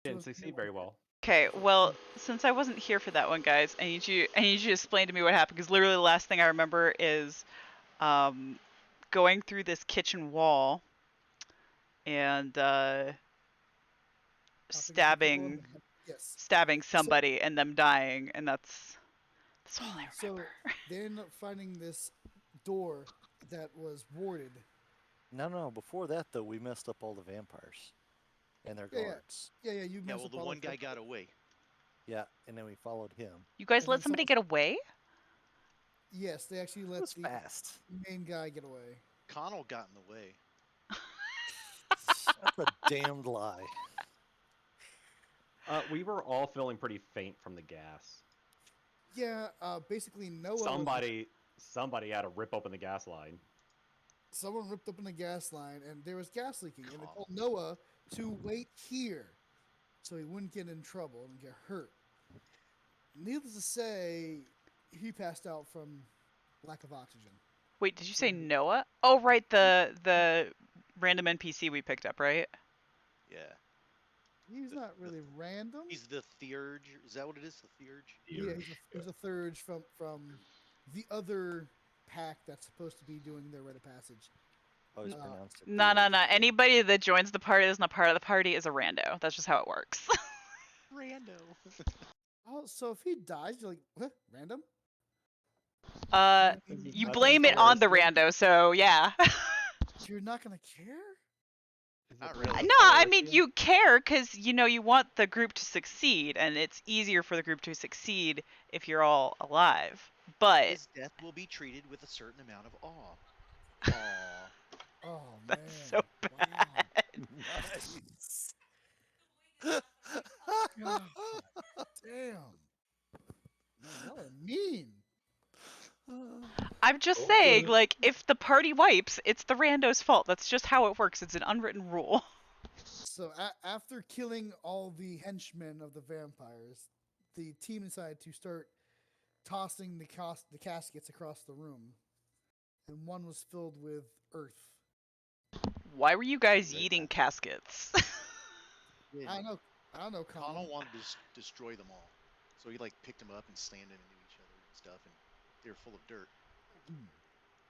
Didn't succeed very well. Okay, well, since I wasn't here for that one, guys, I need you to explain to me what happened, because literally the last thing I remember is going through this kitchen wall and stabbing Yes. stabbing somebody and them dying, and that's all I So remember. they ended up finding this door that was warded. No. Before that, though, we messed up all the vampires and their guards. Yeah. You Yeah, messed well, up the all one the guy got away. Yeah, and then we followed him. You guys And let then somebody someone- get away? Yes, they actually It let was the fast. main guy get away. Connell got in the way. That's a damned lie. We were all feeling pretty faint from the gas. Yeah, basically Noah. Somebody had to rip open the gas line. Someone ripped open the gas line, and there was gas leaking. And they Connell. told Noah to wait here, so he wouldn't get in trouble and get hurt. Needless to say, he passed out from lack of oxygen. Wait, did you say Noah? Oh, right, the random NPC we picked up, right? Yeah. He's not really random. He's the Theurge. Is that what it is? The Theurge? Yeah, he's a third from the other pack that's supposed to be doing their rite of passage. Always pronounced it. No. Anybody that joins the party that's not part of the party is a rando. That's just how it works. Rando. Oh, so if he dies, you're like, what? Random? You blame it on the rando, so yeah. You're not gonna care? Not really. No, I mean you care because you want the group to succeed, and it's easier for the group to succeed if you're all alive. But His death will be treated with a certain amount of awe. Aw. Oh man, that's so bad. Nice. God, damn. Man, y'all are mean. I'm just saying, like, if the party wipes, it's the rando's fault. That's just how it works. It's an unwritten rule. So after killing all the henchmen of the vampires, the team decided to start tossing the caskets across the room, and one was filled with earth. Why were you guys eating caskets? I don't know. Connell wanted to destroy them all. So he picked them up and slammed them into each other and stuff, and they were full of dirt.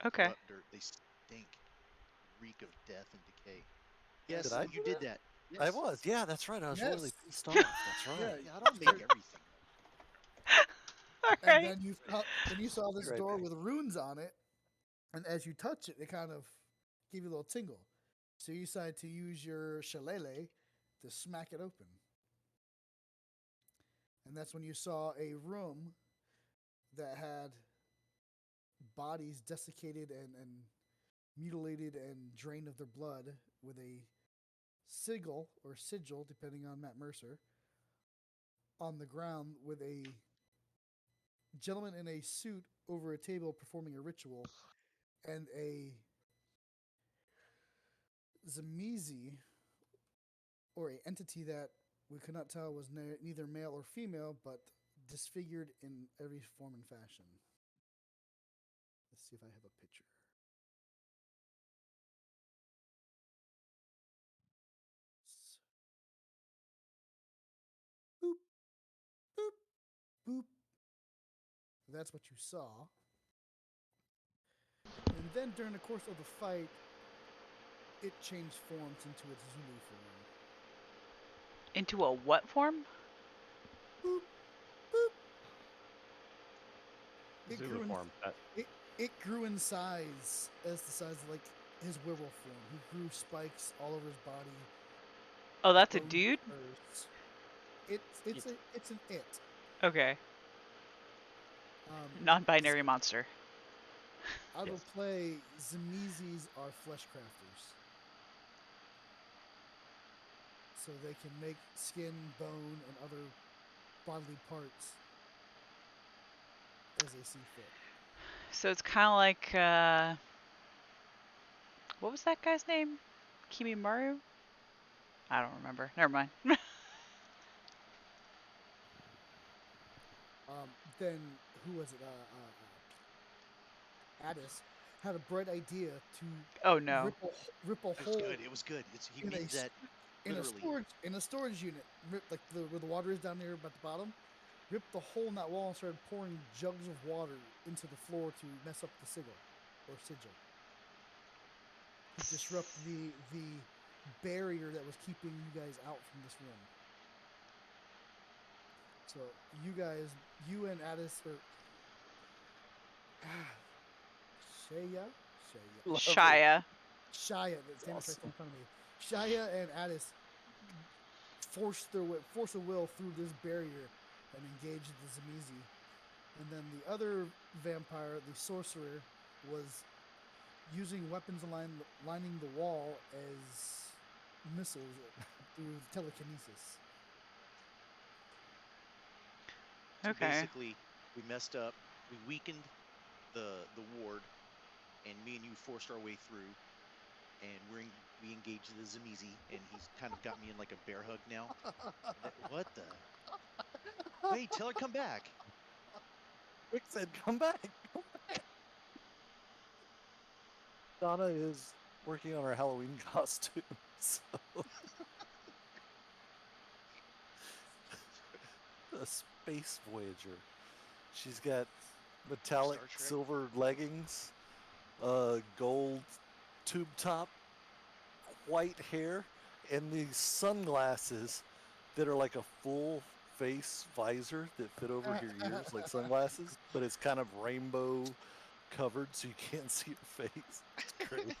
Okay. Corrupt dirt. They stink. Reek of death and decay. Yes, Did I you do did that. I Yes. was. Yeah, that's right. I was Yes. really pissed off. That's right. Yeah, I don't make everything. All And right. then you saw this Be right door back. with runes on it, and as you touch it, it kind of gave you a little tingle. So you decided to use your shillelagh to smack it open. And that's when you saw a room that had bodies desiccated and mutilated and drained of their blood, with a sigil or sigil, depending on Matt Mercer, on the ground, with a gentleman in a suit over a table performing a ritual, and a Zamizi, or a entity that we could not tell was neither male or female, but disfigured in every form and fashion. Let's see if I have a picture. Boop, boop, boop. That's what you saw. And then during the course of the fight, it changed forms into its Zulu form. Into a what form? Boop, boop. Zulu form. It grew in size as the size of his werewolf form. He grew spikes all over his body. Oh, that's a dude? It's an it. Okay. Non-binary monster. I will play Zamizis are flesh crafters. So they can make skin, bone, and other bodily parts as they see fit. So it's kind of like, what was that guy's name? Kimimaru? I don't remember. Never mind. Then who was it? Addis had a bright idea to Oh no. rip a It was hole. good. It was good. He in a made that Literally. in a storage unit, rip like where the water is down there at the bottom, ripped the hole in that wall and started pouring jugs of water into the floor to mess up the sigil or sigil. To disrupt the barrier that was keeping you guys out from this room. So you and Addis or Shaya, Shia. Shia, damn it's right in front of me. Shia and Addis force a will through this barrier and engage the Zamizi. And then the other vampire, the sorcerer, was using weapons lining the wall as missiles through telekinesis. So Okay. basically, we messed up. We weakened the ward, and me and you forced our way through. And we engaged the Zamizi, and he's kind of got me in like a bear hug now. What the? Wait, tell her come back. Rick said, "Come back." Come back. Donna is working on her Halloween costume. So. A space voyager. She's got metallic Star Trek? silver leggings, gold tube top, white hair, and these sunglasses that are like a full face visor that fit over her ears like sunglasses, but it's kind of rainbow covered so you can't see her face. It's great.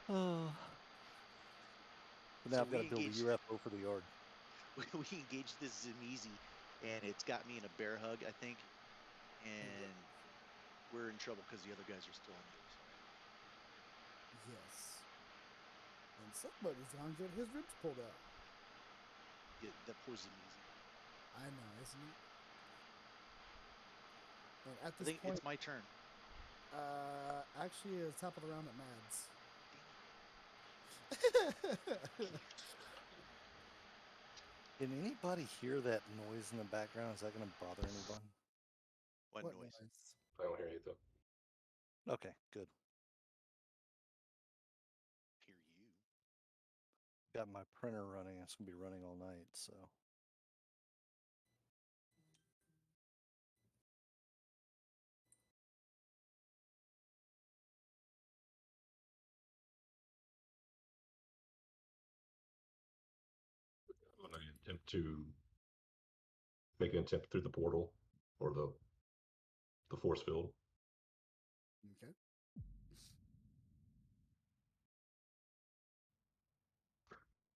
Oh. But now So I've got we to build a engaged- UFO for the yard. We engaged this Zamizi, and it's got me in a bear hug, I think. And we're in trouble because the other guys are still on the other side. Yes. And somebody's gonna get his ribs pulled out. Yeah, that poor Zamizi. I know, isn't it? And at I this think point, it's my turn. actually, at the top of the round at Mads. Can anybody hear that noise in the background? Is that going to bother anyone? What noise? I don't hear you though. Okay, good. Hear you. Got my printer running. It's going to be running all night, so. When I attempt to make an attempt through the portal or the force field. Okay.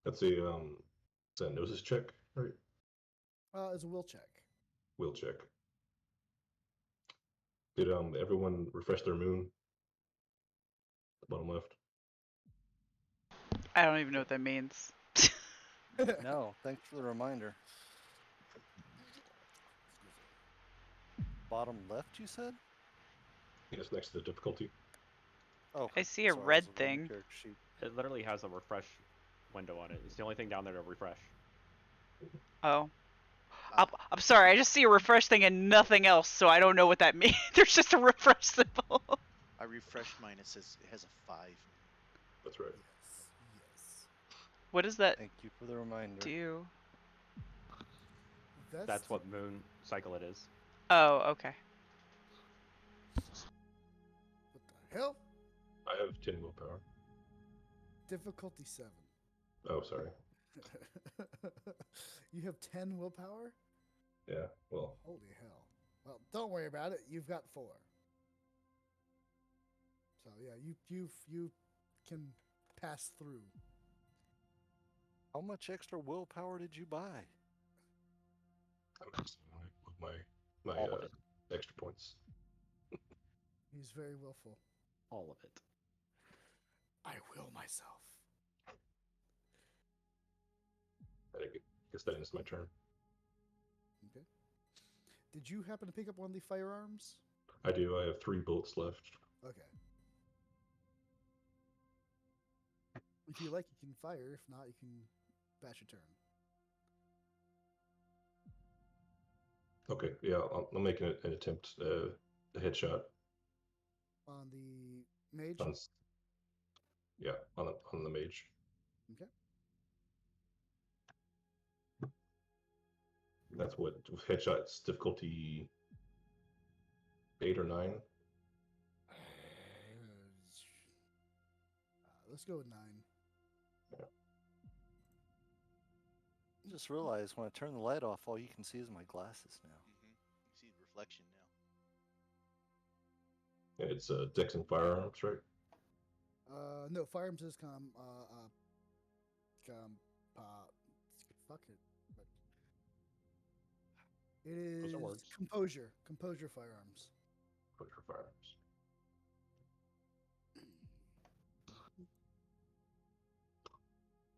That's a it's a gnosis check, right? It's a will check. Will check. Did everyone refresh their moon? The bottom left. I don't even know what that means. No, thanks for the reminder. Bottom left, you said? Yes, next to the difficulty. Oh, I see a sorry, I red was looking at the thing. character sheet. It literally has a refresh window on it. It's the only thing down there to refresh. Oh. Ah, I'm sorry, I just see a refresh thing and nothing else, so I don't know what that means. There's just a refresh symbol. I refreshed mine. It says it has a 5. That's right. Yes. What does that Thank you for the reminder. do? That's what moon cycle it is. Oh, okay. What the hell? I have 10 willpower. Difficulty 7. Oh, sorry. You have 10 willpower? Yeah, well, Holy hell. Well, don't worry about it. You've got 4. So yeah, you can pass through. How much extra willpower did you buy? I'm maximum with my All of it. extra points. He's very willful. All of it. I will myself. I guess that ends my turn. Okay. Did you happen to pick up one of the firearms? I do. I have 3 bullets left. Okay. If you like, you can fire. If not, you can pass your turn. Okay, yeah, I'll make an attempt, a headshot. On the mage? On, yeah, on the mage. Okay. That's what headshots difficulty 8 or 9. Let's go with 9. I just realized when I turn the light off, all you can see is my glasses now. You see the reflection now. And it's Dex and firearms, right? No, firearms is fuck it. But it Those is are words. composure. Composure firearms. Put for firearms.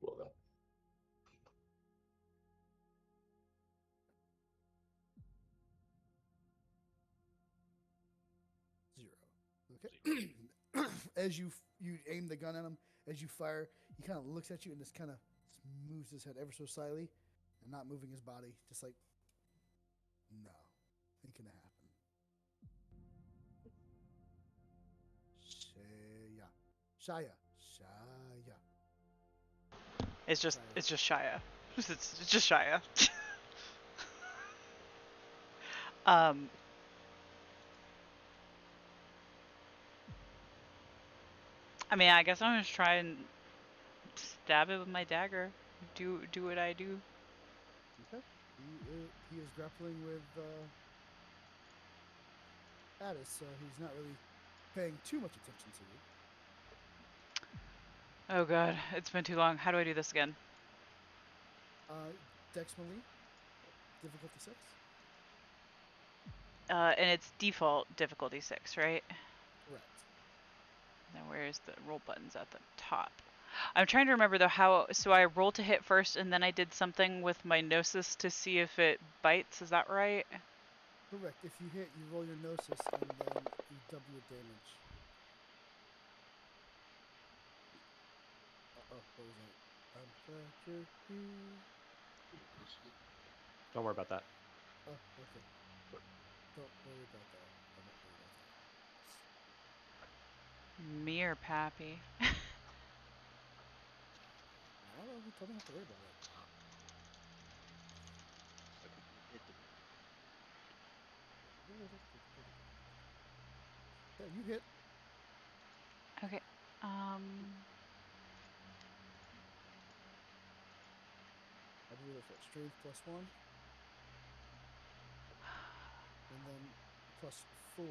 Well then. Okay. As you aim the gun at him, as you fire, he kind of looks at you and just kind of moves his head ever so slightly, and not moving his body, just like, no, ain't gonna happen. Shaya. It's just Shia. It's just Shia. I mean, I guess I'm just try and stab it with my dagger. Do what I do. Okay. He is grappling with Addis, so he's not really paying too much attention to you. Oh god, it's been too long. How do I do this again? Dex melee, difficulty 6. And it's default difficulty 6, right? Correct. Now where's the roll buttons at the top? I'm trying to remember though how. So I roll to hit first, and then I did something with my gnosis to see if it bites. Is that right? Correct. If you hit, you roll your gnosis, and then you double your damage. What was that? I'm glad you're here. Don't worry about that. Oh, okay. Don't worry about that. I don't worry about that. Me or Pappy? I don't know. He told me not to worry about that. So you hit them. Yeah, you hit. Okay. I believe it's what, strength +1, and then +4. So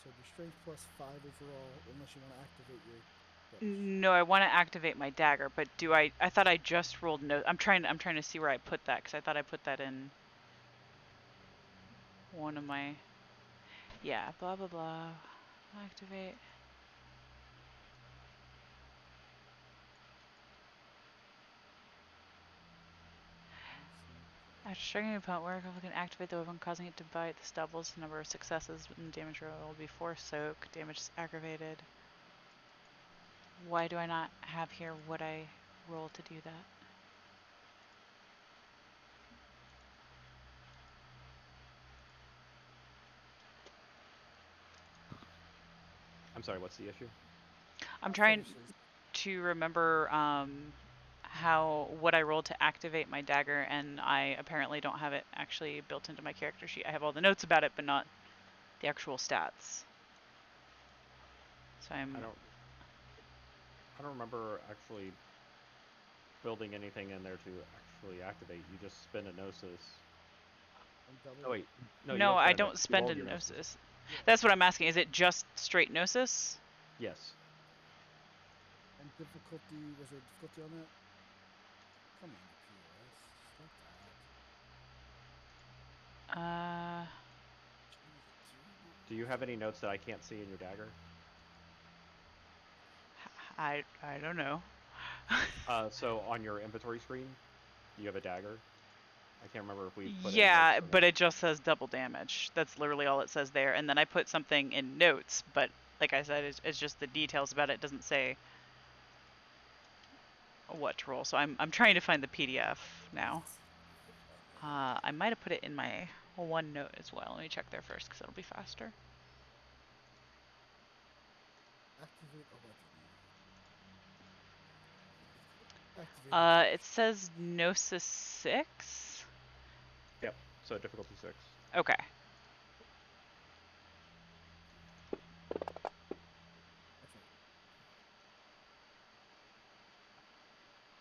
it'd be strength +5 overall, unless you want to activate your bonus. No, I want to activate my dagger, but do I? I thought I just rolled no. I'm trying to see where I put that because I thought I put that in one of my. Yeah, blah blah blah. Activate. After striking an opponent, Werewolf can activate the weapon, causing it to bite. This doubles the number of successes, and the damage roll will be force soak. Damage is aggravated. Why do I not have here what I roll to do that? I'm sorry, what's the issue? I'm trying to remember what I rolled to activate my dagger, and I apparently don't have it actually built into my character sheet. I have all the notes about it, but not the actual stats. So I don't remember actually building anything in there to actually activate. You just spend a gnosis. Oh wait, no, no, I don't You spend a rolled your gnosis. That's what I'm asking. Is it just straight gnosis? Yes. And difficulty, was there difficulty on that? Come on, POS. Stop that. Do you have any notes that I can't see in your dagger? I don't know. So on your inventory screen, you have a dagger. I can't remember if we put Yeah, but it just says double damage. That's literally all it says there. And then I put something in notes, but like I said, it's just the details about it. It doesn't say what to roll. So I'm trying to find the PDF now. I might have put it in my OneNote as well. Let me check there first because it'll be faster. Activate a weapon. Activated It says Gnosis 6. Yep. So difficulty 6. Okay. That's right.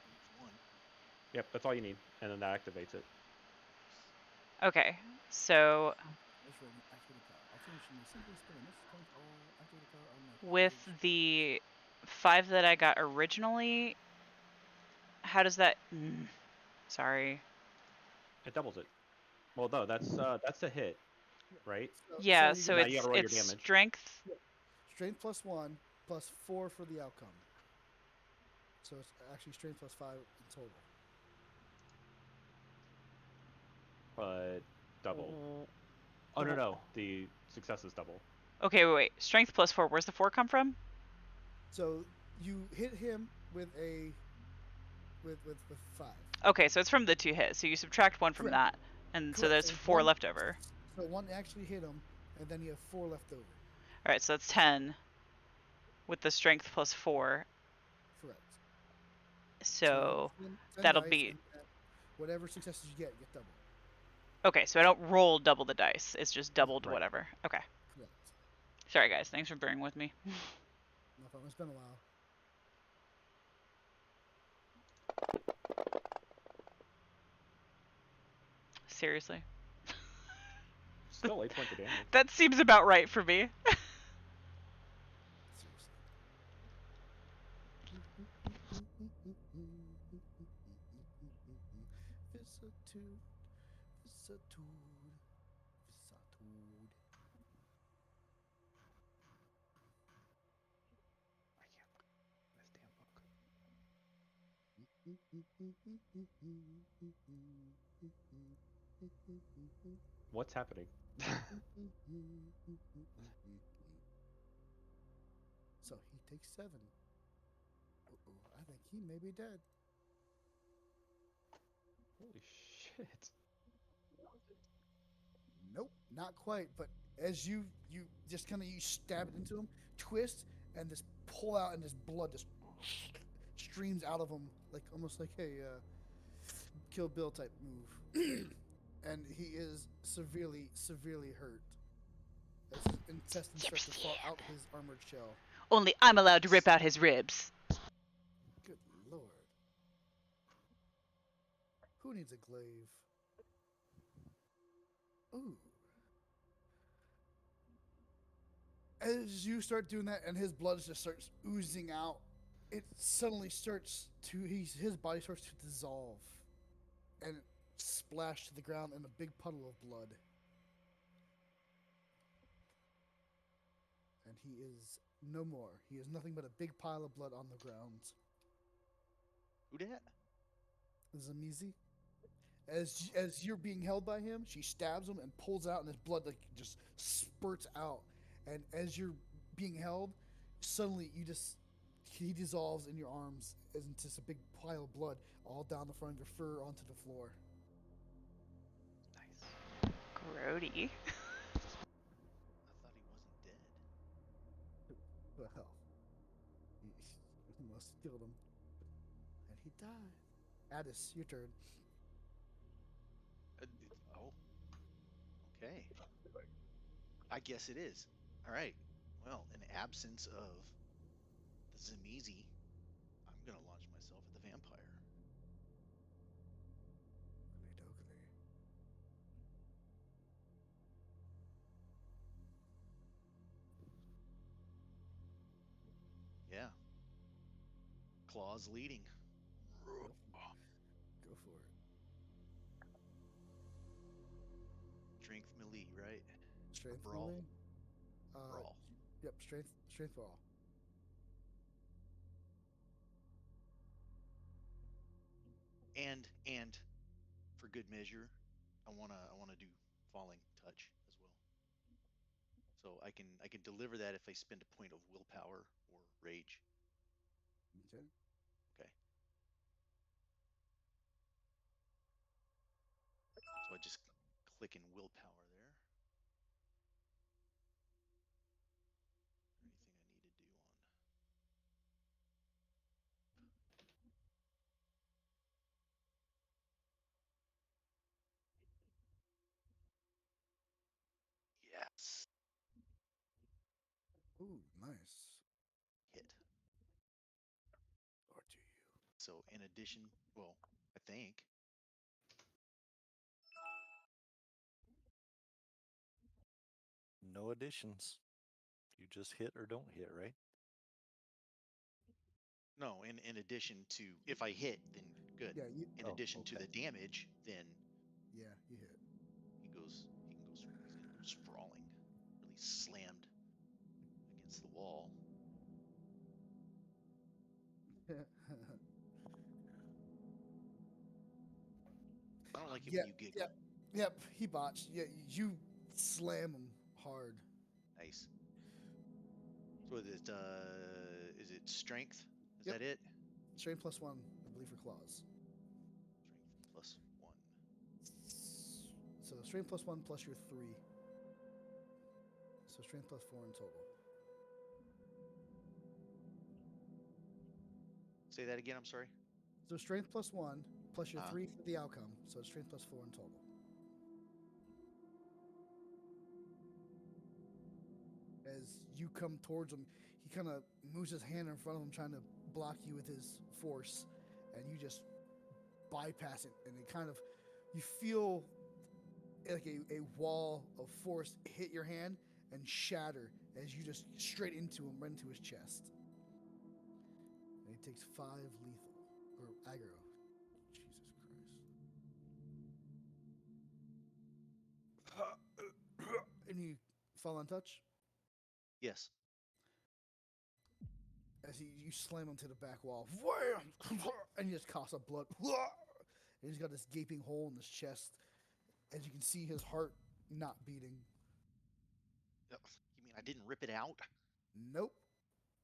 There's one. Yep, that's all you need, and then that activates it. Okay. So That's right. Activated power. Alternation may simply spend a Gnosis point all activated power on that with page. the 5 that I got originally, how does that? Sorry. It doubles it. Well, no, that's a hit, right? Yeah. you So Now get you it's gotta roll your damage. strength. strength +1 +4 for the outcome. So it's actually strength +5 in total. But double. Oh no, the success is double. Okay, wait. Strength +4. Where's the 4 come from? So you hit him with a with 5. Okay, so it's from the 2 hits. So you subtract 1 from Correct. that, and so Correct. there's 4 left over. So 1 actually hit him, and then you have 4 left over. All right, so that's 10 with the strength +4. Correct. So you get 10 that'll dice, be and whatever successes you get double. okay. So I don't roll double the dice. It's just doubled Right. whatever. Okay. Correct. Sorry guys. Thanks for bearing with me. No problem. It's been a while. Seriously. Still 8 points of damage. That seems about right for me. Seriously. Vicissitude. Vicissitude. Vicissitude. I can't look at this damn book. What's happening? So he takes 7. I think he may be dead. Holy shit. Nope, not quite. But as you just kind of you stab it into him, twist, and just pull out, and this blood just streams out of him, like almost like a Kill Bill type move. And he is severely hurt as his intestines start to fall out his armored shell. Only I'm allowed to rip out his ribs. Good lord. Who needs a glaive? Ooh. As you start doing that and his blood just starts oozing out, it suddenly starts to his body starts to dissolve and splash to the ground in a big puddle of blood. And he is no more. He is nothing but a big pile of blood on the ground. Who dat? Zamizi. As you're being held by him, she stabs him and pulls out, and his blood like just spurts out. And as you're being held, suddenly he dissolves in your arms as into just a big pile of blood all down the front of your fur onto the floor. Nice. Grody. I thought he wasn't dead. Well, he must have killed him, and he died. Addis, your turn. Oh. Okay. I guess it is. All right. Well, in absence of the Zamizi, I'm gonna launch myself at the vampire. Yeah. Claws leading. Go for it. Strength melee, right? Strength brawl. melee? Brawl. Yep, strength brawl. And for good measure, I wanna do falling touch as well. So I can deliver that if I spend a point of willpower or rage. Okay. Okay. So I just click in willpower there. Anything I need to do on Ooh, nice. hit. Or do you? So in addition, well, I think No additions. You just hit or don't hit, right? no. In addition to if I hit, then good. Yeah, you. In Oh, addition to okay. the damage, then Yeah, you hit. he can go. He's gonna go sprawling, really slammed against the wall. I don't like it Yeah, when you giggle. yep, yep. He botched. Yeah, you slam him hard. Nice. So is it strength? Is Yep. that it? Strain +1, I believe, for claws. Strength plus 1. So strain +1 plus your 3. So strain +4 in total. Say that again. I'm sorry. So strength +1 plus your Uh, 3 for the outcome. So it's strength +4 in total. As you come towards him, he kind of moves his hand in front of him, trying to block you with his force, and you just bypass it, and it kind of, you feel like a wall of force hit your hand and shatter as you just straight into him, right into his chest. And he takes 5 lethal or aggro. Jesus Christ. And you fall on touch yes. as you slam him to the back wall. Wham! And he just coughs up blood. And he's got this gaping hole in his chest. As you can see, his heart not beating. You mean I didn't rip it out? Nope.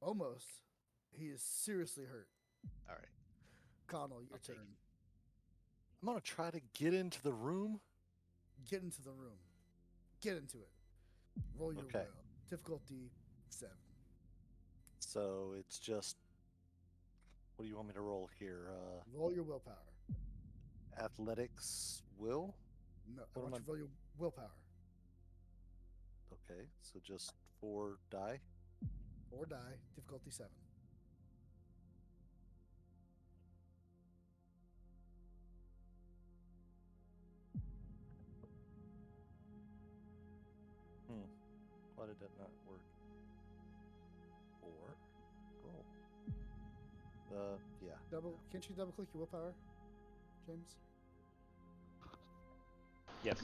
Almost. He is seriously hurt. All right. Connell, your I'll take turn. I'm gonna try to get into the room. Get into the room. Get into it. Roll your Okay. will. Difficulty 7. So it's just. What do you want me to roll here? Roll your willpower. Athletics will. No, I What want am you to roll your willpower. Okay, so just 4 die. Or die. Difficulty 7. Why did that not work? 4. Roll. Yeah. Can't you double click your willpower, James? Yes.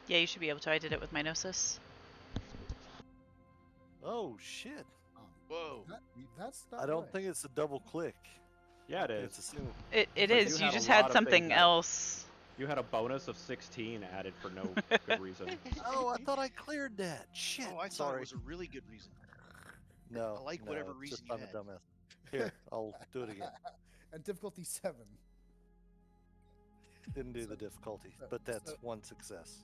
Yeah, you should be able to. I did it with my Gnosis. Oh shit! Whoa. That's not I don't right. think it's a double click. Yeah, it I think is. It's a single. It But is. you You had a just lot had of something things else. You had a bonus of 16 added for no good reason. Oh, I thought I cleared that. Shit. Oh, I thought Sorry. it was a really good reason. No. I like no, whatever it's reason just you I'm a had. dumbass. Here, I'll do it again. And difficulty 7. Didn't do the difficulty, but that's one success.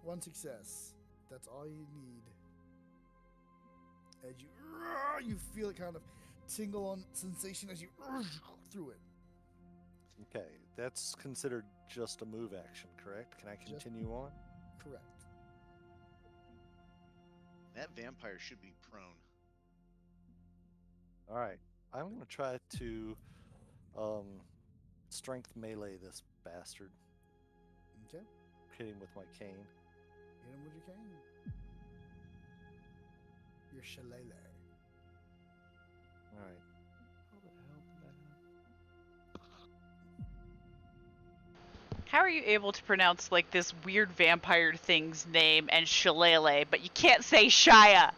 1 success. That's all you need. As you feel it kind of tingle on sensation as you through it. Okay, that's considered just a move action, correct? Can I continue on? Correct. That vampire should be prone. All right, I'm gonna try to strength melee this bastard. Okay. Hit him with my cane. Hit him with your cane. Your shillelagh. All right. How the hell did that happen? How are you able to pronounce like this weird vampire thing's name and shillelagh, but you can't say Shia?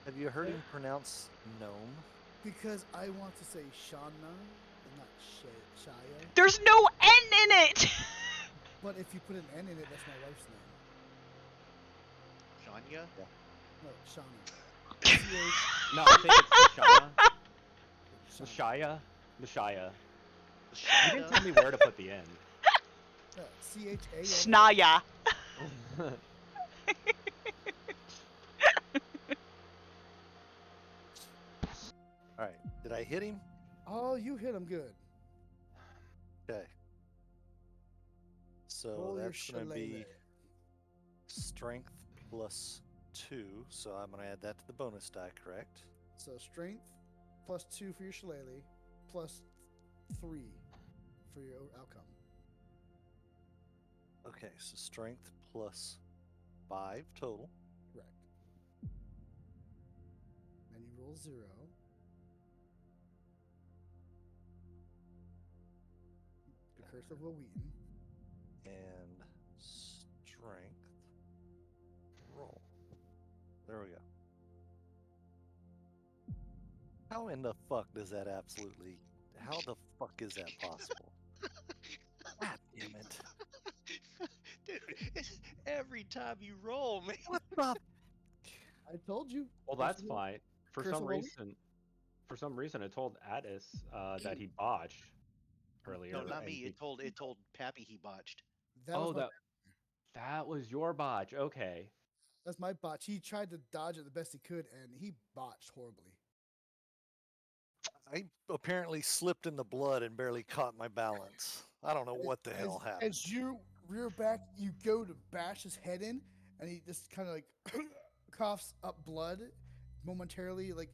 Have you heard him pronounce gnome? Because I want to say Shauna and not Shia. There's no N in it! But if you put an N in it, that's my wife's name. Shania? No, Shauna. No, I think it's the Shia. The Shia. You didn't tell me where to put the N. C-H-A. Snaya. All right. Did I hit him? Oh, you hit him good. Okay. So Roll your that's going to be shillelagh. strength plus 2, so I'm going to add that to the bonus die, correct? So strength plus 2 for your shillelagh, plus 3 for your outcome. Okay, so strength plus 5 total. Correct. Then you roll 0. The Curse of Will Wheaton. And strength. Roll. There we go. How in the fuck does that absolutely... How the fuck is that possible? God damn it. Dude, every time you roll, man. What the... I told you. Well, Curse that's of Will- fine. For Curse some of Will reason, it told Addis that he botched earlier. No, not and me. he- It told Pappy he botched. That was Oh, my, that was your botch. Okay. that's my botch. He tried to dodge it the best he could, and he botched horribly. I apparently slipped in the blood and barely caught my balance. I don't know what the hell happened. As you rear back, you go to bash his head in, and he just kind of like coughs up blood momentarily. Like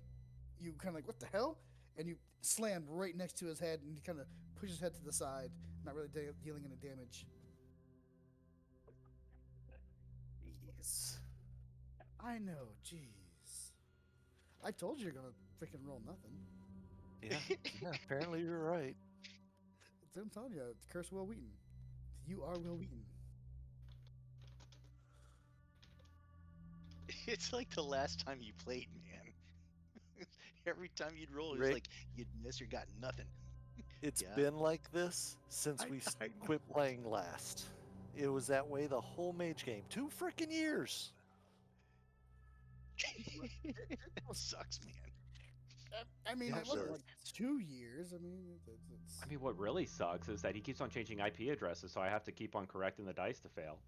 you kind of like, what the hell? And you slam right next to his head, and he kind of pushes his head to the side, not really dealing any damage. Jeez. I know, jeez. I told you you're gonna freaking roll nothing. Yeah, apparently you're right. That's what I'm telling you. It's Curse Will Wheaton. You are Will Wheaton. It's like the last time you played, man. Every time you'd roll, it was Rick? like you'd miss or got nothing. It's Yeah. been like this since I- we I quit playing last. It was that way the whole mage game. 2 freaking years. Sucks, man. I mean, Yeah, it wasn't sure. like 2 years. I mean, it's I mean, what really sucks is that he keeps on changing IP addresses, so I have to keep on correcting the dice to fail.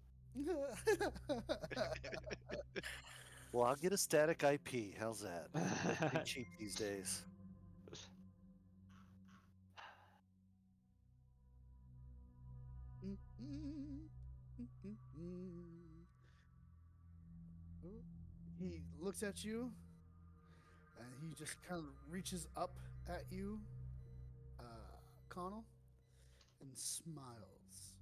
Well, I'll get a static IP. How's that? That's pretty cheap these days. He looks at you, and he just kind of reaches up at you, Connell, and smiles.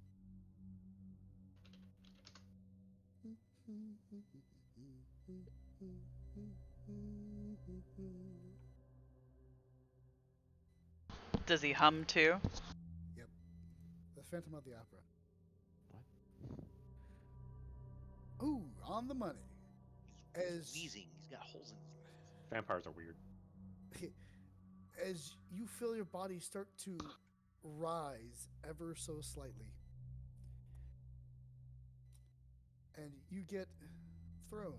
Does he hum too? Yep. The Phantom of the Opera. What? Ooh, on the money. He's As wheezing. He's got holes in his mouth. Vampires are weird. as you feel your body start to rise ever so slightly, and you get thrown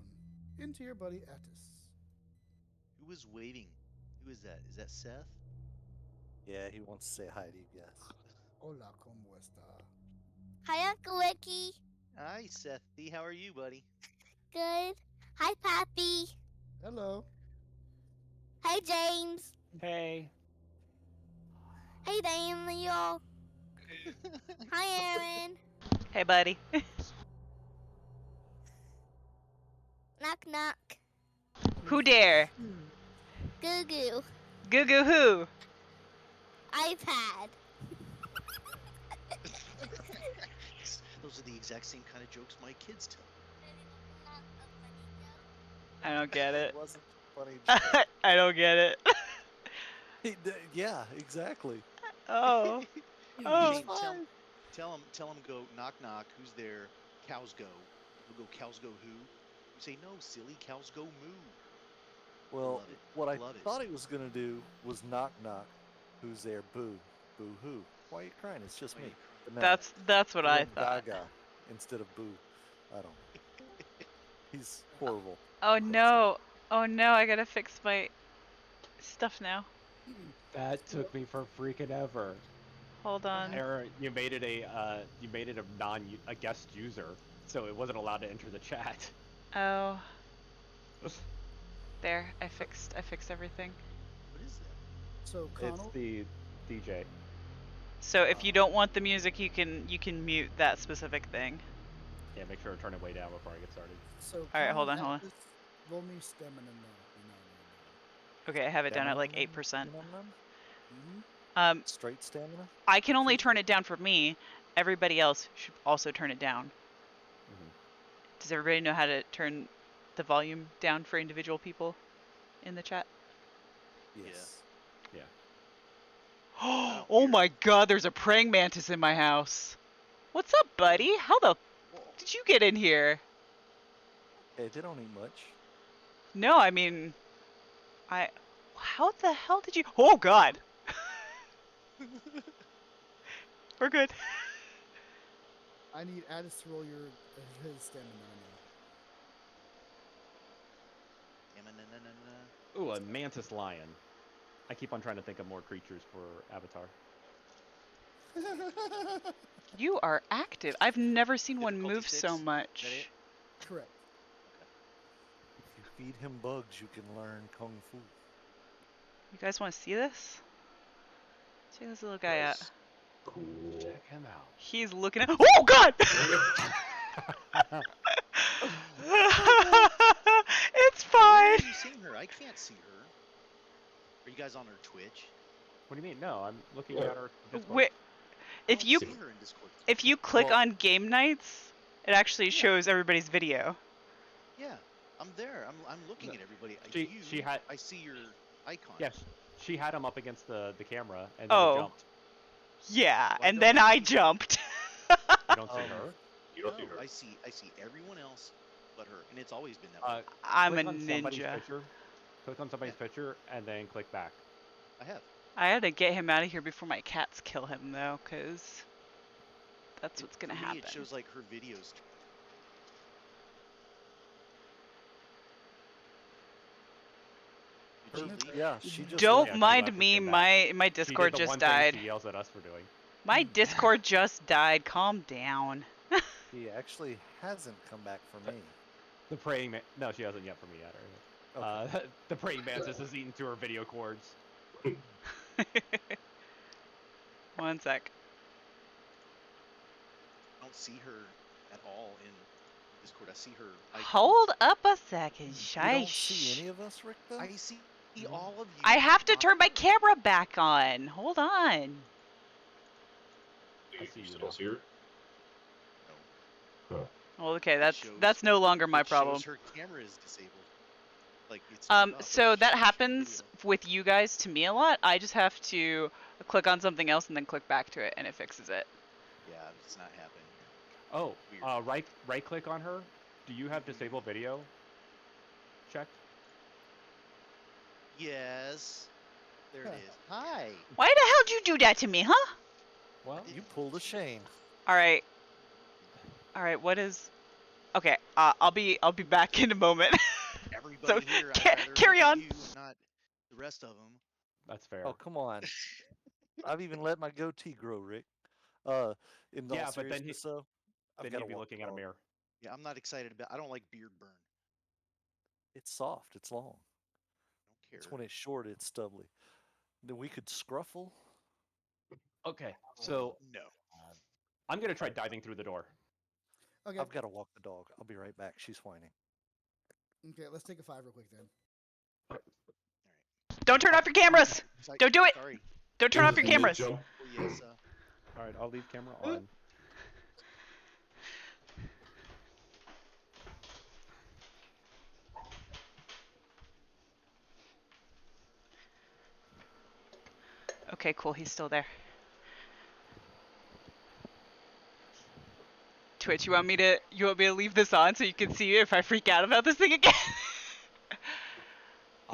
into your buddy Attis. Who was waving? Who is that? Is that Seth? Yeah, he wants to say hi to you guys. Hola, ¿cómo está? Hi, Uncle Ricky. Hi, Sethy. How are you, buddy? Good. Hi, Pappy. Hello. Hi, James. Hey. Hey, Daniel. Hi, Aaron. Hey, buddy. Knock, knock. Who dare? Goo goo. Goo goo who? iPad. Those are the exact same kind of jokes my kids tell. I don't get it. It wasn't funny. I don't get it. Yeah, exactly. Oh. Oh. Shane, tell him go knock knock. Who's there? Cows go. He'll go cows go who? You say no, silly. Cows go moo. Well, Love it. what I Love it. thought he was going to do was knock knock. Who's there? Boo. Boo hoo. Why are you crying? It's just Why are me. you But no, That's what he I went thought. Gaga instead of boo. I don't. He's horrible. Oh no. Oh no, I gotta fix my stuff now. That took me for freaking ever. Hold on. Error, you made it a guest user, so it wasn't allowed to enter the chat. Oh. There, I fixed everything. What is that? So, It's Connell, the DJ. So if you don't want the music, you can mute that specific thing. Yeah, make sure to turn it way down before I get started. So All right, hold coming on. at this, roll me stamina now. Okay, I have it down at like Stamina? 8%. Mm-hmm. Straight stamina? I can only turn it down for me. Everybody else should also turn it down. Does everybody know how to turn the volume down for individual people in the chat? Yes. Yeah. don't Oh hear my god, there's a praying mantis in my house. What's up, buddy? How the Whoa. did you get in here? Hey, they don't eat much. No, I mean, how the hell did you? Oh god. We're good. I need Addis to roll his stamina now. Ooh, a mantis lion. I keep on trying to think of more creatures for Avatar. You are active. I've never seen one Difficulty move 6? so Is that much. it? Correct. If you feed him bugs, you can learn kung fu. You guys want to see this? Check this little guy out. Nice. Cool. Check him out. He's looking at. Oh god! It's Where fine. are you seeing her? I can't see her. Are you guys on her Twitch? What do you mean? No, I'm looking at our Discord. Wait, I if don't you see her in Discord. if you click Well- on game nights, it actually shows everybody's video. Yeah, I'm there. I'm looking at everybody. She had. I see your icon. Yes, she had him up against the camera and then Oh. he jumped. Yeah, Well, I and don't then see I you. jumped. You don't see her. You don't see her. I see everyone else but her, and it's always been that way. I'm a Click on somebody's ninja. picture. Click on somebody's picture and then click back. I have. I had to get him out of here before my cats kill him, though, because that's what's gonna For me, happen. it shows like her videos. Did she leave? Yeah, she just Don't left. she mind left and me. came back. My She did Discord the just one thing died. she yells at us for doing. My Discord just died. Calm down. He actually hasn't come back for me. The praying man. No, she hasn't yet for me yet. Okay. The praying mantis is eaten to her video cords. One sec. I don't see her at all in Discord. I see her icon. Hold up a second, You don't see any of us, Rick, though? I see all of you. I have to not turn my her. camera back on. Hold on. I You see you still now. don't see her? No. Huh. Well, okay, shows- that's no longer my It problem. shows her camera is disabled. Like it's turned off, So it that shows her happens video. with you guys to me a lot. I just have to click on something else and then click back to it, and it fixes it. Yeah, it's not happening here. Oh, Weird. right click on her. Do you have disable video checked? Yes. There it is. Hi. Why the hell did you do that to me, huh? Well, You pulled a shame. All right. What is? Okay, I'll be back in a moment. Everybody here. ca- I'd rather carry look at on. you and not the rest of them. that's fair. Oh, come on. I've even let my goatee grow, Rick. In all Yeah, but then seriousness, though, I've then got you'd to be walk looking the at a dog. mirror. Yeah, I'm not excited about. I don't like beard burn. It's soft. It's long. I don't It's care. when it's short, it's stubbly. Then we could scruffle. Okay, so No. I'm gonna try diving through the door. Okay. I've got to walk the dog. I'll be right back. She's whining. Okay, let's take a 5 real quick then. Don't turn off your cameras. Don't do it. Sorry. Don't turn off your Mid cameras. jump. Oh, yes. All right, I'll leave camera on. Okay, cool. He's still there. Twitch, you want me to leave this on so you can see if I freak out about this thing again?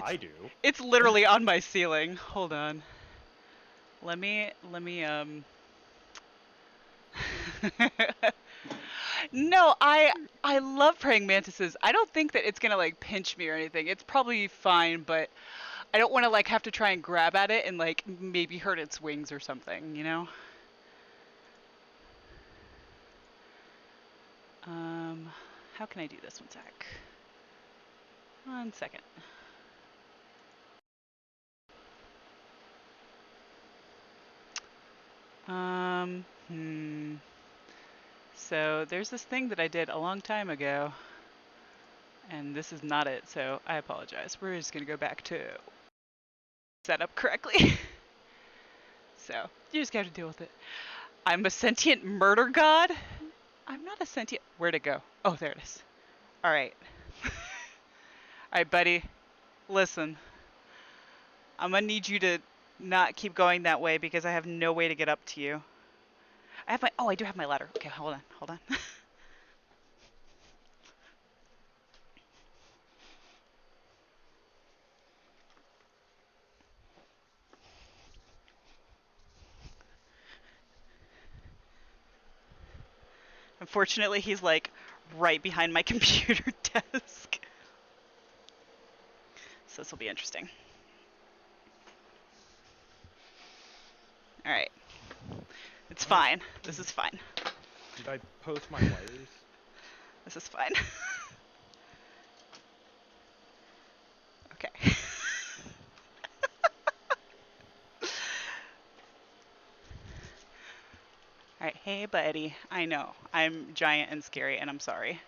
I do. It's literally on my ceiling. Hold on. Let me No, I love praying mantises. I don't think that it's gonna like pinch me or anything. It's probably fine, but I don't want to like have to try and grab at it and like maybe hurt its wings or something, you know? How can I do this? One sec. 1 second. So there's this thing that I did a long time ago, and this is not it, so I apologize. We're just gonna go back to set up correctly. So you just gotta deal with it. I'm a sentient murder god? I'm not a sentient. Where'd it go? Oh, there it is. Alright. Alright, buddy. Listen. I'm gonna need you to not keep going that way because I have no way to get up to you. I have my. Oh, I do have my ladder. Okay, hold on. Hold on. Unfortunately, he's like right behind my computer desk. So this will be interesting. Alright. It's fine. This is fine. Did I post my wires? This is fine. Okay. Alright, hey buddy. I know. I'm giant and scary and I'm sorry.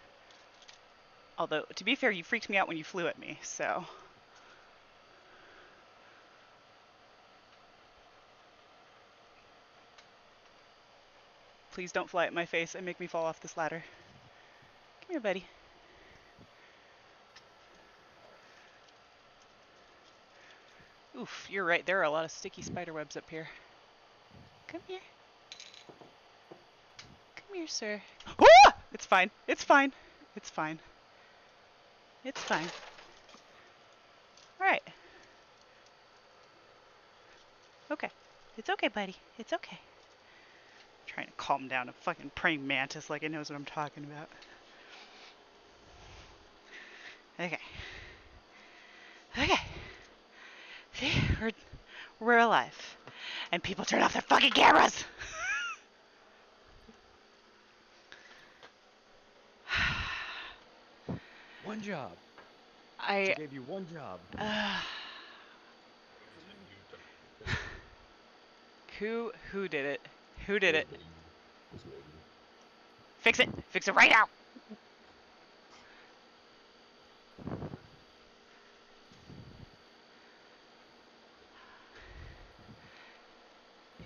Although, to be fair, you freaked me out when you flew at me, so. Please don't fly at my face and make me fall off this ladder. Come here, buddy. Oof, you're right. There are a lot of sticky spider webs up here. Come here. Come here, sir. Ah! It's fine. It's fine. It's fine. It's fine. Alright. Okay. It's okay, buddy. It's okay. I'm trying to calm down a fucking praying mantis like it knows what I'm talking about. Okay. Okay. See? We're alive. And people turn off their fucking cameras! One job. I gave you one job. Who did it? Who did it? Was me. Fix it! Fix it right now!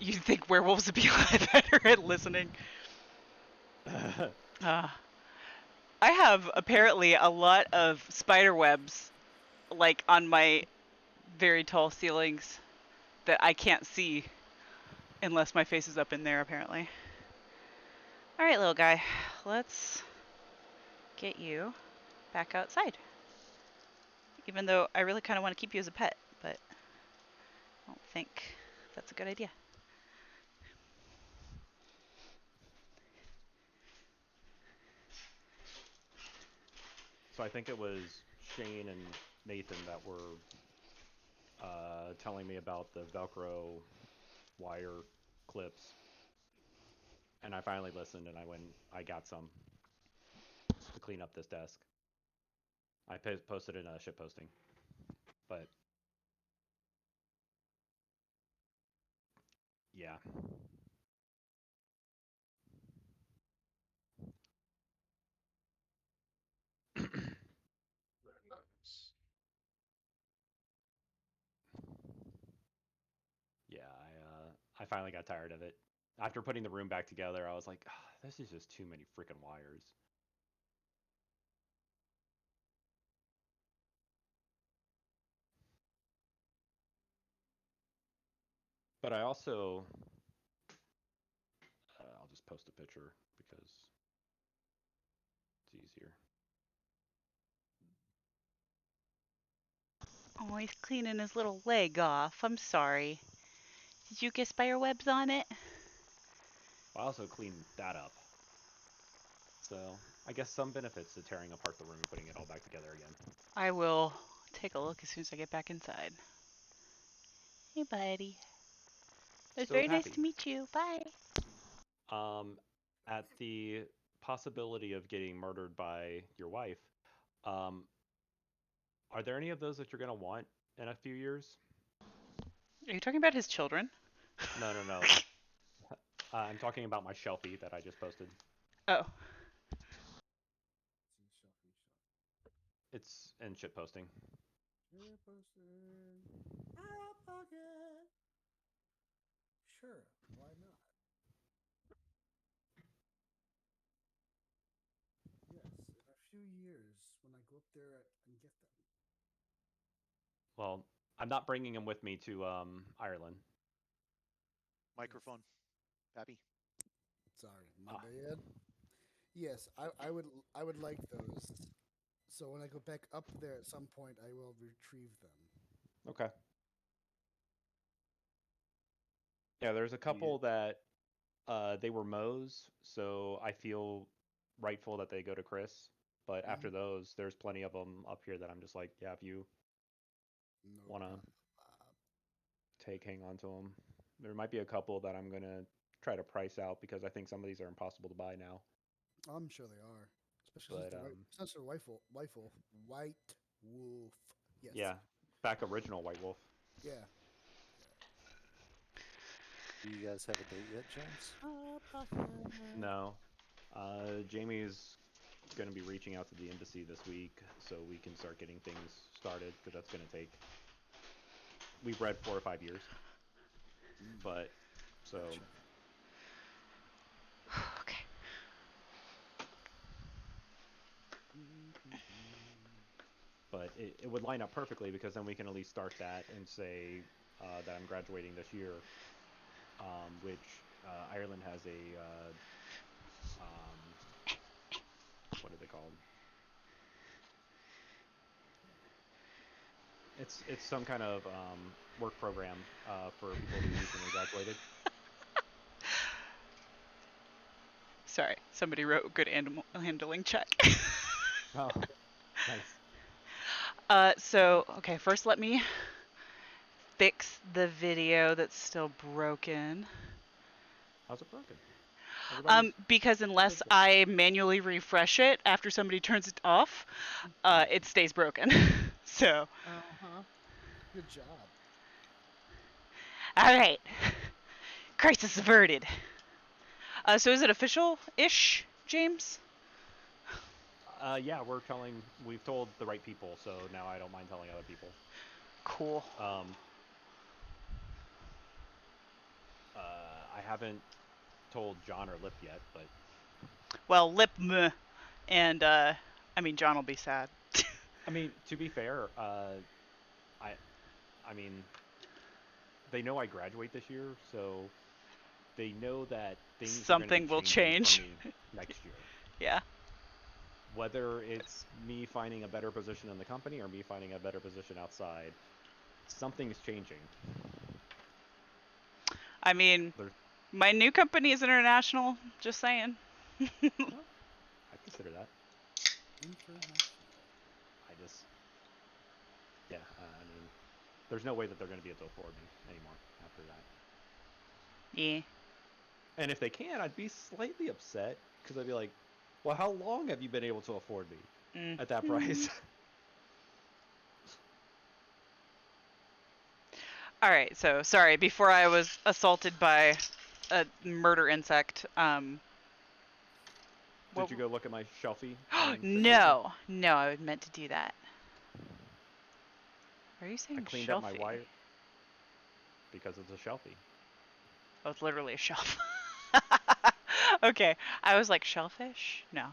You'd think werewolves would be a lot better at listening. I have apparently a lot of spider webs, like on my very tall ceilings, that I can't see unless my face is up in there, apparently. Alright, little guy. Let's get you back outside. Even though I really kind of want to keep you as a pet, but I don't think that's a good idea. So I think it was Shane and Nathan that were telling me about the Velcro wire clips. And I finally listened and I got some to clean up this desk. I posted in a ship posting. But yeah. Yeah, I finally got tired of it. After putting the room back together, I was like, oh, this is just too many freaking wires. But I also, I'll just post a picture because it's easier. Oh, he's cleaning his little leg off. I'm sorry. Did you get spider webs on it? I also cleaned that up. So I guess some benefits to tearing apart the room and putting it all back together again. I will take a look as soon as I get back inside. Hey, buddy. It was Still very nice happy. to meet you. Bye. At the possibility of getting murdered by your wife, are there any of those that you're going to want in a few years? Are you talking about his children? No. I'm talking about my shelfie that I just posted. Oh. It's in shit posting. Sure, why not? Yes, in a few years when I go up there and get them. Well, I'm not bringing him with me to Ireland. Microphone. Pappy. Sorry, my Ah. bad. Yes, I would like those. So when I go back up there at some point, I will retrieve them. Okay. Yeah, there's a couple that they were Moe's, so I feel rightful that they go to Chris. But after those, there's plenty of them up here that I'm just like, yeah, if you No want to problem. hang on to them. There might be a couple that I'm going to try to price out because I think some of these are impossible to buy now. I'm sure they are, especially But since they're white wolf. Yes. yeah, back original White Wolf. Yeah. Do you guys have a date yet, James? No. Jamie's going to be reaching out to the embassy this week so we can start getting things started because that's going to take. We've read 4 or 5 years. But so. Gotcha. Okay. But it would line up perfectly because then we can at least start that and say that I'm graduating this year, which Ireland has a what are they called? It's some kind of work program for people who recently graduated. Sorry, somebody wrote good animal handling check. Oh, nice. So, okay, first let me fix the video that's still broken. How's it broken? Because unless I manually refresh it after somebody turns it off, it stays broken. So. Good job. All right. Crisis averted. So is it official-ish, James? Yeah, we've told the right people, so now I don't mind telling other people. Cool. I haven't told John or Lip yet, but. Well, Lip, and I mean John will be sad. I mean, to be fair, I mean, they know I graduate this year, so they know that things Something will change for me next year. Yeah. Whether it's me finding a better position in the company or me finding a better position outside, something's changing. I mean, my new company is international. Just saying. Well, I consider that. International. Yeah, I mean, there's no way that they're going to be able to afford me anymore after that. Yeah. And if they can, I'd be slightly upset because I'd be like, well, how long have you been able to afford me at that price? All right, so sorry, before I was assaulted by a murder insect, Did you go look at my shelfie? No, I meant to do that. Are you saying I cleaned shelfie? up my wire because it's a shelfie. Oh, it's literally a shelf. Okay, I was like, shellfish? No.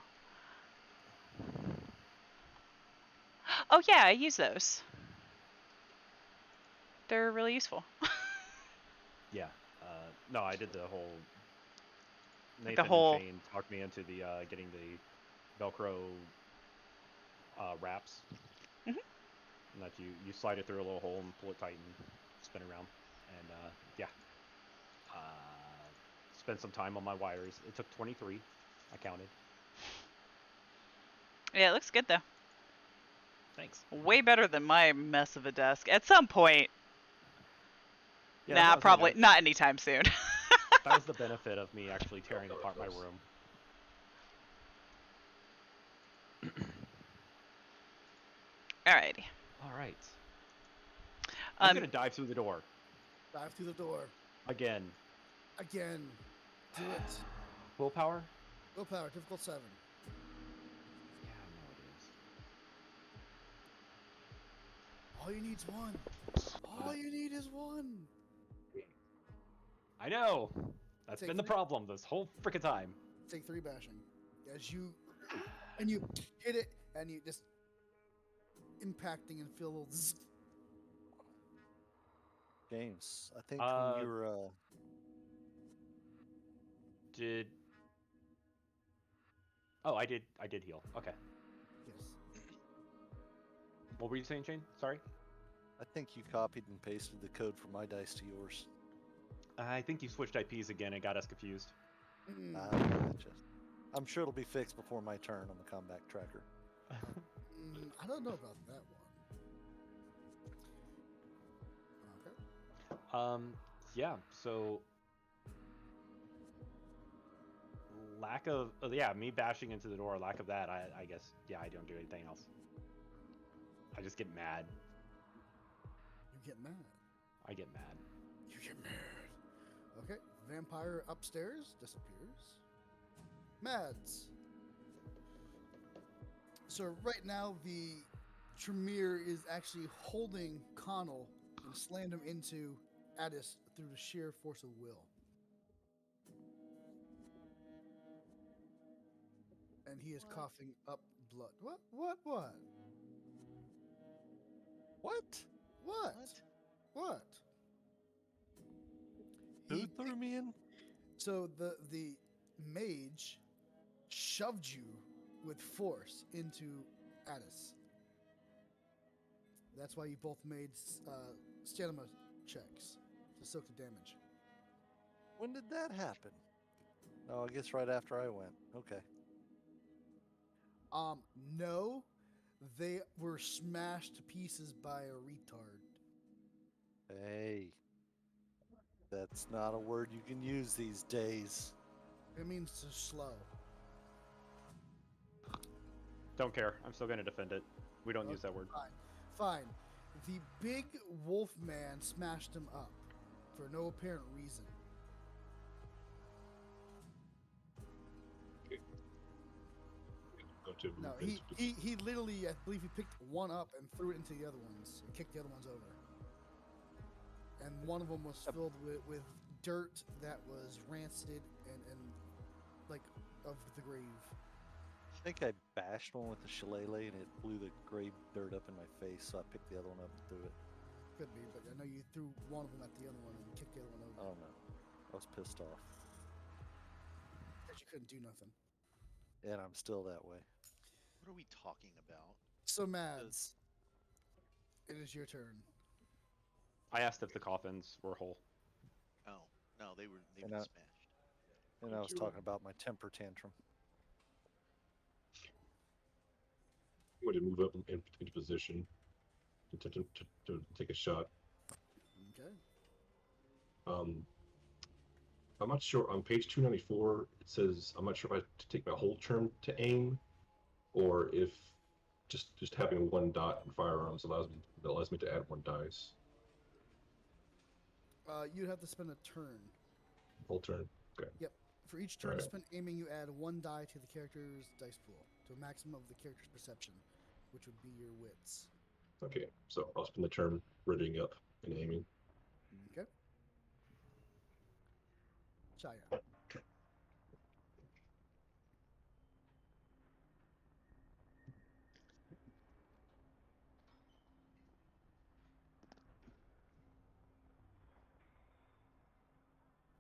Oh yeah, I use those. They're really useful. Yeah. No, I did the whole. Like Nathan and Shane talked me into the getting the Velcro wraps. Mhm. And that you slide it through a little hole and pull it tight and spin around. And yeah. Spent some time on my wires. It took 23. I counted. Yeah, it looks good though. Thanks. Way better than my mess of a desk. At some point. Yeah, nah, probably not anytime soon. That was the benefit of me actually tearing apart my room. Alrighty. All right. I'm gonna dive through the door. Dive through the door. Again. Do it. Willpower? Willpower, difficult 7. Yeah, I know it is. All you need's 1. All you need is 1. I know. That's Take been the 3. problem this whole freaking time. Take 3 bashing. As you and you hit it, and you just impacting and feel a little zzz. James, I think when you were Did. Oh, I did heal. Okay. Yes. What were you saying, Shane? Sorry. I think you copied and pasted the code from my dice to yours. I think you switched IPs again and got us confused. Mm, Gotcha. I'm sure it'll be fixed before my turn on the combat tracker. I don't know about that one. Okay. Yeah. So. Lack of me bashing into the door. Lack of that, I guess. Yeah, I don't do anything else. I just get mad. You get mad. I get mad. You get mad. Okay. Vampire upstairs disappears. Mads. So right now the Tremere is actually holding Connell and slammed him into Addis through the sheer force of will. And he is coughing up blood. What? What? What? Who threw me in? So the mage shoved you with force into Addis. That's why you both made stamina checks to soak the damage. When did that happen? Oh, I guess right after I went. Okay. No, they were smashed to pieces by a retard. Hey. That's not a word you can use these days. It means to slow. Don't care. I'm still gonna defend it. We don't use that word. Fine. The big wolf man smashed him up for no apparent reason. Go to No, he literally, I believe he picked one up and threw it into the other ones and kicked the other ones over. And one of them was filled with dirt that was rancid and like of the grave. I think I bashed one with the shillelagh and it blew the gray dirt up in my face, so I picked the other one up and threw it. Could be, but I know you threw one of them at the other one and kicked the other one over. I don't know. I was pissed off. Because you couldn't do nothing. And I'm still that way. What are we talking about? So Mads, it is your turn. I asked if the coffins were whole. Oh, no, they've been And I- smashed. And I was talking about my temper tantrum. I'm going to move up into position to take a shot. Okay. I'm not sure. On page 294, it says I'm not sure if I have to take my whole turn to aim, or if just having one dot in firearms allows me to add one dice. You'd have to spend a turn. Whole turn. Okay. Yep. For each turn Alright. spent aiming, you add one die to the character's dice pool to a maximum of the character's perception, which would be your wits. Okay. So I'll spend the turn readying up and aiming. Okay. Shia.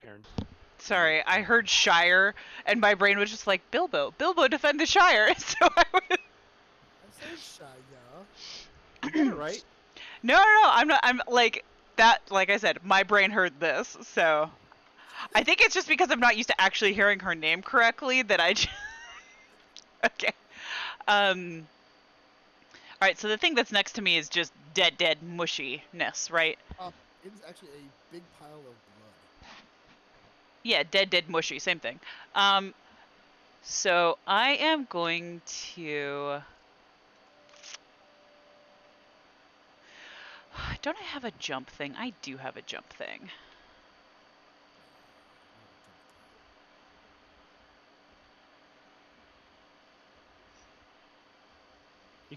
Aaron. Sorry, I heard Shire, and my brain was just like, Bilbo, defend the Shire. So I was... I said Shia. You got it right. No, I'm not. I'm like that. Like I said, my brain heard this, so I think it's just because I'm not used to actually hearing her name correctly that I. Okay. All right. So the thing that's next to me is just dead mushiness, right? It is actually a big pile of blood. Yeah, dead mushy, same thing. So I am going to. Don't I have a jump thing? I do have a jump thing.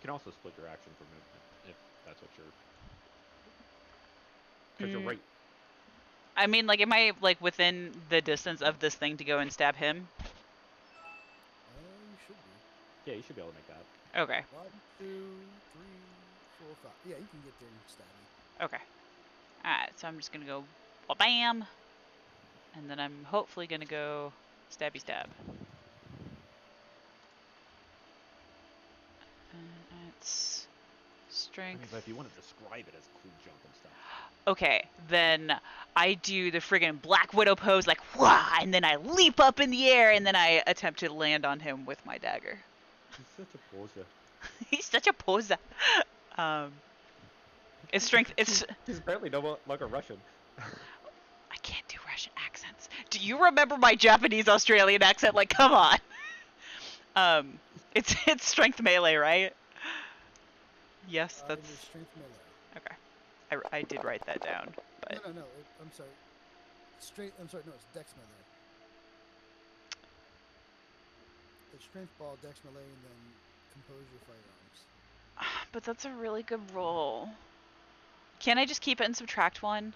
can also split your action for movement if that's what you're. Because you're Mm. right. I mean, like, am I like within the distance of this thing to go and stab him? You should be. Yeah, you should be able to make that. Okay. 1, 2, 3, 4, 5. Yeah, you can get there and stab him. Okay. Alright, so I'm just gonna go bam, and then I'm hopefully gonna go stabby stab. And it's I strength. mean, but if you want to describe it as cool jump and stuff. Okay, then I do the friggin' Black Widow pose, like wah, and then I leap up in the air, and then I attempt to land on him with my dagger. He's such a poser. He's such a poser. It's strength. It's. He's apparently no longer Russian. I can't do Russian accents. Do you remember my Japanese Australian accent? Like, come on. It's strength melee, right? Yes, It that's is strength melee. okay. I did write that down, but No. I'm sorry. I'm sorry. No, it's dex melee. It's strength ball, dex melee, and then compose your firearms. but that's a really good roll. Can't I just keep it and subtract 1?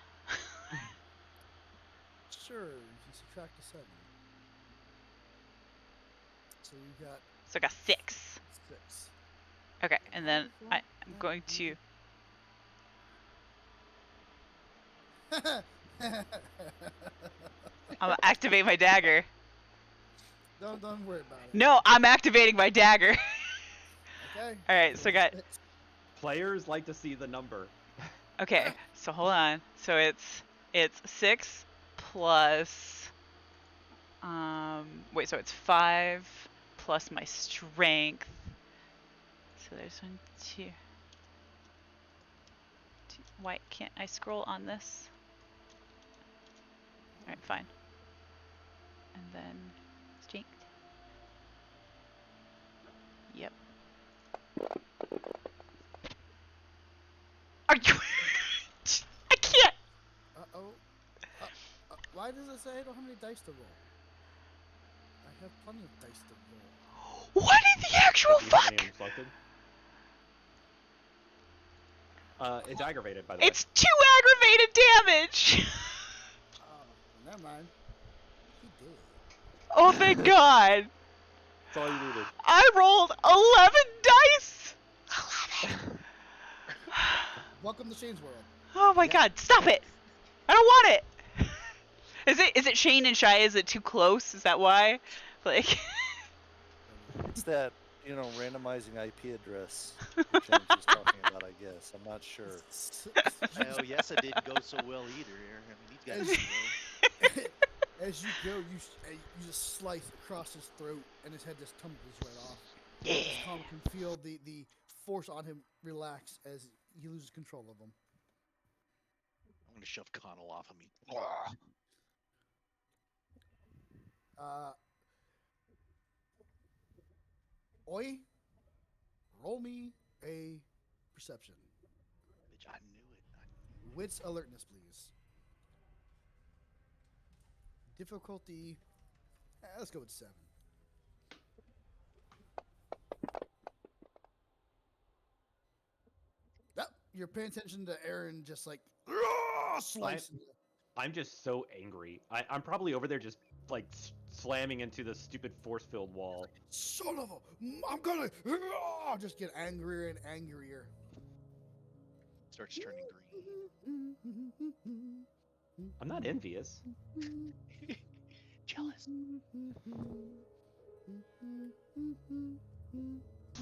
Sure, you can subtract a 7. So you got So I got 6. 6. Okay, and then I'm going to. I'm gonna activate my dagger. Don't worry about it. No, I'm activating my dagger. Okay. All right, so I got. Players like to see the number. Okay, so hold on. So it's 6 plus. Wait, so it's 5 plus my strength. So there's 1, 2. Why can't I scroll on this? All right, fine. And then strength. Yep. Are you? I can't. Uh-oh. Why does it say I don't have any dice to roll? I have plenty of dice to roll. What in the actual Do you have fuck? any unselected? It's aggravated, by the way. It's 2 aggravated damage. Oh, never mind. He did. Oh, thank God. That's all you needed. I rolled 11 dice. 11. Welcome to Shane's world. Oh my God! Stop it! I don't want it. Is it Shane and Shy? Is it too close? Is that why? Like. It's that, randomizing IP address that James was talking about, I guess. I'm not sure. Oh, yes, it didn't go so well either. I mean, these guys didn't go. As you go, you just slice across his throat, and his head just tumbles right off. Yeah. Tom can feel the force on him relax as he loses control of him. I'm going to shove Connell off of me. Oi, roll me a perception. Bitch, I knew it. Wits alertness, please. Difficulty, let's go with 7. Yep, you're paying attention to Aaron just like slicing you. I'm just so angry. I'm probably over there just like slamming into the stupid force-filled wall. Son of a! I'm gonna just get angrier and angrier. Starts turning green. I'm not envious. Jealous.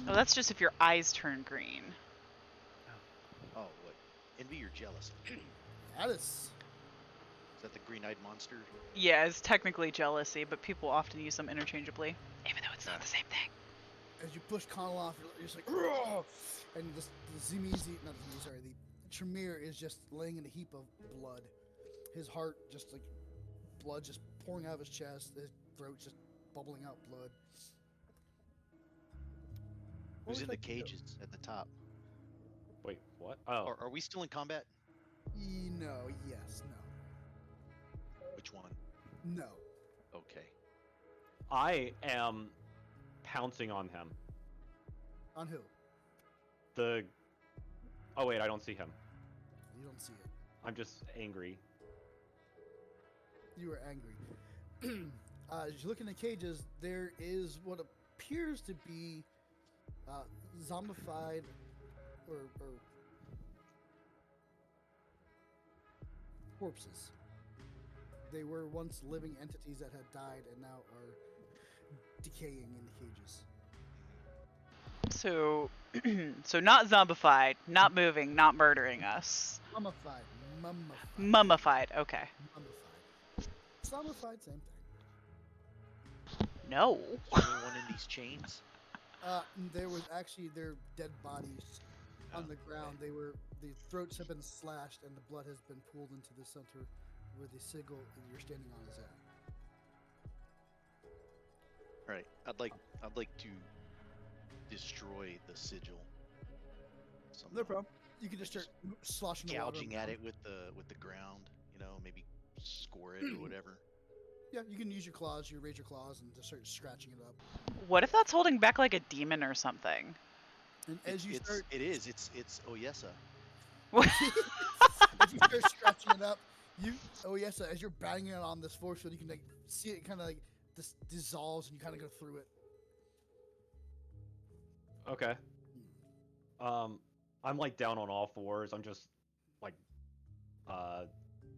Oh, that's just if your eyes turn green. Oh, what? Envy or jealous? That is. Is that the green-eyed monster? Yeah, it's technically jealousy, but people often use them interchangeably, even though it's not the same thing. As you push Connell off, you're just like, "Ugh!" And the Zimizi, not the Zimizi, sorry, the Tremere is just laying in a heap of blood. His heart just like blood just pouring out of his chest. His throat just bubbling out blood. What Who's would in you the like to do? cages at the top? Wait, what? Oh, Are we still in combat? No, yes, no. Which one? No. Okay. I am pouncing on him. On who? The. Oh wait, I don't see him. You don't see it. I'm just angry. You are angry. As you look in the cages, there is what appears to be zombified or corpses. They were once living entities that had died and now are decaying in the cages. So, so not zombified, not moving, not murdering us. Mummified. Mummified. Okay. Mummified. Zombified, same thing. No. Is there anyone in these chains? There was actually their dead bodies on the ground. The throats have been slashed and the blood has been pooled into the center where the sigil you're standing on is at. All right. I'd like to destroy the sigil. No problem. You can just start sloshing the water Gouging at around. it with the ground. Maybe score it or whatever. Yeah, you can use your claws. You raise your claws and just start scratching it up. What if that's holding back like a demon or something? And as you start, It's Oyesa. as you start scratching it up, as you're banging it on this force field, you can like see it kind of like this dissolves and you kind of go through it. Okay. I'm like down on all fours. I'm just like,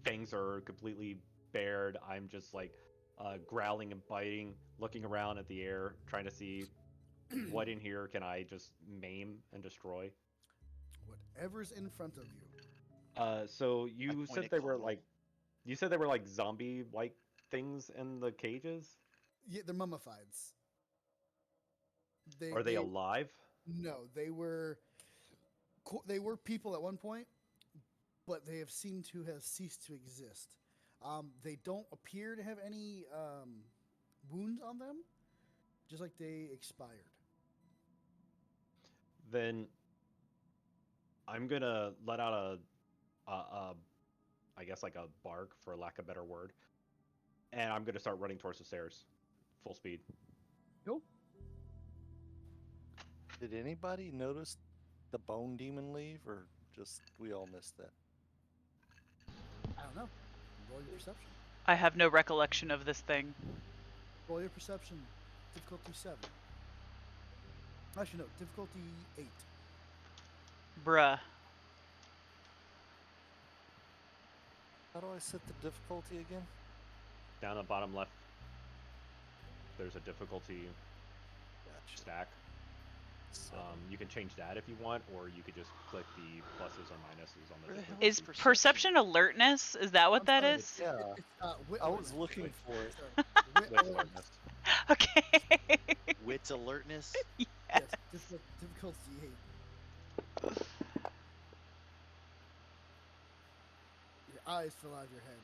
fangs are completely bared. I'm just like, growling and biting, looking around at the air, trying to see what in here can I just maim and destroy. Whatever's in front of you. So I you point said at they were Connell. like zombie-like things in the cages. Yeah, they're mummified. Are they alive? No, they were people at one point, but they have seemed to have ceased to exist. They don't appear to have any wounds on them, just like they expired. Then I'm gonna let out I guess like a bark for lack of a better word, and I'm gonna start running towards the stairs, full speed. Go. Did anybody notice the bone demon leave, or just we all missed that? I don't know. Roll your perception. I have no recollection of this thing. Roll your perception. Difficulty 7. Actually, no. Difficulty 8. Bruh. How do I set the difficulty again? Down the bottom left, there's a difficulty Gotcha. stack. So, You can change that if you want, or you could just click the pluses or minuses on the Where the hell difficulty. Is Perception. perception alertness? Is that what I'm that sorry, is? yeah, Wit I was awareness. looking for it. Sorry. Wit Wit's awareness. alertness. Okay. Wit's alertness. Yes. Difficulty 8. Your eyes fell out of your head.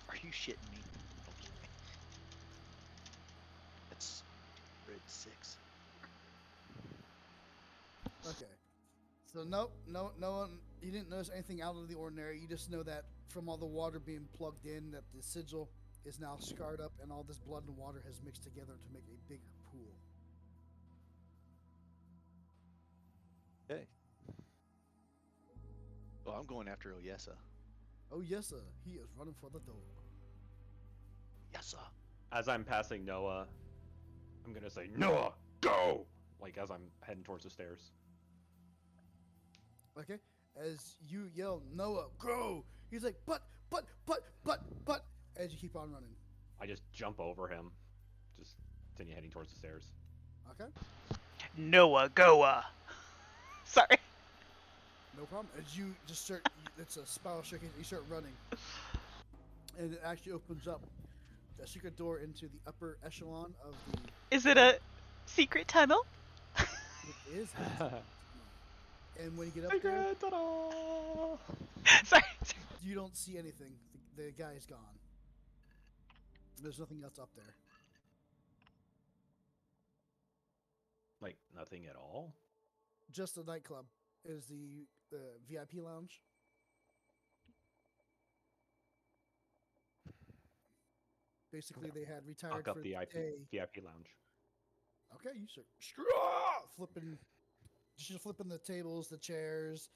Are you shitting me? Okay. That's red 6. Okay. So no one. You didn't notice anything out of the ordinary. You just know that from all the water being plugged in, that the sigil is now scarred up, and all this blood and water has mixed together to make a bigger pool. Okay. Well, I'm going after Oyesa. Oh yes, sir. He is running for the door. Yes, sir. As I'm passing Noah, I'm gonna say, Noah, go! Like as I'm heading towards the stairs. Okay. As you yell, Noah, go! He's like, but. As you keep on running. I just jump over him, just continue heading towards the stairs. Okay. Noah Goa. Sorry. No problem. As you just start, it's a spiral staircase. You start running, and it actually opens up a secret door into the upper echelon of the. Is it a secret tunnel? It is. And when you get up there, Sorry. you don't see anything. The guy is gone. There's nothing else up there. Like nothing at all? Just the nightclub is the VIP lounge. Basically, they had retired Lock up for the the day. VIP lounge. Okay, you start flipping, just flipping the tables, the chairs,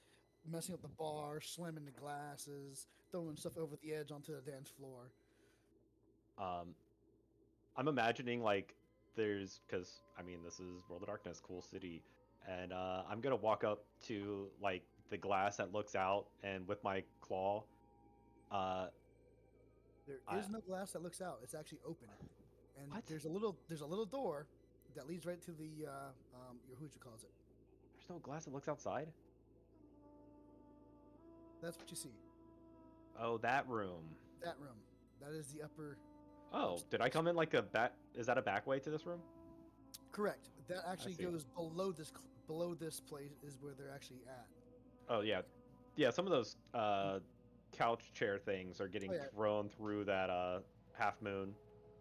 messing up the bar, slamming the glasses, throwing stuff over the edge onto the dance floor. I'm imagining like because I mean this is World of Darkness, cool city, and I'm gonna walk up to like the glass that looks out, and with my claw, uh, There I- is no glass that looks out; it's actually open, and What? there's a little door that leads right to the your who'd you calls it. there's no glass that looks outside. That's what you see. Oh, that room. That room. That is the upper. Oh, did I come in like a back? Is that a back way to this room? Correct. That actually see. goes below this. Below this place is where they're actually at. Oh yeah, yeah. Some of those couch chair things are getting Oh, yeah. thrown through that half moon.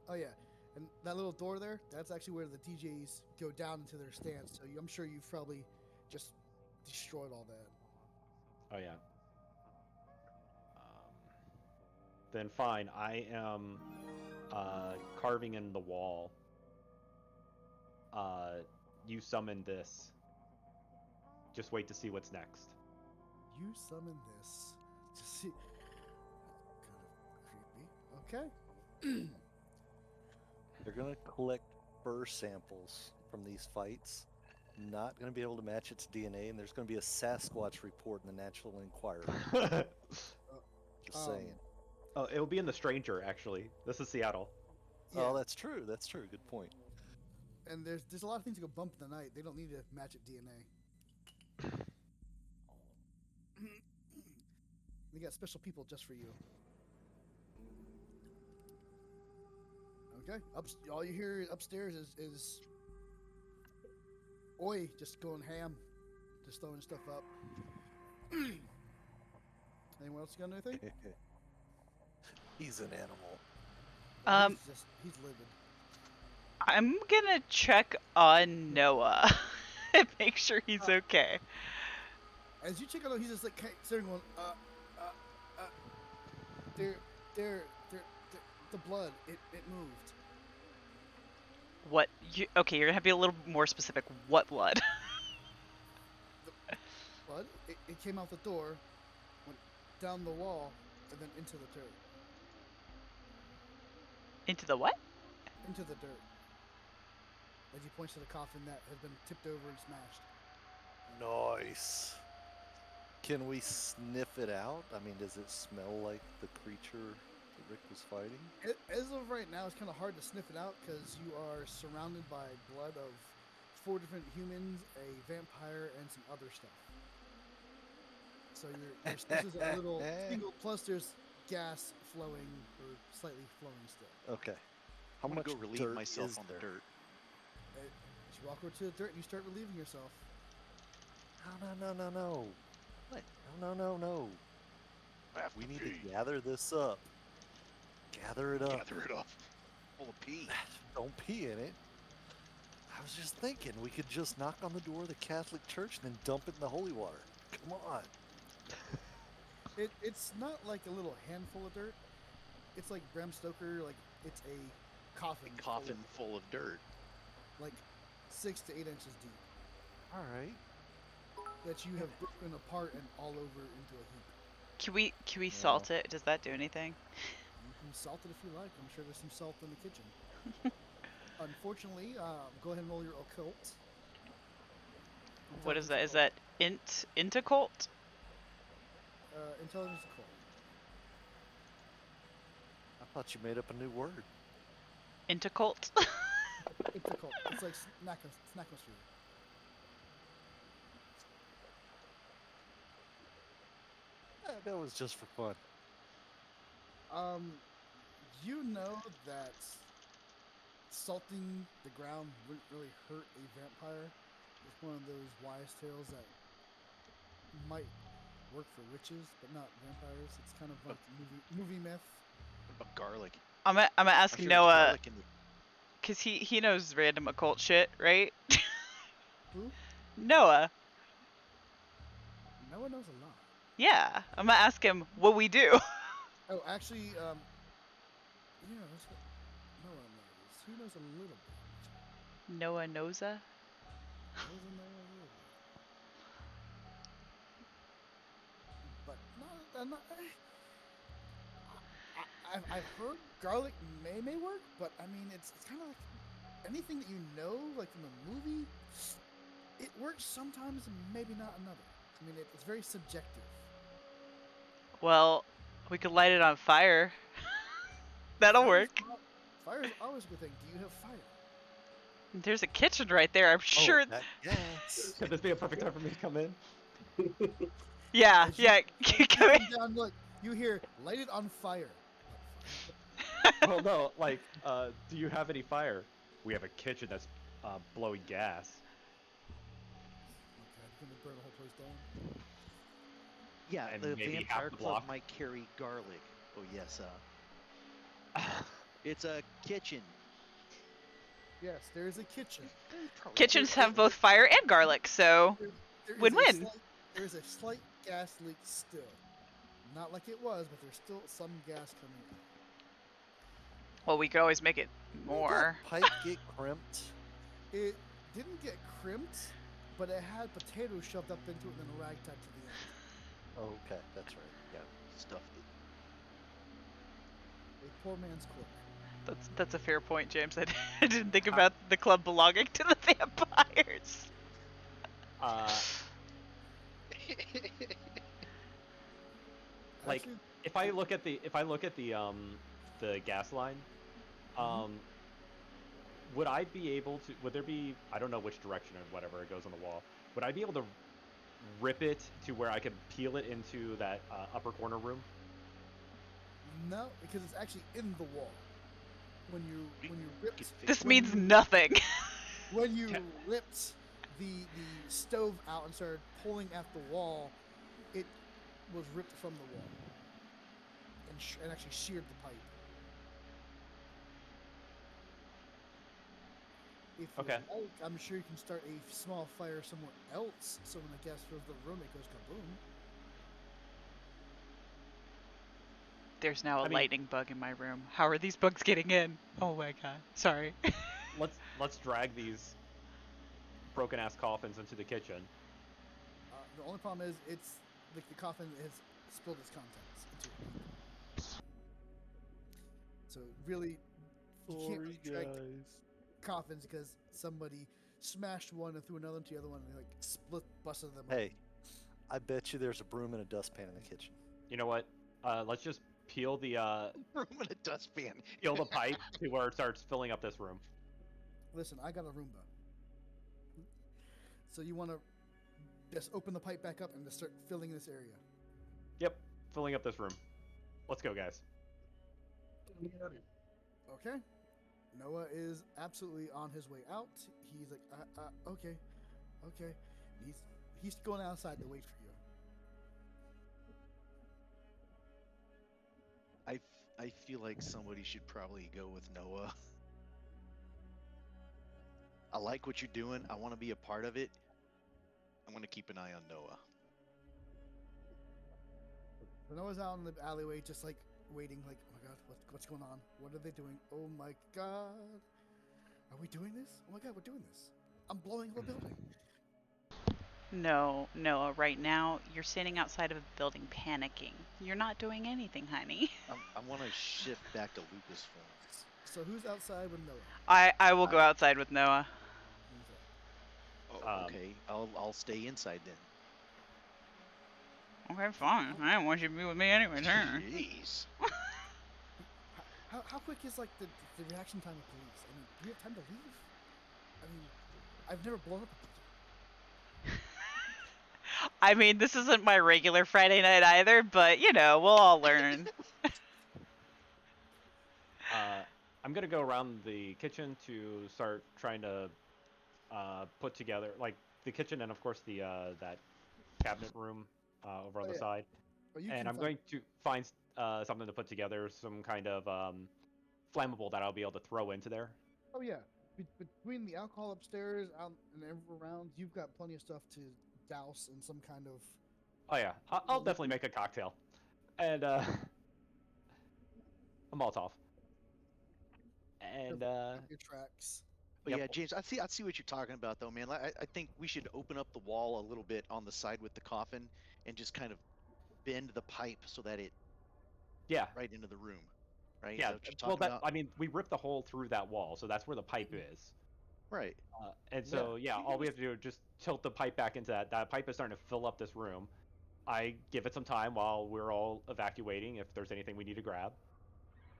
Oh yeah, and that little door there, that's actually where the DJs go down into their stands. So I'm sure you've probably just destroyed all that. Oh yeah. Then fine, I am carving in the wall. You summon this. Just wait to see what's next. You summon this to see. Kind of creepy. Okay. They're gonna collect fur samples from these fights. Not gonna be able to match its DNA, and there's gonna be a Sasquatch report in the Natural Enquirer. Just saying. Oh, it'll be in the Stranger actually. This is Seattle. Yeah. Oh, that's true. That's true. Good point. And there's a lot of things that go bump in the night. They don't need to match it DNA. They got special people just for you. Okay. All you hear upstairs is Oi just going ham, just throwing stuff up. Anyone else got anything? He's an animal. He's livid. I'm gonna check on Noah and make sure he's okay. As you check out, he's just like sitting going, the blood, it moved. What? Okay, you're gonna have to be a little more specific. What blood? The blood, it came out the door, went down the wall, and then into the dirt. Into the what? Into the dirt. As he points to the coffin that has been tipped over and smashed. Nice. Can we sniff it out? I mean, does it smell like the creature that Rick was fighting? As of right now, it's kind of hard to sniff it out because you are surrounded by blood of 4 different humans, a vampire, and some other stuff. So this is a little single, plus there's gas flowing or slightly flowing still. Okay. I'm How gonna much go relieve dirt myself is on the there? dirt. You walk over to the dirt and you start relieving yourself. No. What? No. We need to gather this up. Gather it up. Gather it up. Full of pee. Don't pee in it. I was just thinking we could just knock on the door of the Catholic Church and then dump it in the holy water. Come on. It's not like a little handful of dirt. It's like Bram Stoker, like it's a coffin. A coffin full of dirt. Like 6 to 8 inches deep. All right. That you have broken apart and all over into a heap. Can we salt it? Does that do anything? You can salt it if you like. I'm sure there's some salt in the kitchen. Unfortunately, go ahead and roll your occult. What is that? Is that into cult? Intelligence occult. I thought you made up a new word. Into cult? It's a cult. It's like snackmosphere. That was just for fun. You know that salting the ground wouldn't really hurt a vampire. It's one of those wise tales that might work for witches, but not vampires. It's kind of like movie myth. What about garlic? I'm gonna ask I'm sure there's Noah, garlic in the- cause he knows random occult shit, right? Who? Noah. No one knows a lot. Yeah, I'm gonna ask him what we do. Oh, actually, Noah knows. He knows a little bit. Noah Noza? Knows a little bit. But I've heard garlic may work, but I mean it's kind of like anything that you know, like from a movie. It works sometimes, and maybe not another. I mean, it's very subjective. Well, we could light it on fire. That'll work. Fire is always a good thing. Do you have fire? There's a kitchen right there. I'm sure. Yes. Could this be a perfect time for me to come in? Yeah, As you- yeah. You Come in. come down, look, you hear, light it on fire. Well, no, like, do you have any fire? We have a kitchen that's blowing gas. Okay, I'm gonna burn the whole place down. Yeah, And the maybe half vampire the club block. might carry garlic. Oh yes, it's a kitchen. Yes, there is a kitchen. Kitchens have both fire and garlic, so There is Win-win. There is a slight gas leak still. Not like it was, but there's still some gas coming out. well, we could always make it Did more. that pipe get crimped? It didn't get crimped, but it had potatoes shoved up into it and then a rag tied to the end. Oh, okay, that's right. Yeah, stuffed it. A poor man's quirk. That's a fair point, James. I didn't think about the club belonging to the vampires. Like, Actually, if I look at the gas line, would I be able to? Would there be? I don't know which direction or whatever it goes on the wall. Would I be able to rip it to where I could peel it into that upper corner room? no, because it's actually in the wall. When you ripped This when means you- nothing. when you ripped the stove out and started pulling at the wall, it was ripped from the wall and actually sheared the pipe. If you Okay. like, I'm sure you can start a small fire somewhere else, so when the gas fills the room, it goes kaboom. There's now a I mean- lightning bug in my room. How are these bugs getting in? Oh my god. Sorry. Let's drag these broken ass coffins into the kitchen. The only problem is it's like the coffin has spilled its contents into it. So really, you can't really drag coffins because somebody smashed one and threw another into the other one and like split, busted them. Hey, I bet you there's a broom and a dustpan in the kitchen. You know what? Let's just peel the Room in a dustpan. peel the pipe to where it starts filling up this room. Listen, I got a Roomba. So you want to just open the pipe back up and just start filling this area. Yep, filling up this room. Let's go, guys. Okay. Noah is absolutely on his way out. He's like, okay. He's going outside to wait for you. I feel like somebody should probably go with Noah. I like what you're doing. I want to be a part of it. I'm going to keep an eye on Noah. So Noah's out in the alleyway, just like waiting, like, oh my god, what's going on? What are they doing? Oh my god. Are we doing this? Oh my god, we're doing this. I'm blowing up a building. No, Noah, right now you're standing outside of a building panicking. You're not doing anything, honey. I want to shift back to Lucasfilm. So who's outside with Noah? I will go outside with Noah. Who's that? Oh, okay. I'll stay inside then. Okay, fine. I didn't want you to be with me anyway. Turn. Jeez. How quick is like the reaction time of police? I mean, do you have time to leave? I mean, I've never blown up a building. I mean, this isn't my regular Friday night either, but you know, we'll all learn. I'm gonna go around the kitchen to start trying to put together like the kitchen and of course the that cabinet room over on the yeah. side. Oh, you And can I'm going to find something to put together, some kind of flammable that I'll be able to throw into there. Oh yeah. Between the alcohol upstairs, out and around, you've got plenty of stuff to douse in some kind of. Oh yeah, I'll definitely make a cocktail, and a Molotov. and your tracks. But Yep. yeah, James, I see what you're talking about though, man. I think we should open up the wall a little bit on the side with the coffin and just kind of bend the pipe so that it yeah, right into the room. Right? Is yeah. that what you're Well, talking about? I mean, we ripped the hole through that wall, so that's where the pipe is. Right. And so, yeah, all we have to do is just tilt the pipe back into that. That pipe is starting to fill up this room. I give it some time while we're all evacuating if there's anything we need to grab.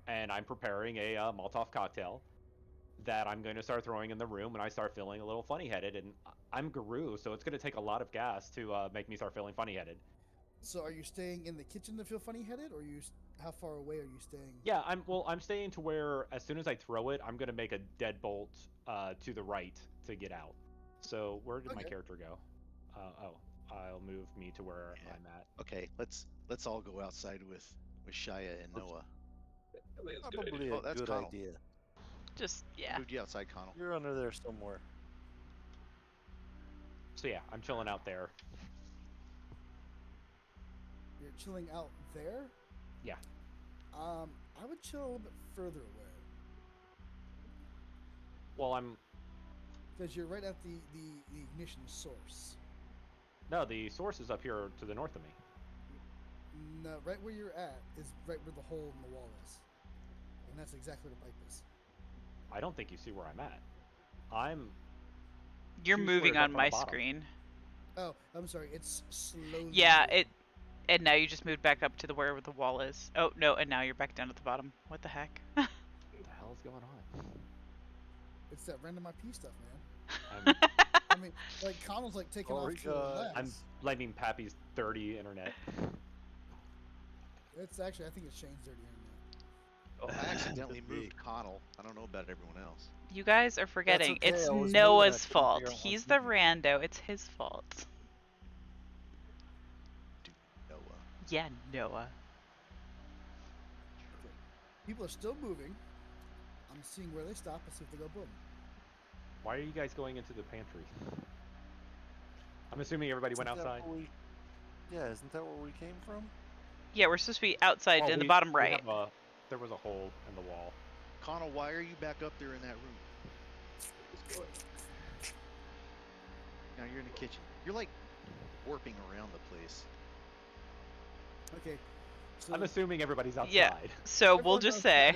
And I'm preparing a Molotov cocktail that I'm going to start throwing in the room when I start feeling a little funny-headed. And I'm Guru, so it's going to take a lot of gas to make me start feeling funny-headed. So are you staying in the kitchen to feel funny-headed, or how far away are you staying? Yeah, I'm staying to where as soon as I throw it, I'm going to make a deadbolt to the right to get out. So where did my Okay. character go? I'll move me to where Yeah. I'm at. Okay, let's all go outside with Shia and Noah. I think it's a good idea. Probably Oh, a that's good Connell. idea. Just I yeah. moved you outside, Connell. You're under there somewhere. So yeah, I'm chilling out there. You're chilling out there? Yeah. I would chill a little bit further away. Well, I'm Because you're right at the ignition source. no, the source is up here to the north of me. No, right where you're at is right where the hole in the wall is. And that's exactly where the pipe is. I don't think you see where I'm at. I'm You're two moving squares up on from my the bottom. screen. Oh, I'm sorry. It's slowly. Yeah, moving. and now you just moved back up to the where the wall is. Oh no, and now you're back down at the bottom. What the heck? What the hell is going on? It's that random IP stuff, man. I'm I mean, like Connell's like taking Oh, off we to the got- left. I'm blaming Pappy's dirty internet. It's actually, I think it's Shane's dirty internet. Oh, I accidentally Could be. moved Connell. I don't know about everyone else. You guys are forgetting. okay, It's I was moving, Noah's I couldn't fault. figure out what He's was the moving. rando. It's his fault. Dude, Noah. Yeah, Noah. Okay. People are still moving. I'm seeing where they stop and see if they go boom. Why are you guys going into the pantry? I'm assuming everybody went Isn't that outside. where yeah, isn't that where we came from? Yeah, we're supposed to be outside Well, in the we- bottom we right. have there was a hole in the wall. Connell, why are you back up there in that room? Now you're in the kitchen. You're like warping around the place. Okay. So I'm assuming everybody's outside. Yeah. So we'll Everyone just knows say.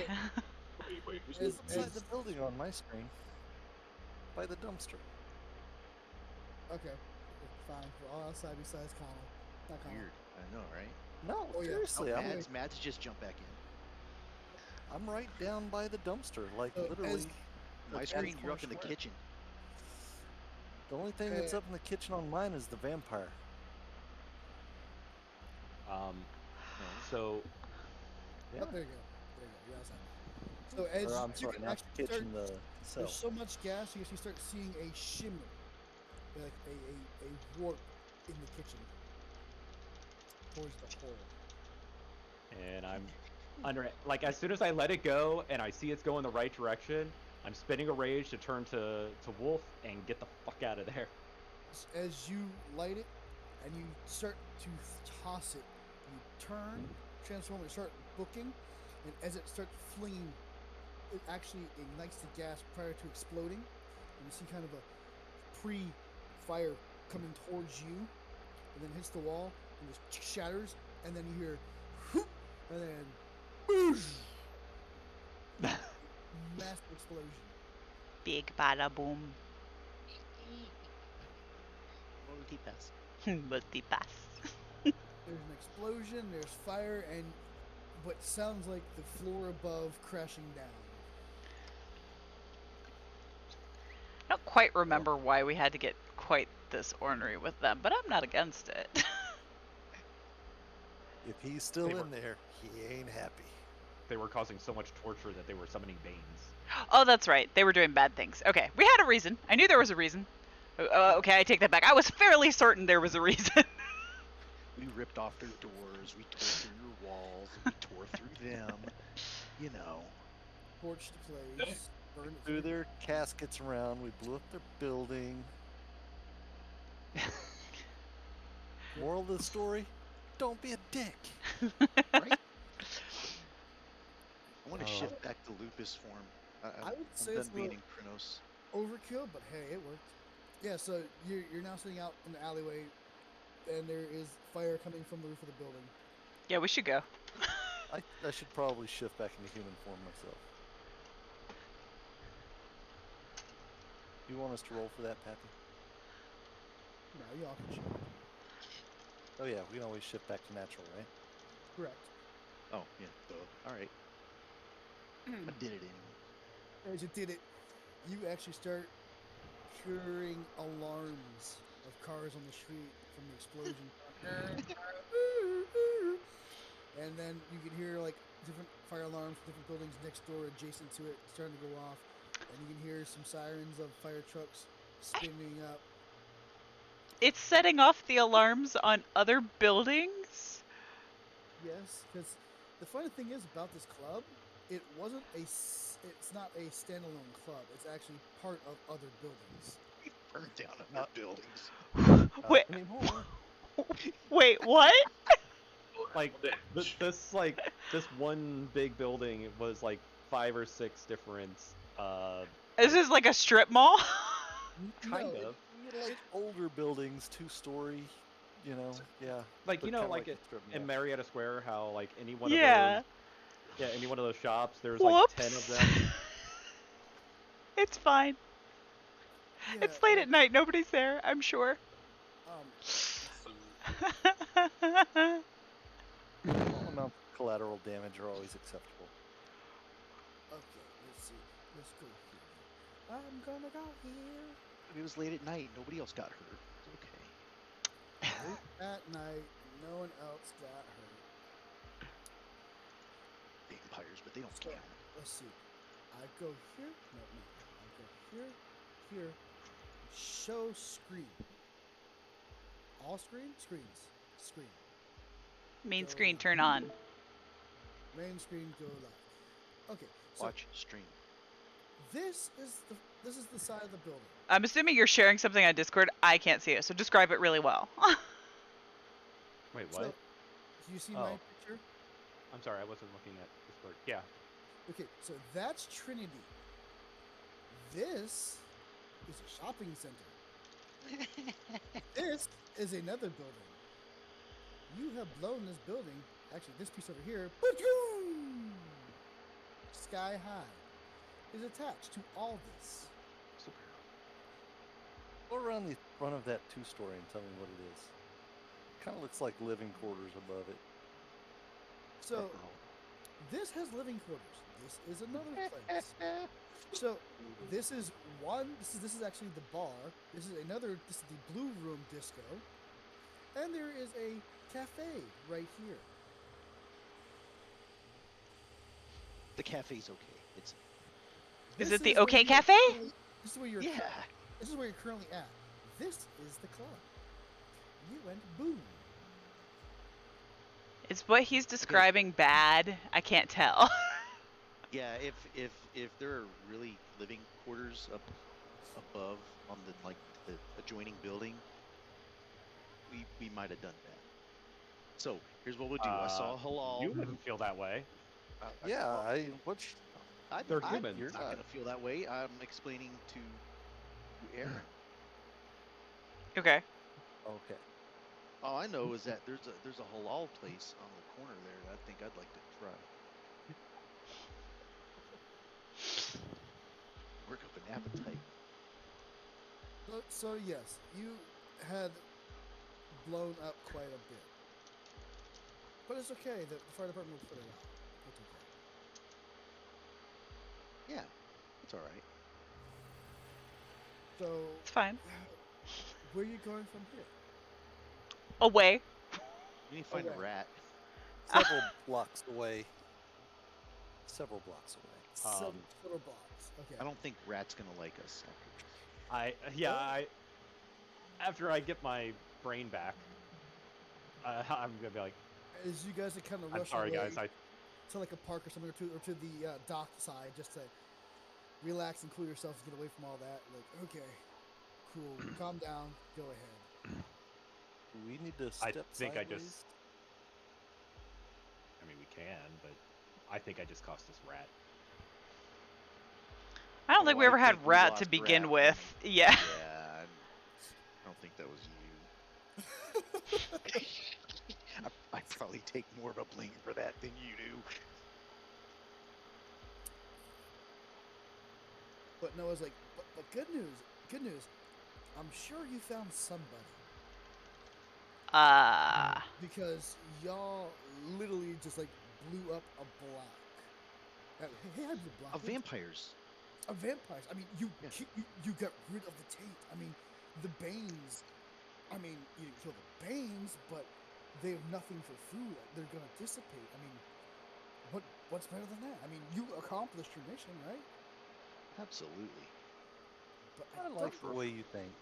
Wait, who's Is- Inside the building on my screen. By the dumpster. okay, fine. We're all outside besides Connell. Not Connell. Weird. I know, right? No, Oh, yeah. seriously, Oh, I'm Mads just jumped back in. I'm right down by the dumpster, like So literally. as- My That's screen, the you're up in the square. kitchen. The only thing that's up in the kitchen on mine is the vampire. So Yeah. Oh, there you go. There you go. You're outside. So as Or I'm you sorry, can not the actually kitchen, start, the cell. there's so much gas, you actually start seeing a shimmer, like a warp in the kitchen towards the hole. and I'm under it. Like as soon as I let it go and I see it's going the right direction, I'm spinning a rage to turn to Wolf and get the fuck out of there. As you light it and you start to toss it, you turn, transform, and start booking, and as it starts flinging, it actually ignites the gas prior to exploding, and you see kind of a pre-fire coming towards you, and then hits the wall and just shatters, and then you hear whoop, and then boosh, massive explosion. Big bada boom. Multi-pass. Multipass. There's an explosion, there's fire, and what sounds like the floor above crashing down. I don't quite remember why we had to get quite this ornery with them, but I'm not against it. If he's still They were- in there, he ain't happy. They were causing so much torture that they were summoning Banes. Oh, that's right. They were doing bad things. Okay, we had a reason. I knew there was a reason. Okay, I take that back. I was fairly certain there was a reason. We ripped off their doors. We tore through your walls. We tore through them. You know. Torched the place, burned it Threw their caskets around, we blew up their building. Moral of the story? Don't be a dick. Right? I want to Oh. shift back to lupus form. I would say I'm it's done a little beating Kronos. overkill, but hey, it worked. Yeah, so you're now sitting out in the alleyway, and there is fire coming from the roof of the building. Yeah, we should go. I should probably shift back into human form myself. You want us to roll for that, Pappy? No, y'all can shoot. Oh yeah, we can always shift back to natural, right? Correct. Oh, yeah. Duh. All right. I did it anyway. As you did it, you actually start hearing alarms of cars on the street from the explosion. And then you can hear like different fire alarms from different buildings next door adjacent to it starting to go off. And you can hear some sirens of fire trucks spinning up. It's setting off the alarms on other buildings. Yes, because the funny thing is about this club, it's not a standalone club. It's actually part of other buildings. We burned down other buildings. Wait, Anymore. wait, what? Like this one big building was like 5 or 6 different Is this like a strip mall? kind No, of Like older buildings, 2-story, you know, yeah. like but you know kinda like a it, strip in mall. Marietta Square how like any one Yeah. of those any one of those shops there's Whoops. like 10 of them. It's fine. yeah, It's late at night. Nobody's there, I'm sure. let's see. Small amounts of collateral damage are always acceptable. Okay, let's see. Let's go here. I'm gonna go here. It was late at night. Nobody else got hurt. It's okay. Late at night, no one else got hurt. Vampires, but they don't So, count. let's see. I go here. No. I go here, here. Show screen. All screens. Screen. Main Go screen live. turn on. Main screen go live. Okay, so Watch stream. this is the side of the building. I'm assuming you're sharing something on Discord. I can't see it, so describe it really well. Wait, So, what? do you see my Oh. picture? I'm sorry, I wasn't looking at Discord. Yeah. Okay, so that's Trinity. This is a shopping center. This is another building. You have blown this building, actually this piece over here, ba-choom! Sky high, is attached to all this. Go around the front of that 2-story and tell me what it is. Kind of looks like living quarters above it. So this has living quarters. This is another place. So this is one. This is actually the bar. This is another. This is the Blue Room Disco, and there is a cafe right here. The cafe's okay. It's Is This it the where OK you are Cafe? currently- This is where you're. yeah. This is where you're currently at. This is the club. You went boom. Is what he's describing bad? I can't tell. Yeah, if there are really living quarters up above on the adjoining building, we might have done that. So here's what we'll do. I saw halal. You wouldn't feel that way. Yeah, They're humans. You're not gonna feel that way. I'm explaining to Aaron. Okay. okay. All I know is that there's a halal place on the corner there that I think I'd like to try. Work up an appetite. So yes, you had blown up quite a bit, but it's okay. The fire department will put it out. It's okay. Yeah, it's all right. So It's fine. where are you going from here? Away. We need to find Okay. a rat. Several blocks away. Several blocks away. Some little blocks. Okay. I don't think rat's gonna like us. After I get my brain back, I'm gonna be like, As you guys are kind of I'm rushing sorry away guys, to like a park or something, or to the dock side, just to relax and cool yourselves, get away from all that. Like, okay, cool, calm down, go ahead. We need to I step think I sideways. just- I mean we can, but I think I just cost this rat. don't think we I ever had think we Rat to lost begin Rat with. when- Yeah. Yeah, I don't think that was you. I probably take more of a blame for that than you do. But Noah's like, but good news. I'm sure you found somebody. Because y'all literally just like blew up a block. Hey, I blew a block. Vampires. Vampires. I mean, you Yeah. you got rid of the taint. I mean, the Banes. I mean, you didn't kill the Banes, but they have nothing for food. They're gonna dissipate. I mean, what's better than that? I mean, you accomplished your mission, right? Absolutely. But I don't- like the way you think.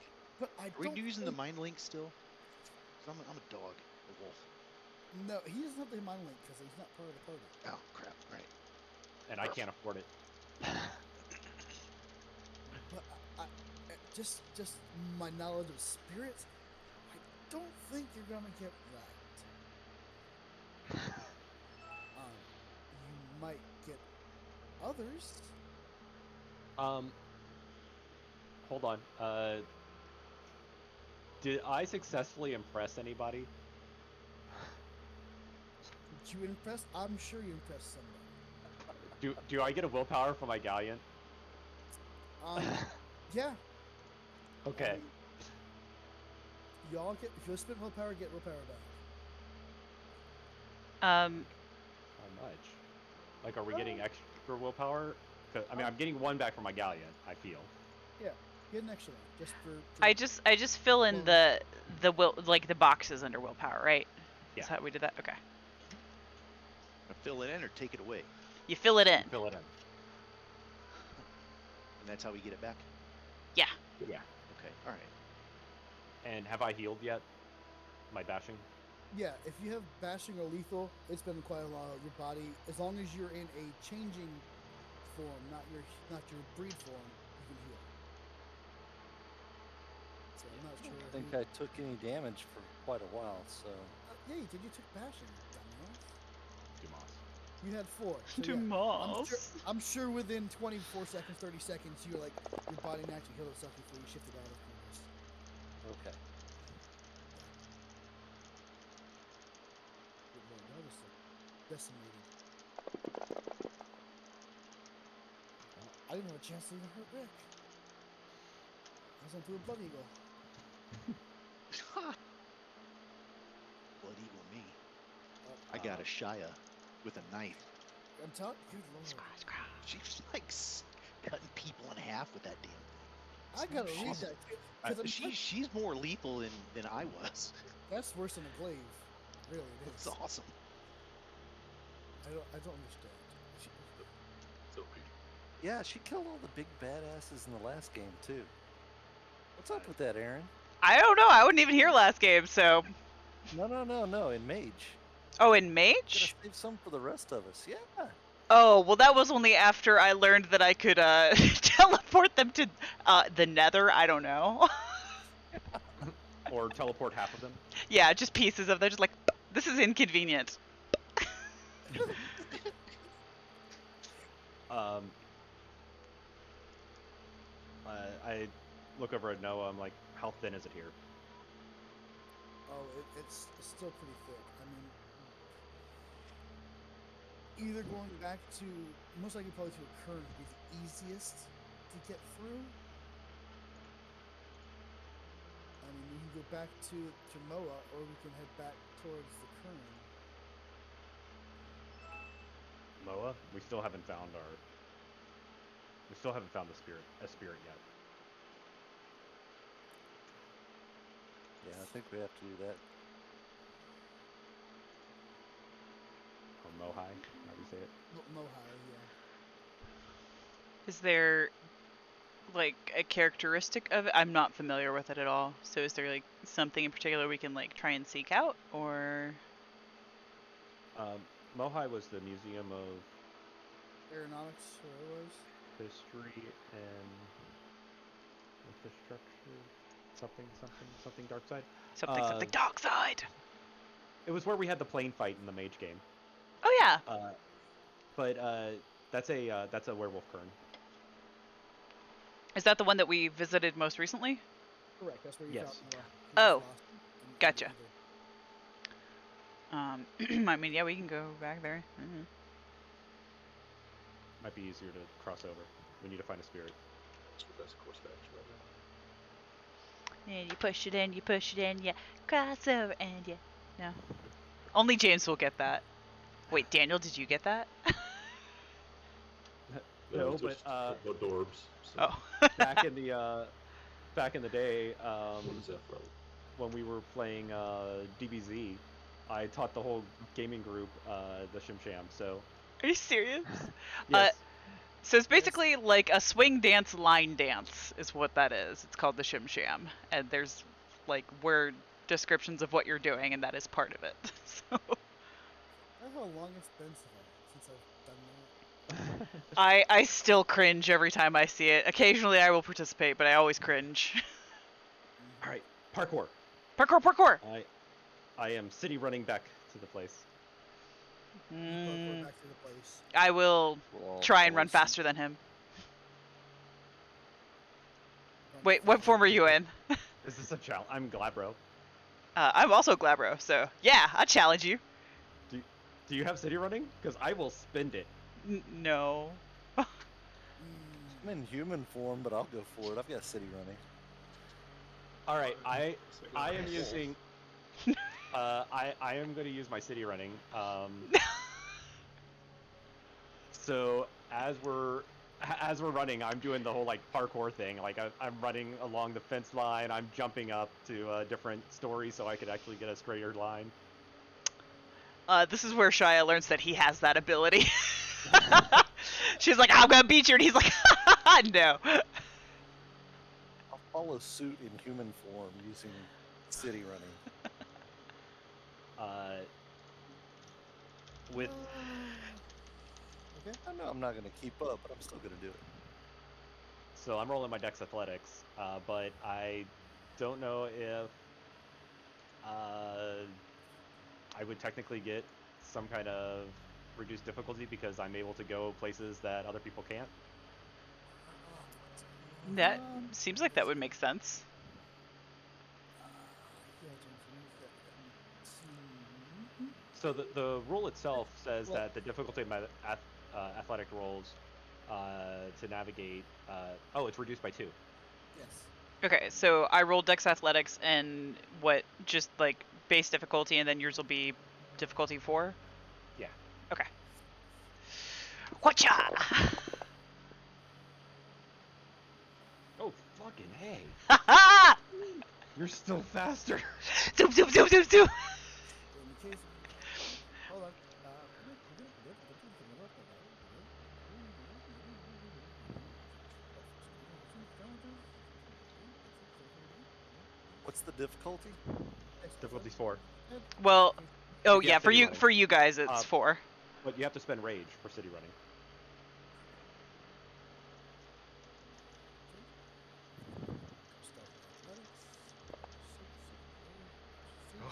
But I Are we don't using the think- mind link still? 'Cause I'm a dog, a wolf. No, he doesn't have the mind link because he's not part of the party. Oh crap! Right. And I can't afford it. But I just my knowledge of spirits, I don't think you're gonna get right. You might get others. Hold on. Did I successfully impress anybody? Did you impress? I'm sure you impressed somebody. Do I get a willpower for my galleon? Yeah. Okay. I mean, y'all get, if you spend willpower, get willpower back. How much? Like, are we getting extra willpower? 'Cause, I mean, I'm getting one back from my galleon. I feel. Yeah, get an extra one just for. I just fill in the will, like the boxes under willpower, right? Yeah. Is that how we did that? Okay. Fill it in or take it away, You fill it in. Fill it in. and that's how we get it back. Yeah. Yeah. Okay. All right. And have I healed yet? My bashing? Yeah, if you have bashing or lethal, it's been quite a while. Your body, as long as you're in a changing form, not your breed form, you can heal. So I'm not I sure. don't think who- I took any damage for quite a while, so. Yeah, you did. You took bashing, dumbass. Dumas. You had 4. So yeah, I'm sure within 24 seconds, 30 seconds, you're like your body naturally healed itself before you shifted out of quarters. Okay. Good lord, y'all just like decimated. I didn't have a chance to even hurt Rick. I was gonna do a blood eagle. Blood eagle me. I got a Shia with a knife. I'm telling. Good lord. She's like cutting people in half with that damn thing. I gotta read that. 'Cause I'm She's more lethal than I was. That's worse than a glaive. Really, it It's is. awesome. I don't understand. So Yeah, she killed all the big badasses in the last game, too. What's up with that, Aaron? I don't know. I wasn't even here last game, so. No, in Mage. Oh, in Gotta Mage? save some for the rest of us, yeah. Oh, well, that was only after I learned that I could teleport them to the Nether. I don't know. Or teleport half of them. Yeah, just pieces of. They're just like, this is inconvenient. I look over at Noah. I'm like, how thin is it here? Oh, it's still pretty thick. I mean, either going back to most likely probably to a current would be the easiest to get through. I mean, we can go back to Moa, or we can head back towards the current. Moa, we still haven't found the spirit yet. Yeah, I think we have to do that. Or Mohai, how do you say it? Mohai, yeah. Is there like a characteristic of it? I'm not familiar with it at all. So is there like something in particular we can like try and seek out, or? Mohai was the Museum of Aeronautics, or it was. History and Infrastructure, something dark side. Something dark side. It was where we had the plane fight in the mage game. Oh yeah. But that's a werewolf kern. Is that the one that we visited most recently? Correct. That's where you Yes. found Noah. He Oh, was lost in gotcha. either. I mean, yeah, we can go back there. Mhm. Might be easier to cross over. We need to find a spirit. That's the best course of action right now. And you push it in, you cross over, and you. No. Only James will get that. Wait, Daniel, did you get that? No, it's but just adorbs. So Oh. back in the day, what is that from? when we were playing DBZ, I taught the whole gaming group the Shim Sham. So Are you serious? yes, So it's basically like a swing dance line dance is what that is. It's called the Shim Sham. And there's like word descriptions of what you're doing, and that is part of it. So I don't know how long it's been since I've done that. I still cringe every time I see it. Occasionally I will participate, but I always cringe. all right, parkour. Parkour! I am city running back to the place. You parkour back to the place. I will We'll all try and run follow suit. faster than him. Wait, what form are you in? Is this a challenge? I'm Glabro. I'm also Glabro, so yeah, I challenge you. Do you have city running? Because I will spend it. No. I'm in human form, but I'll go for it. I've got city running. All right, I am using. I am going to use my city running. So as we're running, I'm doing the whole like parkour thing. Like I'm running along the fence line. I'm jumping up to different stories so I could actually get a straighter line. This is where Shia learns that he has that ability. She's like, I'm gonna beat you, and he's like, no. I'll follow suit in human form using city running. With Okay. I know I'm not going to keep up, but I'm still going to do it. so I'm rolling my Dex Athletics, but I don't know if I would technically get some kind of reduced difficulty because I'm able to go places that other people can't. That seems like that would make sense. So the rule itself says that the difficulty of my athletic rolls to navigate. Oh, it's reduced by 2. Yes. Okay, so I rolled Dex Athletics and what, just like base difficulty, and then yours will be difficulty 4? Yeah. Okay. Whatcha? Oh, fucking hey! Ha You're still faster. Zoom, zoom, zoom, zoom, zoom. In the case hold on. What's the difficulty? Difficulty's 4. Well, oh If you yeah, have for city you running. guys it's 4. But you have to spend rage for city running.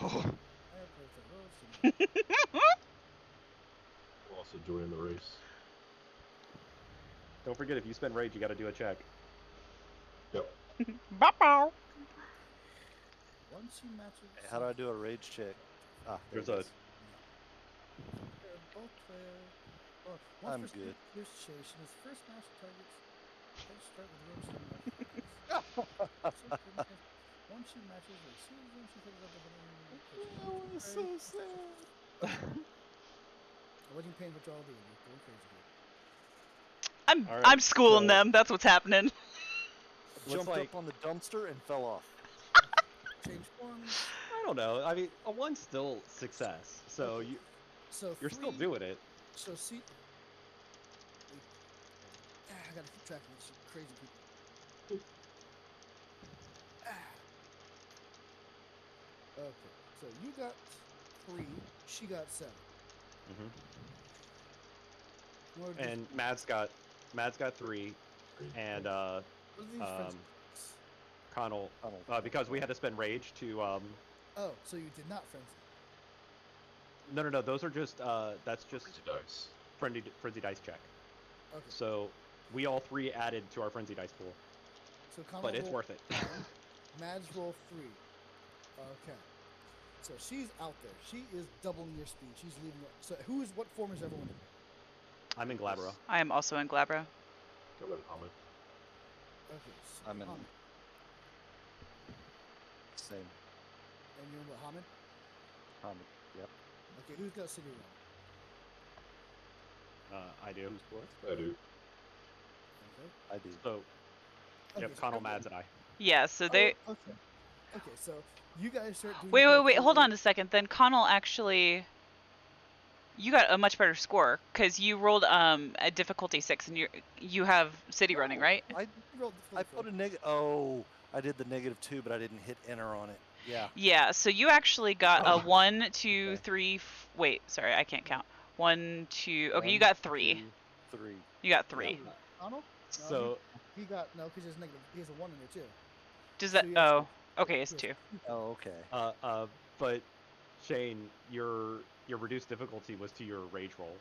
Oh. We'll also join in the race. Don't forget, if you spend rage, you got to do a check. Yep. Bow. Once he matches. How do I do a rage check? Ah, There's it a is. Both player. Well, I'm once good. This situation is first match targets. Let's start with rage. Once she matches with Susan, she hits up the That was so sad. I wasn't paying what y'all doing. You're going crazy here. All right, I'm schooling so- them. That's what's happening. I jumped like- up on the dumpster and fell off. Change forms. I don't know. I mean, a 1's still success. So Okay. So you're still 3 doing it. So see. I gotta keep track of this crazy people. Okay, so you got 3, she got 7. hmm More And Matt's got 3, and what are these friends? Connell, because we had to spend rage to Oh, so you did not frenzy. no, those are just that's just Frenzy dice. frenzy dice check. Okay. So we all 3 added to our frenzy dice pool. So Connell but it's rolled worth it. 9, Madge roll 3. Okay. So she's out there. She is doubling your speed. She's leaving. So what form is everyone in? I'm in Glabro. I am also in Glabro. Go with Hamid. Okay. So I'm in Hamid. same. And you're in what, Hamid? Yep. Okay, who's got city run? I do. I do. Okay. I do. So, Okay, yep, so Connell, everyone- Mads, and I. Yeah, so they. Oh, okay. Okay, so you guys start doing. Wait. parkour. Hold on a second. Then Connell actually. You got a much better score because you rolled a difficulty 6 and you have city running, No, right? You rolled I difficulty put a negative. Oh, I did the -2, but I didn't hit enter on it. Yeah. Yeah, so you actually got a 1, 2, Okay. 3. Wait, sorry, I can't count. 1, 2. Okay, you 1, got 3. 2, 3. You got 3. four. Connell? No, So, he got no because there's negative. He has a 1 in there too. Does So that? he has Oh, okay, it's he has 2. Oh, okay. but Shane, your reduced difficulty was to your rage roll.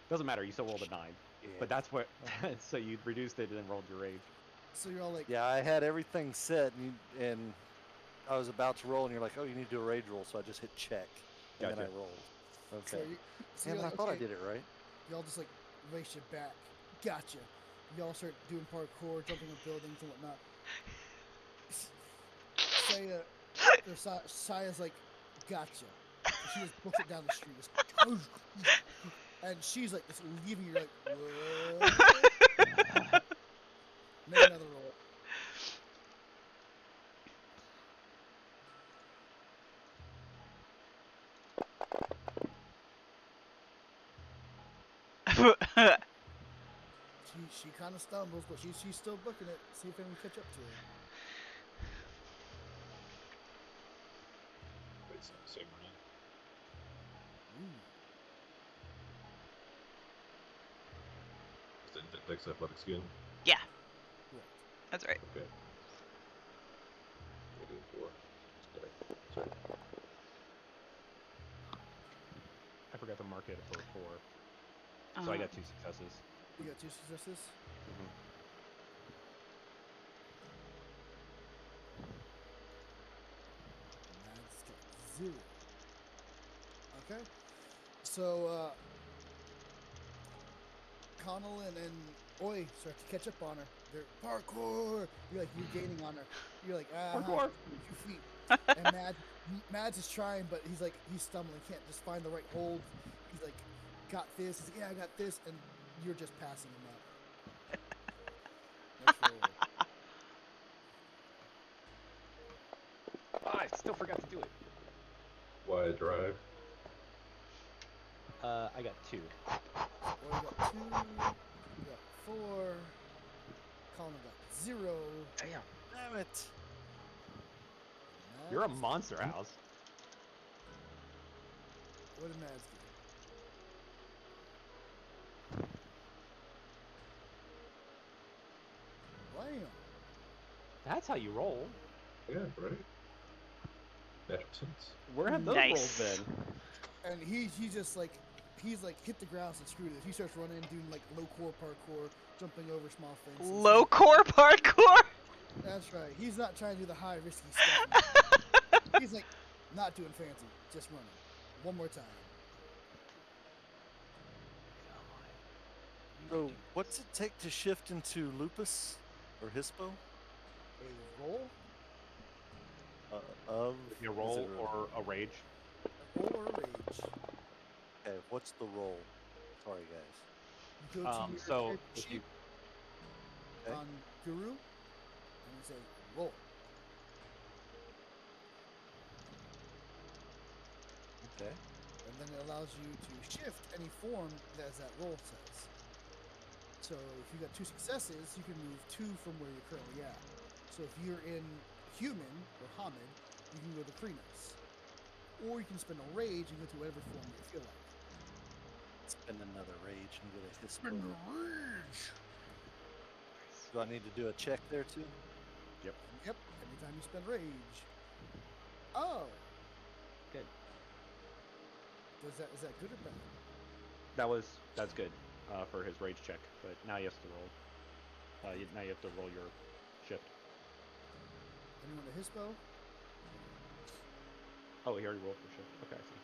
Doesn't matter. You still rolled a 9. Yeah. But that's what. So you reduced it and then rolled your rage. So you're all like, Yeah, I had everything set, and I was about to roll, and you're like, "Oh, you need to do a rage roll," so I just hit check, and then Gotcha. I rolled. so Okay. you, so Damn you're it, like, I thought I okay, did it right. y'all just like race it back. Gotcha. Y'all start doing parkour, jumping up buildings and whatnot. Saya's like, gotcha. And she just books it down the street. Just, and she's like, just leaving you like, what? Make another roll. She kind of stumbles, but she's still booking it. See if anyone can catch up to her. Wait, it's not the same roll. Ooh. Is it Dex Athletics again? Yeah, Correct. that's right. Okay. -4. Okay. Sorry. I forgot to mark it for 4. So I got 2 successes. You got 2 successes? Mhm. Mads got 0. Okay. So, Connell and Oi start to catch up on her. They're parkour. You're gaining on her. You're like, Parkour. 2 feet. And Mads is trying, but he's stumbling. Can't just find the right hold. He's like, got this. He's like, yeah, I got this, and you're just passing him up. Next roll. I still forgot to do it. Why drive? I got 2. Oi got 2. You got 4. Connell got 0. Damn. Damn it! You're a Mads- monster house. What did Mads get? Blam. That's how you roll. Yeah, right. Natural sense. Where have those Nice. rolls been? And he's just like, he's like, hit the ground and screw this. He starts running, doing like low core parkour, jumping over small fences. Low core parkour. That's right. He's not trying to do the high risky stuff. He's like, not doing fancy, just running. One more time. So, what's it take to shift into lupus or hispo? A roll, Of Your is roll it a- or a rage? a roll or a rage. Okay, what's the roll? Sorry, guys. You go to your So character if sheet you Okay. on Guru, and you say roll. Okay. And then it allows you to shift any form as that roll says. So if you got 2 successes, you can move 2 from where you're currently at. So if you're in human or Hamid, you can go to Krenos. Or you can spend a rage and go to whatever form you feel like. Spend another rage and get a hispo. rage! Do I need to do a check there too? Yep, anytime you spend rage. Oh! Good. Is that good or bad? that's good for his rage check, but now you have to roll. Now you have to roll your shift. You want a hispo? Oh, he already rolled for shift. Okay, I see.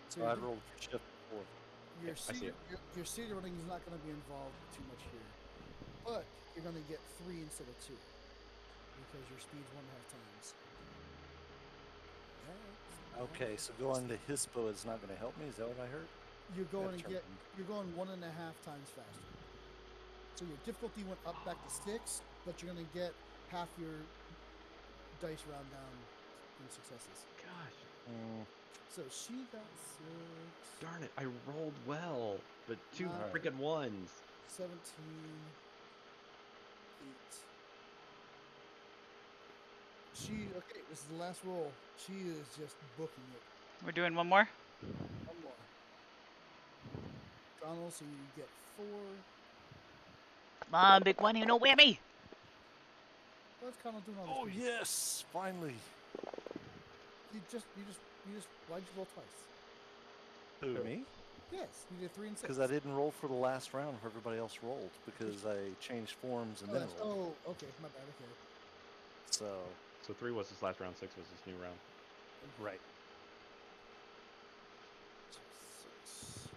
So I your, rolled for shift before. your, Yeah, I see seed, it. your seed running is not going to be involved too much here. But you're going to get 3 instead of 2. Because your speed's 1.5 times. Okay, so going to Hispo is not going to help me. Is that what I heard? You're going to turn get. them. You're going 1.5 times faster. So your difficulty went up back to 6, but you're going to get half your dice round down in successes. Gosh, So she got 6, darn it! I rolled well, but 2 Alright. freaking ones. 17, 8. Okay, this is the last roll. She is just booking it. We're doing one more. One more. Donald, so you get 4. Come on, big one, you know whammy. What's Connell doing all this? Oh business? yes, finally. You just. Why'd you roll twice? Who, Who? me? Yes, you did 3 and 6. Because I didn't roll for the last round where everybody else rolled because I changed forms and then rolled. Oh, okay, my bad. Okay. So, So 3 was his last round. 6 was his new round. right. 6.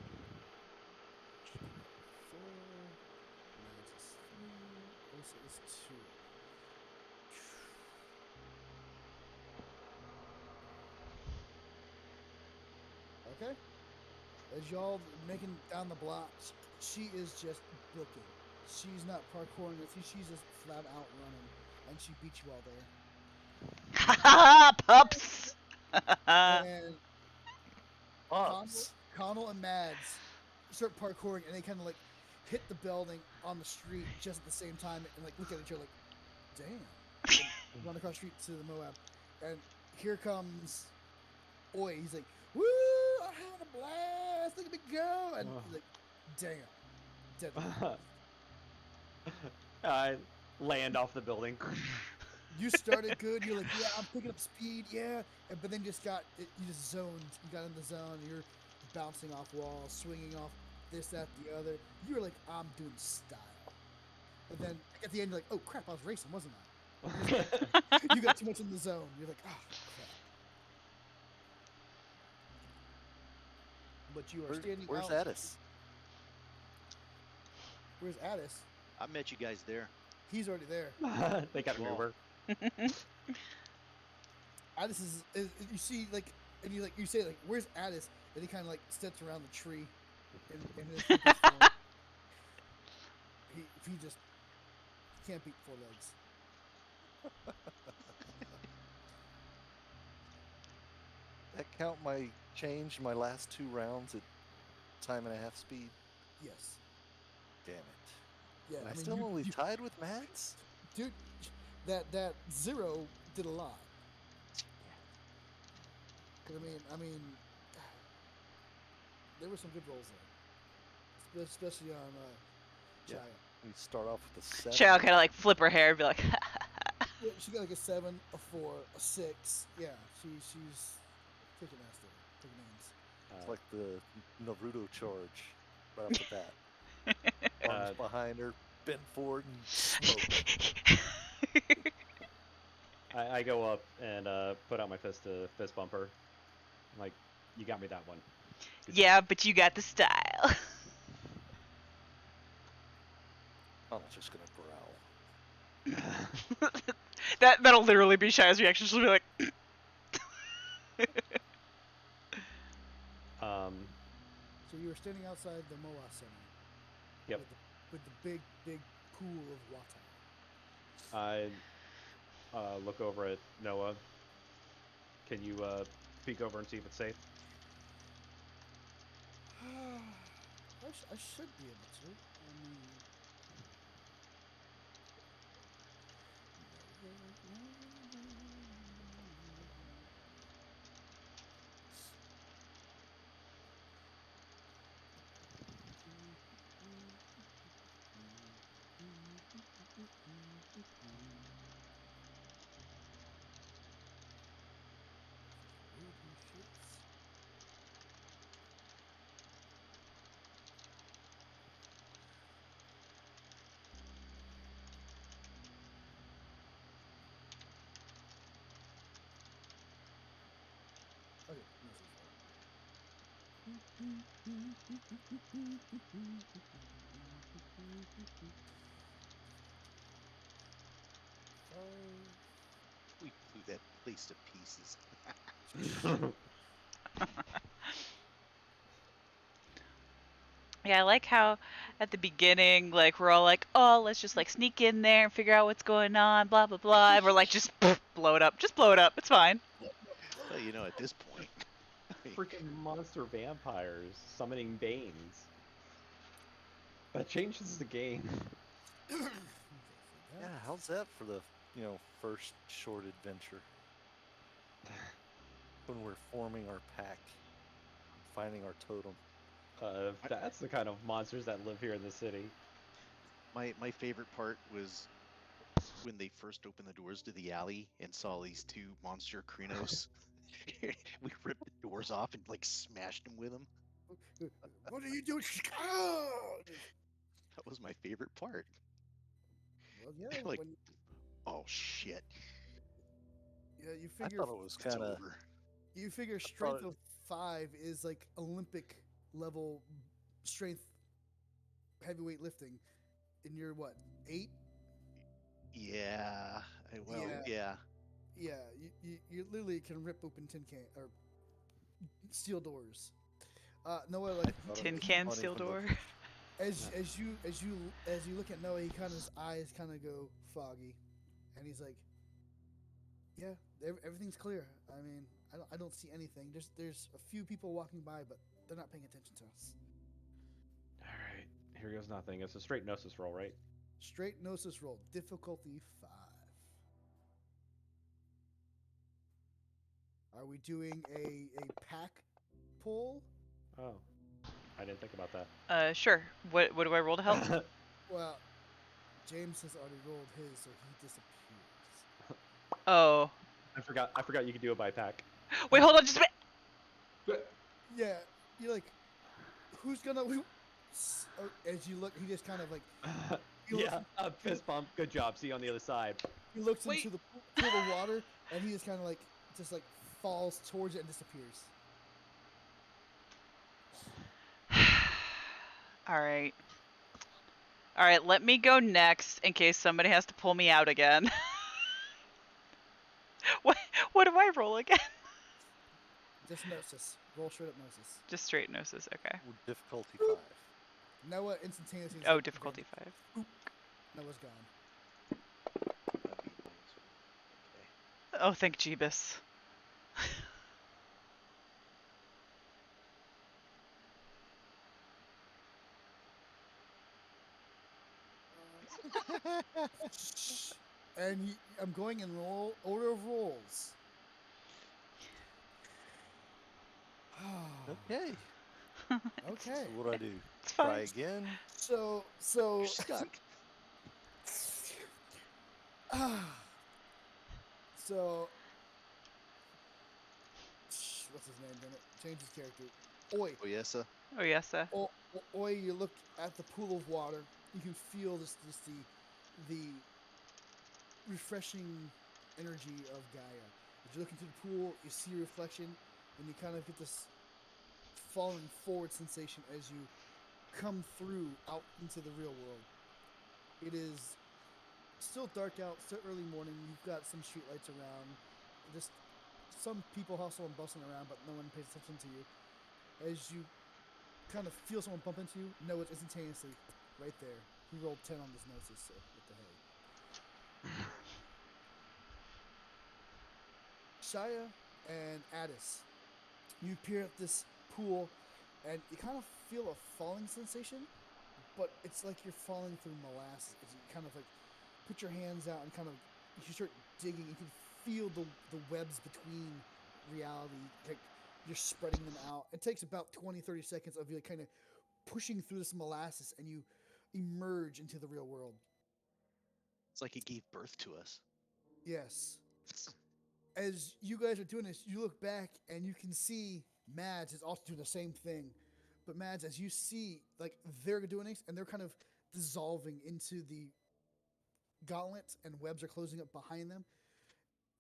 4. Mads is 3. Osa is 2. Okay. As y'all making down the blocks, she is just booking. She's not parkouring. She's just flat out running, and she beat you all there. Ha ha, pups. And Pops. Connell and Mads start parkouring, and they kind of like hit the building on the street just at the same time, and like look at each other like, damn. And run across the street to the Moab, and here comes Oi. He's like, woo! I had a blast. Look at me go! And he's like, damn. Dead. I land off the building. You started good. You're like, yeah, I'm picking up speed, yeah. But then you just zoned. You got in the zone. You're bouncing off walls, swinging off this, that, the other. You're like, I'm doing style. But then at the end, you're like, oh crap, I was racing, wasn't I? You got too much in the zone. You're like, ah, crap. But you are standing Where's out. Addis? Where's Addis? I met you guys there. He's already there. They got an Well, Uber. Addis is you see like, and you say like, where's Addis? And he kind of like steps around the tree in his form. He just can't beat 4 legs. That count my change my last 2 rounds at time and a half speed? Yes. Damn it. Yeah. And I mean, still only tied with Mads? dude, that 0 did a lot. Cause I mean, there were some good rolls there, especially on Yeah. Chaya. We start off with a 7. Cheryl kind of like flip her hair and be like, Yeah, she got like a 7, a 4, a 6. Yeah, she's kicking ass there, taking names. It's like the Naruto charge right off the bat. Arms behind her, bent forward, and smoke. I go up and put out my fist to fist bump her. I'm like, you got me that one. Good yeah, but you got the style. I'm just gonna growl. That'll literally be Shia's reaction. She'll be like, So you were standing outside the Moa Center. Yep. With the big pool of water. I look over at Noah. Can you peek over and see if it's safe? I should be able to. I mean, We blew that place to pieces. Yeah, I like how at the beginning, like, we're all like, oh, let's just, like, sneak in there and figure out what's going on, blah, blah, blah. And we're like, just blow it up. Just blow it up. It's fine. Well, you know, at this point, Freaking monster vampires summoning Banes. That changes the game. Yeah, how's that for the first short adventure? When we're forming our pack, finding our totem. That's the kind of monsters that live here in the city. my favorite part was when they first opened the doors to the alley and saw these two monster Krynos. We ripped the doors off and like smashed them with them. What are you doing? Oh! That was my favorite part. Well, yeah, Like, when oh shit, you I figure thought it was it's kind of. over. strength it- of 5 is like Olympic level strength heavyweight lifting, and you're what 8? Yeah. Well, yeah. Yeah, you literally can rip open tin can or steel doors. Noah, like Tin he- can funny steel when the- door. as you look at Noah, he kind of his eyes kind of go foggy, and he's like, "Yeah, everything's clear. I mean, I don't see anything. There's a few people walking by, but they're not paying attention to us." Alright, here goes nothing. It's a straight Gnosis roll, right? Straight Gnosis roll, difficulty 5. Are we doing a pack pull? Oh. I didn't think about that. Sure. What do I roll to help? Well, James has already rolled his, so he disappears. Oh. I forgot you could do it by pack. Wait, hold on. Just a bit. Yeah, you're like, who's gonna? As you look, he just kind of like he Yeah, looks, fist bump. Good job. See you on the other side. he looks Wait. into the pool of water, and he just kind of like falls towards it and disappears. All right. All right, let me go next in case somebody has to pull me out again. What do I roll again? Just Gnosis. Roll straight up Gnosis. Just straight Gnosis. Okay. Difficulty 5. Noah instantaneously. Oh, difficulty 5. Noah's gone. That'd be okay. Oh, thank Jeebus. And I'm going in order of rolls. Okay. Okay. So what do I do? It's Try fine. again? So You're stuck. so what's his name? Damn it! Change his character. Oi. Oh yes, sir. Oh, yes, sir. Oi. You look at the pool of water. You can feel just the refreshing energy of Gaia. As you look into the pool, you see a reflection, and you kind of get this falling forward sensation as you come through out into the real world. It is still dark out, still early morning. You've got some streetlights around, just some people hustle and bustling around, but no one pays attention to you. As you kind of feel someone bump into you, know it instantaneously, right there. He rolled 10 on this Gnosis, so what the hell. Shia and Addis, you appear at this pool, and you kind of feel a falling sensation, but it's like you're falling through molasses. As you kind of like put your hands out and kind of you start digging. You can feel the webs between reality. Like you're spreading them out. It takes about 20-30 seconds of you like kind of pushing through this molasses, and you emerge into the real world. It's like he gave birth to us. Yes. As you guys are doing this, you look back and you can see Mads is also doing the same thing. But Mads, as you see, like they're doing this and they're kind of dissolving into the gauntlet, and webs are closing up behind them.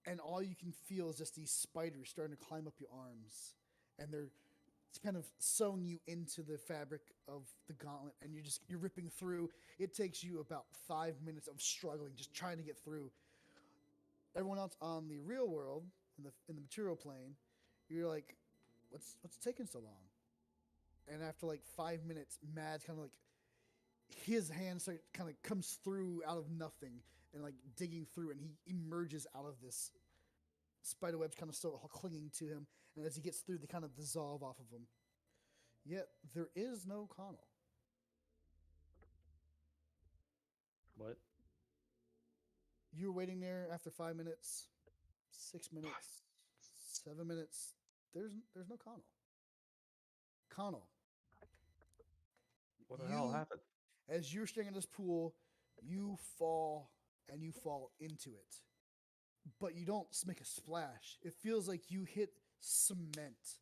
And all you can feel is just these spiders starting to climb up your arms, and they're it's kind of sewing you into the fabric of the gauntlet, and you're ripping through. It takes you about 5 minutes of struggling, just trying to get through. Everyone else on the real world, in the material plane, you're like, what's taking so long? And after like 5 minutes, Mad's kind of like, his hand kind of comes through out of nothing and like digging through, and he emerges out of this. Spiderwebs kind of still clinging to him, and as he gets through, they kind of dissolve off of him. Yet there is no Connell. What? You were waiting there after 5 minutes, 6 minutes, 7 minutes. There's no Connell. Connell. What the hell happened? As you're staring at this pool, you fall and you fall into it. But you don't make a splash. It feels like you hit cement,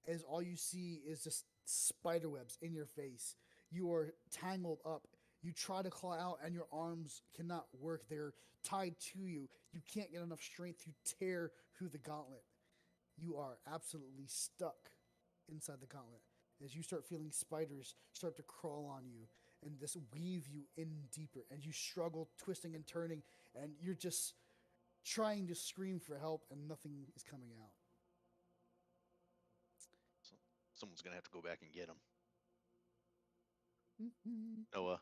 as all you see is just spider webs in your face. You are tangled up. You try to claw out, and your arms cannot work. They're tied to you. You can't get enough strength to tear through the gauntlet. You are absolutely stuck inside the gauntlet as you start feeling spiders start to crawl on you and just weave you in deeper. And you struggle, twisting and turning, and you're just trying to scream for help, and nothing is coming out. Someone's gonna have to go back and get him. Mm-hmm. Noah.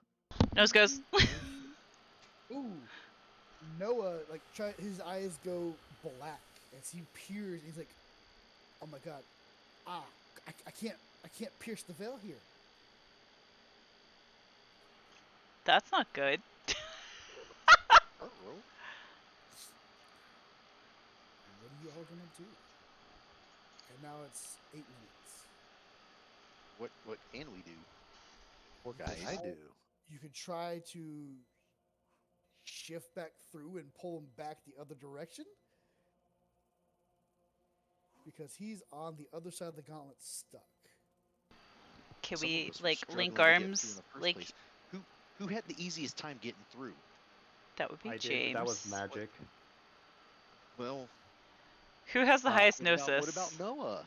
Nose goes. Ooh. Noah, like, his eyes go black as he peers. He's like, "Oh my god, I can't pierce the veil here." That's not good. Uh-oh. What are you all gonna do? And now it's 8 minutes. What can we do? What Guys. can I do? You could try to shift back through and pull him back the other direction, because he's on the other side of the gauntlet, stuck. Can Some of we us were like struggling link to get through in arms? the first Like place. Who had the easiest time getting through? that would be I James. did. That was magic. Well, Who has the highest what gnosis? about Noah?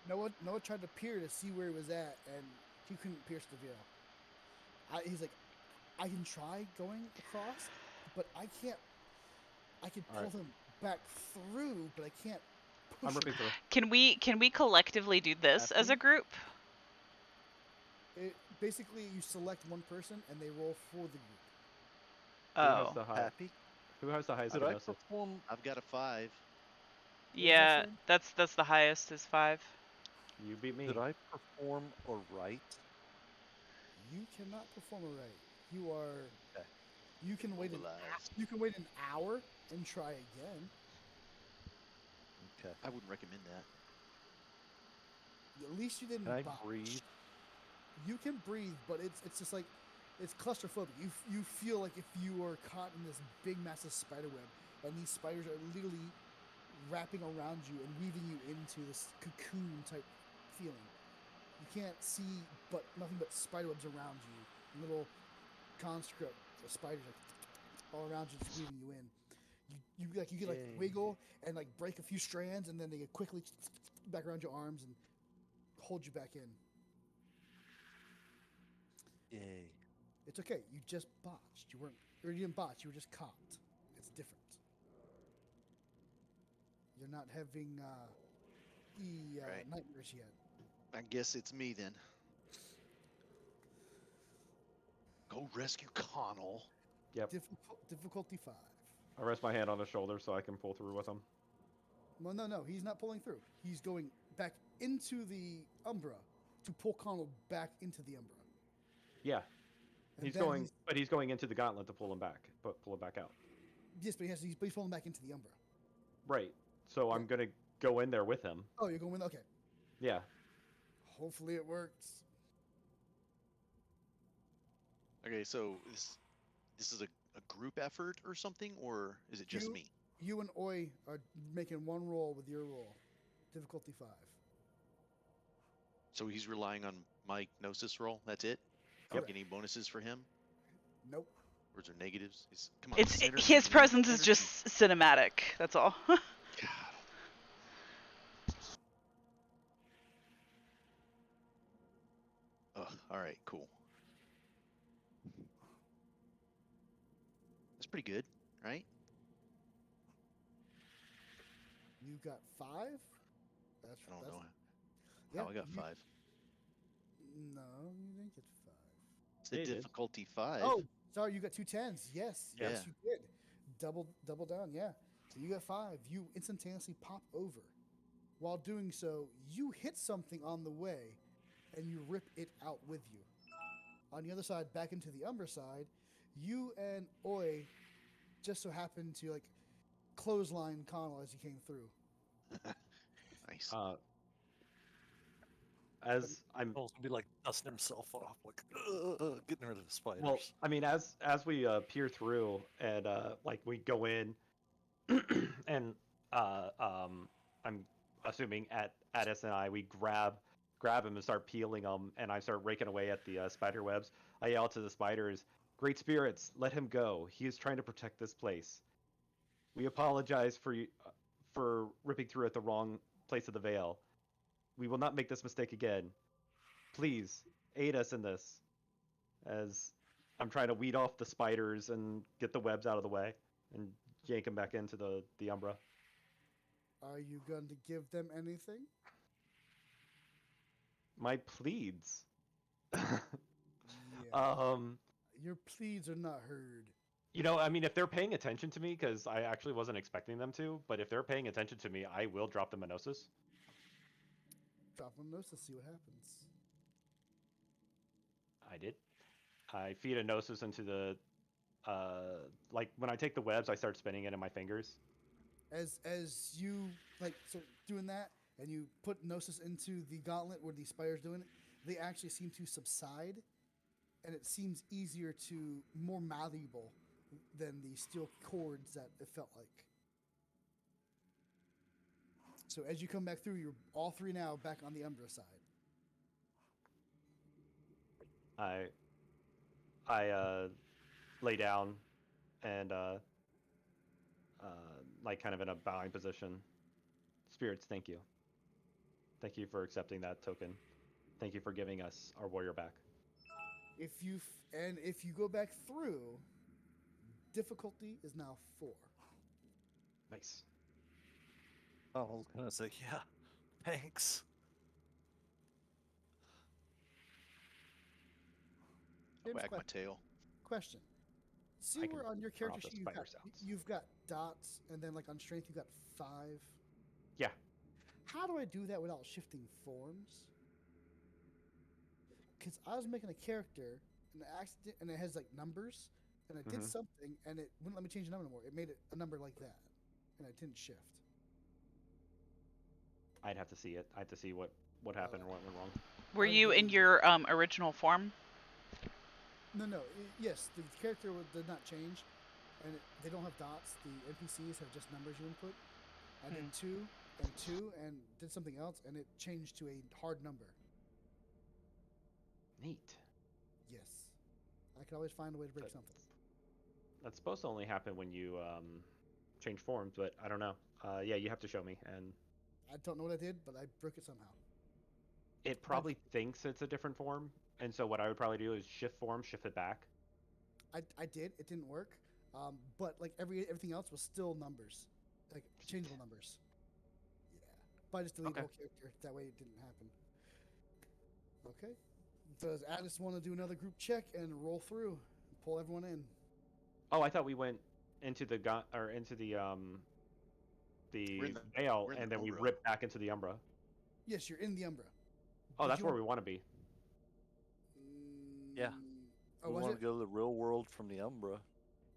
Noah tried to peer to see where he was at, and he couldn't pierce the veil. He's like, I can try going across, but I can't. I can pull him back through, but I can't push I'm him. ripping through. Can we collectively do this as a group? Basically, you select one person, and they roll for the group. Who has Oh, the Happy? Who has the highest Did I gnosis? perform? I've got a 5. yeah. said? That's the highest is 5. You beat me. Did I perform a right? You cannot perform a right. You are. Okay. You can wait Mobilized. You can wait an hour and try again. Okay. I wouldn't recommend that. At least you didn't Can I botch. breathe? You can breathe, but it's just like it's claustrophobic. You feel like if you are caught in this big massive spider web, and these spiders are literally wrapping around you and weaving you into this cocoon type feeling. You can't see nothing but spider webs around you. Little conscript spiders all around you, just weaving you in. You get like Yay. wiggle and like break a few strands, and then they get quickly back around your arms and hold you back in. Yay. It's okay. You just botched. You didn't botch. You were just caught. It's different. You're not having Right. nightmares yet. I guess it's me then. Go rescue Connell. Yep. Difficulty 5. I rest my hand on his shoulder so I can pull through with him. Well, no. He's not pulling through. He's going back into the Umbra to pull Connell back into the Umbra. Yeah. And He's then going into the gauntlet to pull him back, but pull him back out. Yes, but he's pulling back into the Umbra. Right. So I'm gonna go in there with him. Oh, you're going with okay. Yeah. Hopefully it works. Okay, so this is a group effort or something, or is it just me? You and Oi are making one roll with your roll. Difficulty 5. So he's relying on my gnosis roll. That's it. I don't get any bonuses for him. Nope. Or is there negatives? Come on. It's synergy, his man, presence is synergy. just cinematic. That's all. God. All right, cool. That's pretty good, right? You got 5. That's I don't that's, know Yeah, how I got you- 5. No, you didn't get 5. It's the Yeah, you did. difficulty 5. Oh, sorry, you got 2 10s. Yes, Yeah. yes, you did. Double down. Yeah. So you got 5. You instantaneously pop over. While doing so, you hit something on the way, and you rip it out with you. On the other side, back into the Umbra side, you and Oi just so happened to like clothesline Connell as he came through. Nice. As I'm Cole's gonna be like dusting himself off, like getting rid of the spiders. well, I mean, as we peer through and like we go in, and I'm assuming at S and I we grab him and start peeling him, and I start raking away at the spider webs. I yell to the spiders, "Great spirits, let him go. He is trying to protect this place. We apologize for ripping through at the wrong place of the veil. We will not make this mistake again. Please aid us in this." As I'm trying to weed off the spiders and get the webs out of the way and yank them back into the Umbra. Are you going to give them anything? My pleads. Yeah. Your pleads are not heard. You know, I mean, if they're paying attention to me, because I actually wasn't expecting them to, but if they're paying attention to me, I will drop them a Gnosis. Drop them notes to see what happens. I did. I feed a Gnosis into the, like, when I take the webs, I start spinning it in my fingers. As you like start doing that, and you put Gnosis into the gauntlet where the spiders doing it, they actually seem to subside, and it seems easier to more malleable than the steel cords that it felt like. So as you come back through, you're all 3 now back on the Umbra side. I lay down and like kind of in a bowing position. Spirits, thank you. Thank you for accepting that token. Thank you for giving us our warrior back. If you go back through, difficulty is now 4. Nice. I was gonna say, yeah, thanks. James, Wag my tail. question. See I can where on your turn off character the sheet spider sounds. you've got dots, and then like on strength you got 5. Yeah. How do I do that without shifting forms? Because I was making a character, and it has like numbers, and I did Mhm. something, and it wouldn't let me change the number anymore. It made it a number like that, and I didn't shift. I'd have to see it. I have to see what happened or what went wrong. Were I you in did- your original form? No. Yes, the character did not change, and they don't have dots. The NPCs have just numbers you input. I did 2 and 2 and did something else, and it changed to a hard number. Neat. Yes, I can always find a way to break But- something. That's supposed to only happen when you change forms, but I don't know. Yeah, you have to show me, and I don't know what I did, but I broke it somehow. it probably thinks it's a different form. And so what I would probably do is shift form, shift it back. I did. It didn't work. But like everything else was still numbers, like changeable numbers. Yeah. But I just deleted the Okay. whole character. That way it didn't happen. Okay. Does Addis want to do another group check and roll through, pull everyone in? Oh, I thought we went into the into the We're in the- veil, we're in and the then we Umbra. rip back into the Umbra. Yes, you're in the Umbra. Oh, Did that's you where want- we want to be. Yeah. Oh, We was want it? to go to the real world from the Umbra,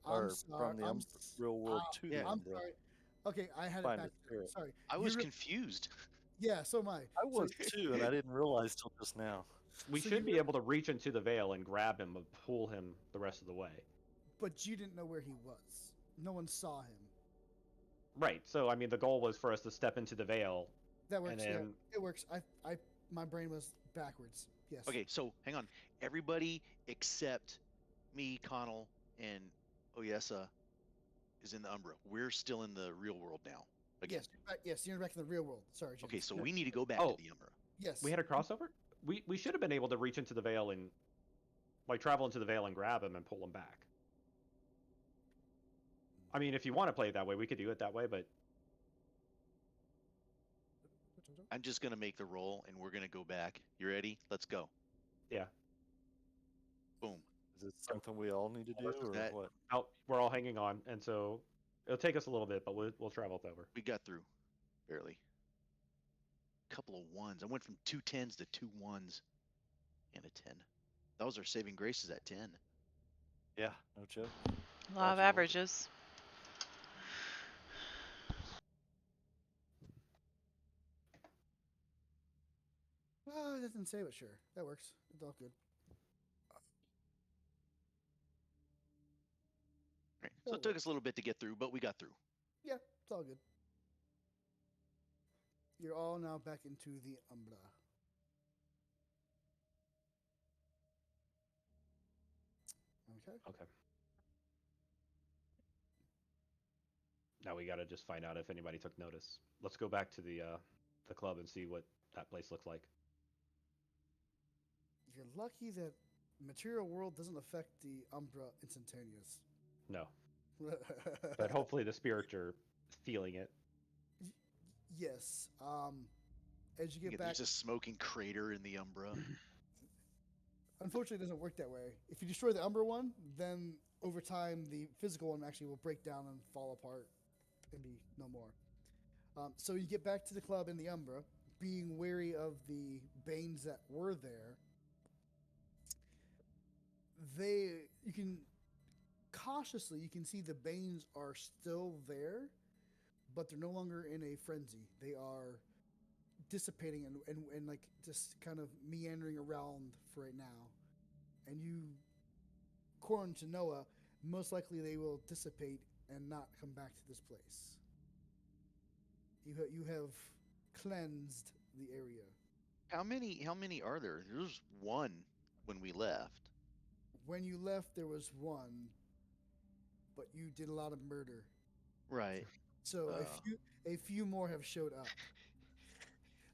or from the real world to the Yeah. I'm Umbra. sorry. Okay, I had Find it a back. spirit. Sorry. I You was re- confused. Yeah, so am I. I was too, and I didn't realize till just now. We So should you be were- able to reach into the veil and grab him and pull him the rest of the way. But you didn't know where he was. No one saw him. Right. So I mean, the goal was for us to step into the veil. That works. And Yeah, then- it works. My brain was backwards. Yes. Okay, so hang on. Everybody except me, Connell, and Oyesa is in the Umbra. We're still in the real world now. Again. Yes. Yes. You're back in the real world. Sorry, James. Okay, so Yeah. we need to go back Oh. to the Umbra. Yes. We had a crossover. we should have been able to reach into the veil and like travel into the veil and grab him and pull him back. I mean, if you want to play it that way, we could do it that way, but I'm just gonna make the roll, and we're gonna go back. You ready? Let's go. yeah. Boom. Is it something we all need to do, or That- what? We're all hanging on, and so it'll take us a little bit, but we'll travel it over. We got through, barely. Couple of ones. I went from 2 10s to 2 1s and a 10. That was our saving graces at 10. Yeah, no joke. Law of Glad you rolled it. averages. Well, it doesn't say, but sure, that works. It's all good. Right. So it took us a little bit to get through, but we got through. Yeah, it's all good. You're all now back into the Umbra. Okay. Okay. Now we gotta just find out if anybody took notice. Let's go back to the club and see what that place looks like. You're lucky that material world doesn't affect the Umbra instantaneous. No, but hopefully the spirits are feeling it. Yes. As you get Yeah, back, there's a smoking crater in the Umbra. unfortunately, it doesn't work that way. If you destroy the Umbra one, then over time the physical one actually will break down and fall apart and be no more. So you get back to the club in the Umbra, being wary of the Banes that were there. You can cautiously, you can see the Banes are still there, but they're no longer in a frenzy. They are dissipating and like just kind of meandering around for right now. And you, according to Noah, most likely they will dissipate and not come back to this place. You have cleansed the area. How many are there? There was one when we left. When you left, there was one, but you did a lot of murder. Right. So a few more have showed up.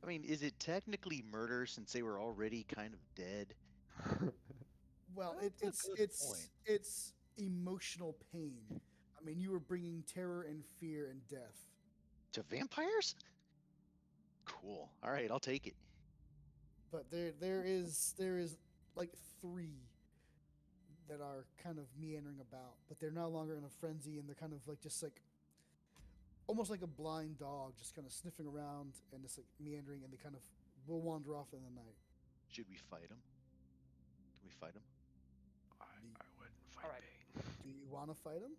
I mean, is it technically murder since they were already kind of dead? Well, That's a good point. it's emotional pain. I mean, you were bringing terror and fear and death. To vampires? Cool. All right, I'll take it. But there is like 3 that are kind of meandering about, but they're no longer in a frenzy, and they're kind of like just like almost like a blind dog, just kind of sniffing around and just like meandering, and they kind of will wander off in the night. Should we fight them? Can we fight them? I wouldn't fight Alright. Bane. Do you want to fight them?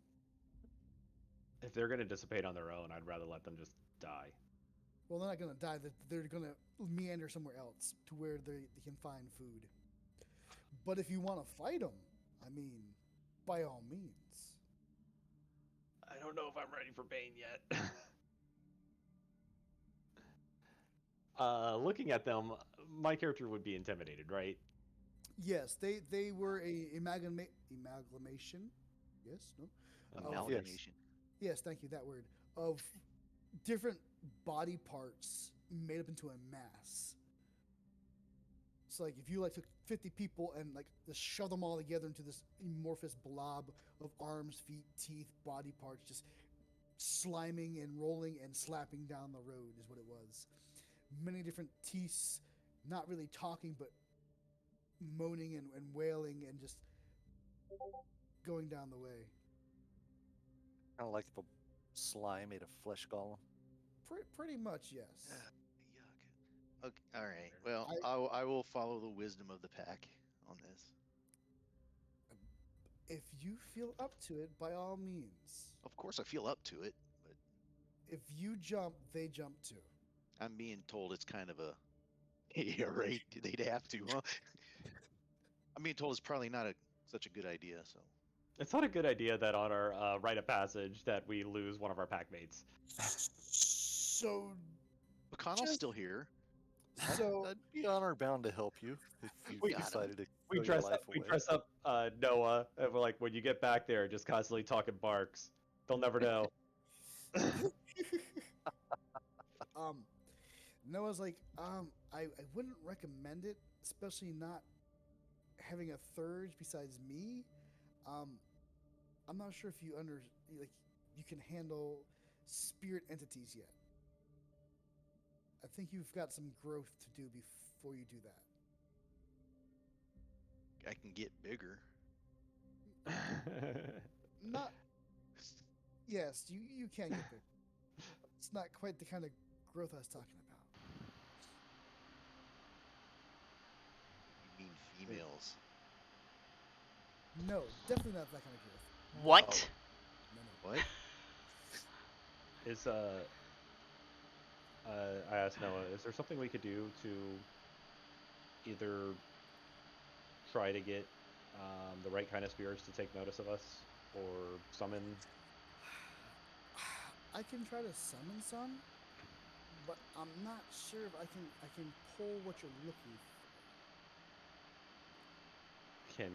If they're gonna dissipate on their own, I'd rather let them just die. Well, they're not gonna die. They're gonna meander somewhere else to where they can find food. But if you want to fight them, I mean, by all means. I don't know if I'm ready for Bane yet. Looking at them, my character would be intimidated, right? Yes, they were a amalgamation. Yes, no. Amalgamation. Yes, thank you. That word of different body parts made up into a mass. So like if you like took 50 people and like just shove them all together into this amorphous blob of arms, feet, teeth, body parts, just sliming and rolling and slapping down the road is what it was. Many different teeth, not really talking but moaning and wailing and just going down the way. Kind of like the slime made of flesh golem. Pretty much, yes. Yuck. Okay. All right. Well, I will follow the wisdom of the pack on this. If you feel up to it, by all means. Of course, I feel up to it, but If you jump, they jump too. I'm being told it's kind of a. Yeah, right. They'd have to, huh? I'm being told it's probably not such a good idea. So. It's not a good idea that on our rite of passage that we lose one of our pack mates. So, McConnell's Just- still here. so I'd be honor bound to help you if you We got 'em. decided to We throw your dress life up. We away. dress up Noah, and we're like, when you get back there, just constantly talking barks. They'll never know. Noah's like, I wouldn't recommend it. especially not having a third besides me. I'm not sure if you you can handle spirit entities yet. I think you've got some growth to do before you do that. I can get bigger. Not. Yes, you can get big. It's not quite the kind of growth I was talking about. You mean females? No, definitely not that kind of growth. What? No. What? Is I asked Noah, is there something we could do to either try to get the right kind of spirits to take notice of us, or summon? I can try to summon some, but I'm not sure if I can pull what you're looking for. Can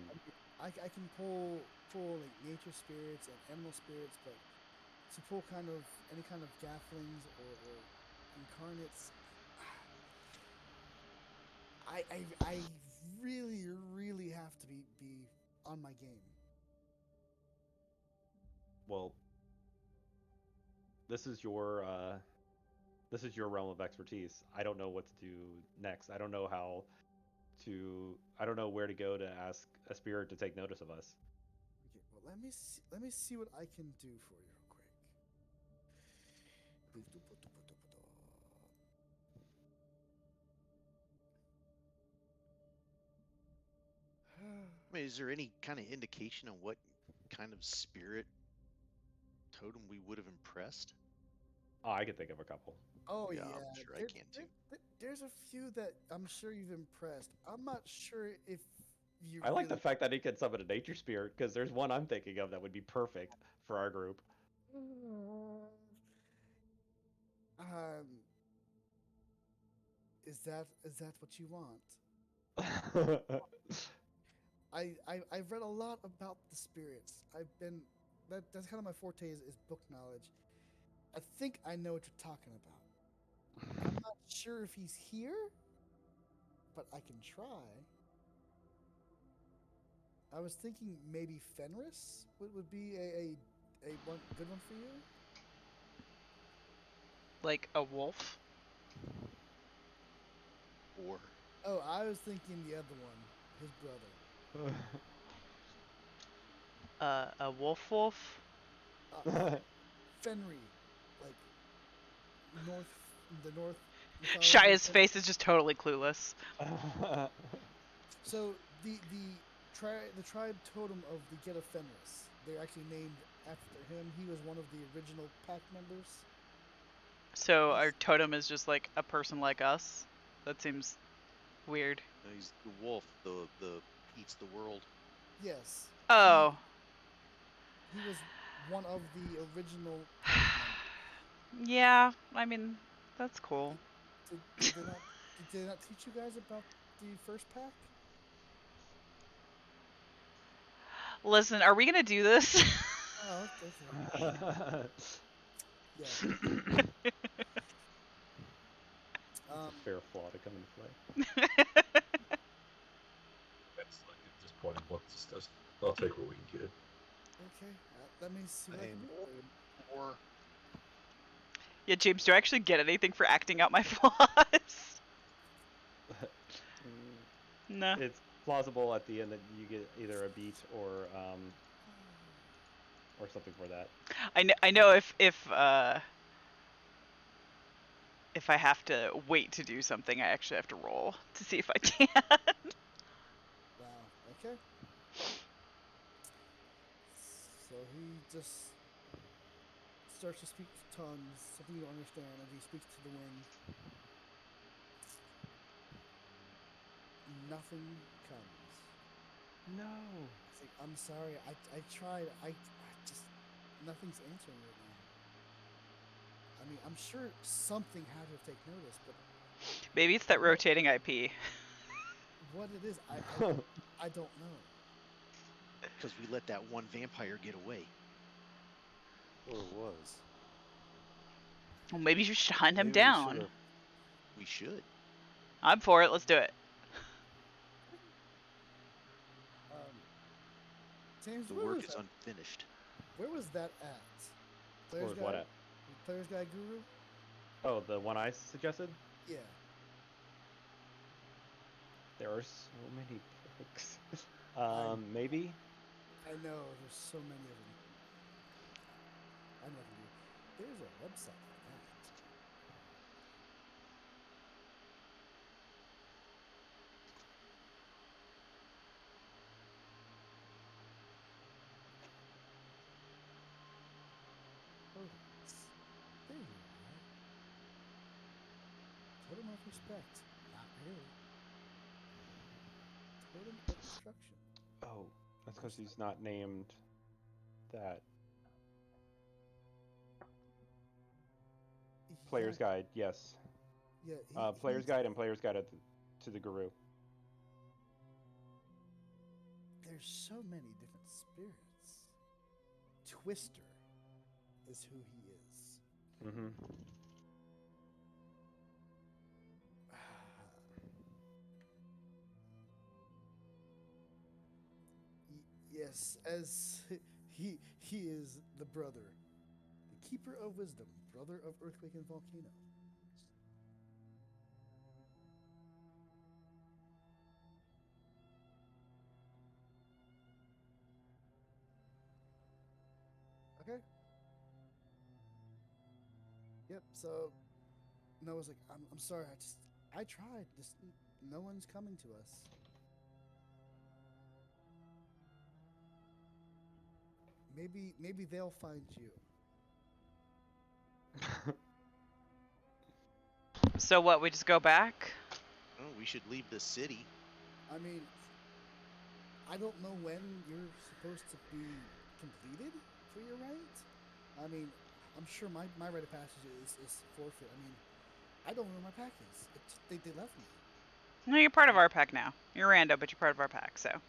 I can pull like nature spirits and animal spirits, but to pull any kind of gafflings or incarnates, I really have to be on my game. well, this is your realm of expertise. I don't know what to do next. I don't know I don't know where to go to ask a spirit to take notice of us. Okay, well let me see what I can do for you real quick. I mean, is there any kind of indication on what kind of spirit totem we would have impressed? Oh, I can think of a couple. Oh Yeah, yeah, I'm sure I can too. There's a few that I'm sure you've impressed. I'm not sure if you. I like the really- fact that he can summon a nature spirit, because there's one I'm thinking of that would be perfect for our group. Um, is that what you want? I've read a lot about the spirits. That's kind of my forte is book knowledge. I think I know what you're talking about. I'm not sure if he's here, but I can try. I was thinking maybe Fenris would be a good one for you. Like a wolf? Or Oh, I was thinking the other one, his brother. A wolf? Fenry, like the north. mythology Shia's of- face is just totally clueless. So the tribe totem of the Get of Fenris. They're actually named after him. He was one of the original pack members. So our totem is just like a person like us? That seems weird. he's the wolf, the eats the world. Yes. Oh. He was one of the original pack members. Yeah, I mean, that's cool. Did they not teach you guys about the first pack? Listen, are we gonna do this? Oh, okay. Yeah. It's a fair flaw to come into play. That's like at this point, I'll take what we can get. Okay. Let me see what I can do for you. Or Yeah, James, do I actually get anything for acting out my flaws? No. It's plausible at the end that you get either a beat or something for that. I know if I have to wait to do something, I actually have to roll to see if I can. Wow. Okay. So he just starts to speak tongues, something you don't understand, and he speaks to the wind. Nothing comes. No. He's like, I'm sorry, I tried, I just, nothing's answering right now. I mean, I'm sure something had to take notice, but Maybe it's that rotating IP. what it is, I don't know. because we let that one vampire get away. Or was. Well, maybe you should hunt him Maybe we down. should've- We should. I'm for it. Let's do it. James, The where work was is that? unfinished. Where was that at? Where was what at? Player's Guide Guru? Oh, the one I suggested? Yeah. There are so many books. Maybe? I know, there's so many of them. I know what to do. There's a website for that. Oh, there you are. Totem of Respect. Not really. Totem of Destruction. Oh, that's because he's not named that. Player's Yeah, Guide, yes. Yeah, Player's Guide and Player's Guide to the Guru. There's so many different spirits. Twister is who he is. Mm-hmm. Yes, as he is the brother, the keeper of wisdom, brother of earthquake and volcano. Okay. Yep. So Noah's like, I'm sorry. I tried. Just no one's coming to us. Maybe they'll find you. So what? We just go back? Oh, we should leave the city. I mean, I don't know when you're supposed to be completed for your right. I mean, I'm sure my rite of passage is forfeit. I mean, I don't know where my pack is. They left me. No, you're part of our pack now. You're rando, but you're part of our pack, so.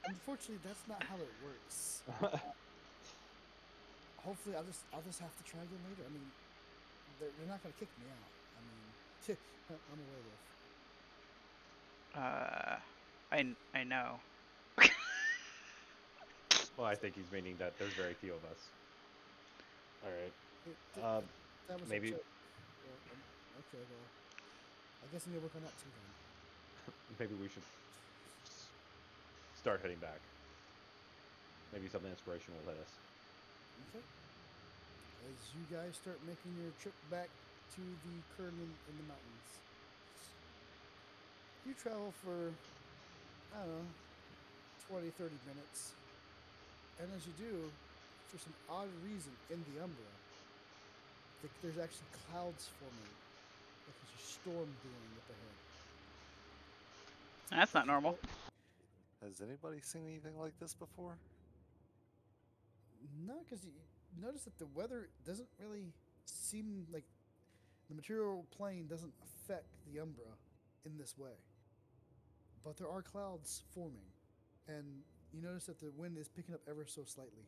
Unfortunately, that's not how it works. Hopefully, I'll just have to try again later. I mean, they're not gonna kick me out. I mean, I'm a werewolf. I know. Well, I think he's meaning that there's very few of us. All right. That was Maybe a joke. Well, okay, well, I guess I'm gonna work on that too then. maybe we should start heading back. Maybe something inspirational will hit us. Okay. As you guys start making your trip back to the Kern in the mountains, you travel for, I don't know, 20, 30 minutes. And as you do, for some odd reason in the Umbra, there's actually clouds forming. Like there's a storm brewing up ahead. That's not normal. Has anybody seen anything like this before? No, because you notice that the weather doesn't really seem like the material plane doesn't affect the Umbra in this way. But there are clouds forming, and you notice that the wind is picking up ever so slightly.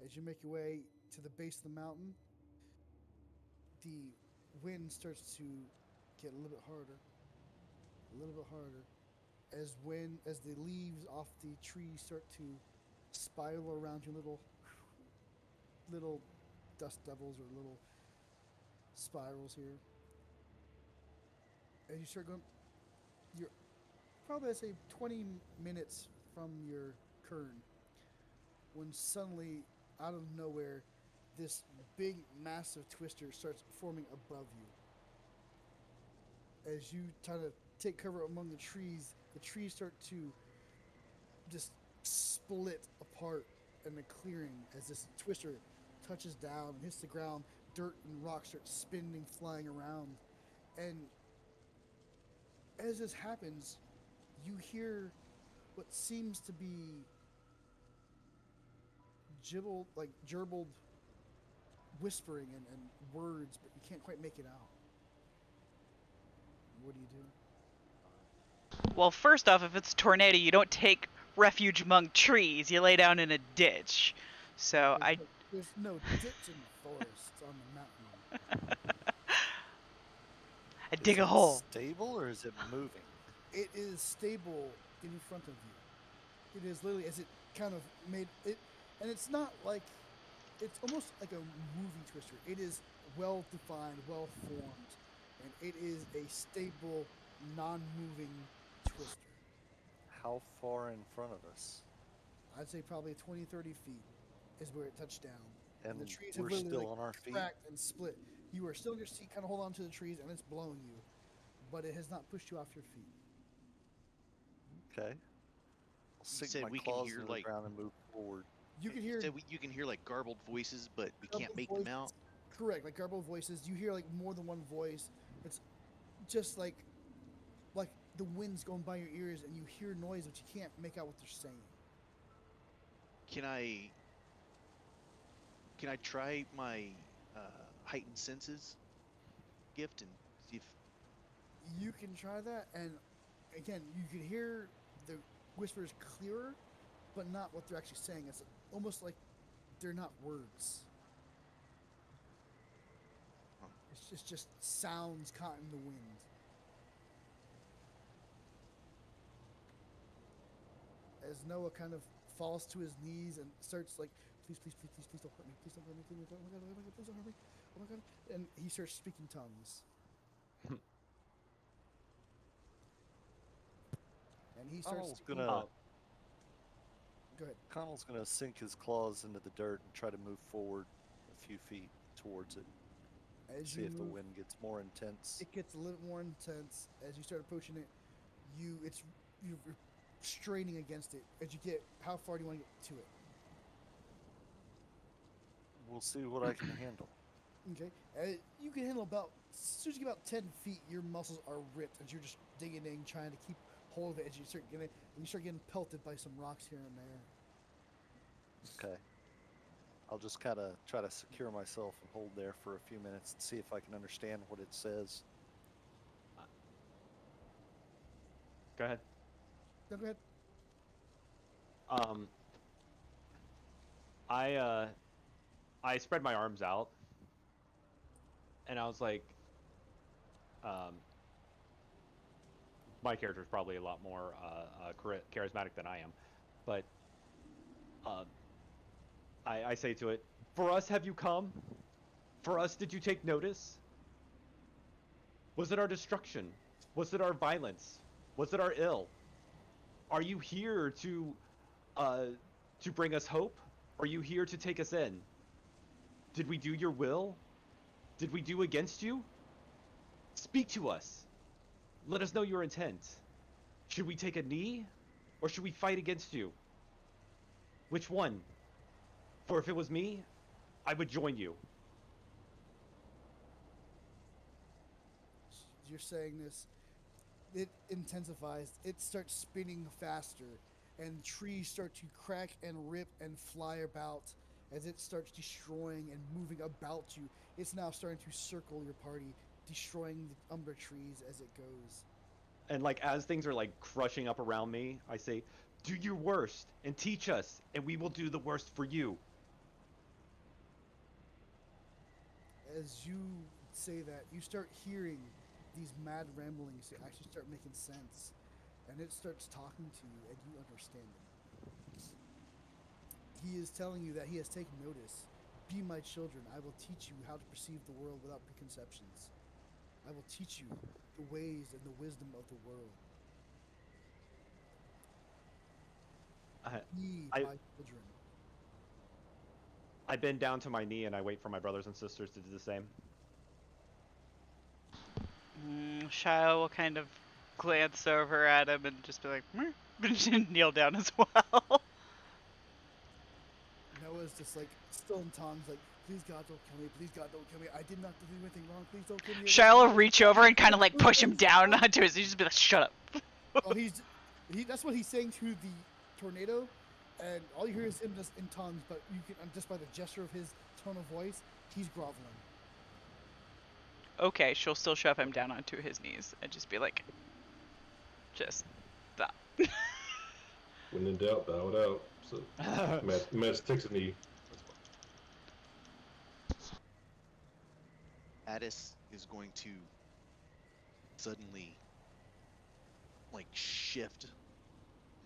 As you make your way to the base of the mountain, the wind starts to get a little bit harder, as the leaves off the trees start to spiral around you, little dust devils or little spirals here. As you start going, you're probably, I'd say, 20 minutes from your Kern, when suddenly, out of nowhere, this big, massive twister starts forming above you. As you try to take cover among the trees start to just split apart in the clearing as this twister touches down and hits the ground. Dirt and rocks start spinning, flying around. And as this happens, you hear what seems to be gerbled whispering and words, but you can't quite make it out. What do you do? Well, first off, if it's a tornado, you don't take refuge among trees. You lay down in a ditch. So There's no ditch in the forest on the mountain. I dig a hole. Stable or is it moving? It is stable in front of you. It is literally as it kind of made it, and it's not like, it's almost like a movie twister. It is well defined, well formed, and it is a stable, non-moving twister. How far in front of us? I'd say probably 20, 30 feet is where it touched down. And the trees have we're literally still like on our feet? cracked and split. You are still in your seat, kind of hold on to the trees, and it's blowing you, but it has not pushed you off your feet. Okay. I'll sink said my we can claws hear, into the like- ground and move forward. You can hear You can hear like garbled voices, but we can't garbled make voices. them out. Correct, like garbled voices. You hear like more than one voice. It's just like the wind's going by your ears, and you hear noise, but you can't make out what they're saying. Can I try my heightened senses gift and see if You can try that, and again, you can hear the whispers clearer, but not what they're actually saying. It's almost like they're not words. It's just sounds caught in the wind. As Noah kind of falls to his knees and starts like, please, please, please, please, please don't hurt me. Please don't hurt me. Please don't, oh my God, please don't hurt me. Oh my God. And he starts speaking tongues. And he starts Connell's speaking. gonna Go ahead. Connell's gonna sink his claws into the dirt and try to move forward a few feet towards it. As See you if the move, wind gets more intense. it gets a little more intense as you start approaching it. You're straining against it. As you get, how far do you want to get to it? We'll see what I can handle. Okay. You can handle about, as soon as you get about 10 feet, your muscles are ripped as you're just digging in, trying to keep hold of it. As you start getting pelted by some rocks here and there. Okay. I'll just kind of try to secure myself and hold there for a few minutes and see if I can understand what it says. Go ahead. No, go ahead. I spread my arms out, and I was like, my character is probably a lot more charismatic than I am, but I say to it, for us have you come? For us did you take notice? Was it our destruction? Was it our violence? Was it our ill? Are you here to bring us hope? Are you here to take us in? Did we do your will? Did we do against you? Speak to us. Let us know your intent. Should we take a knee, or should we fight against you? Which one? For if it was me, I would join you. You're saying this, it intensifies. It starts spinning faster, and trees start to crack and rip and fly about as it starts destroying and moving about you. It's now starting to circle your party, destroying the umber trees as it goes. And like as things are like crushing up around me, I say, do your worst and teach us, and we will do the worst for you. As you say that, you start hearing these mad ramblings actually start making sense, and it starts talking to you, and you understand it. He is telling you that he has taken notice. Be my children. I will teach you how to perceive the world without preconceptions. I will teach you the ways and the wisdom of the world. Be my children. I bend down to my knee and I wait for my brothers and sisters to do the same. Shiloh will kind of glance over at him and just be like, and kneel down as well. Noah's just like still in tongues, like, please God don't kill me, please God don't kill me. I did not do anything wrong, please don't kill me. Shiloh will reach over and kind of like push him down onto his. He'd just be like, shut up. Oh, that's what he's saying to the tornado, and all you hear is him just in tongues, but you can just by the gesture of his tone of voice, he's groveling. Okay, she'll still shove him down onto his knees and just be like, just stop. When in doubt, bow it out. So, Matt takes a knee. Addis is going to suddenly like shift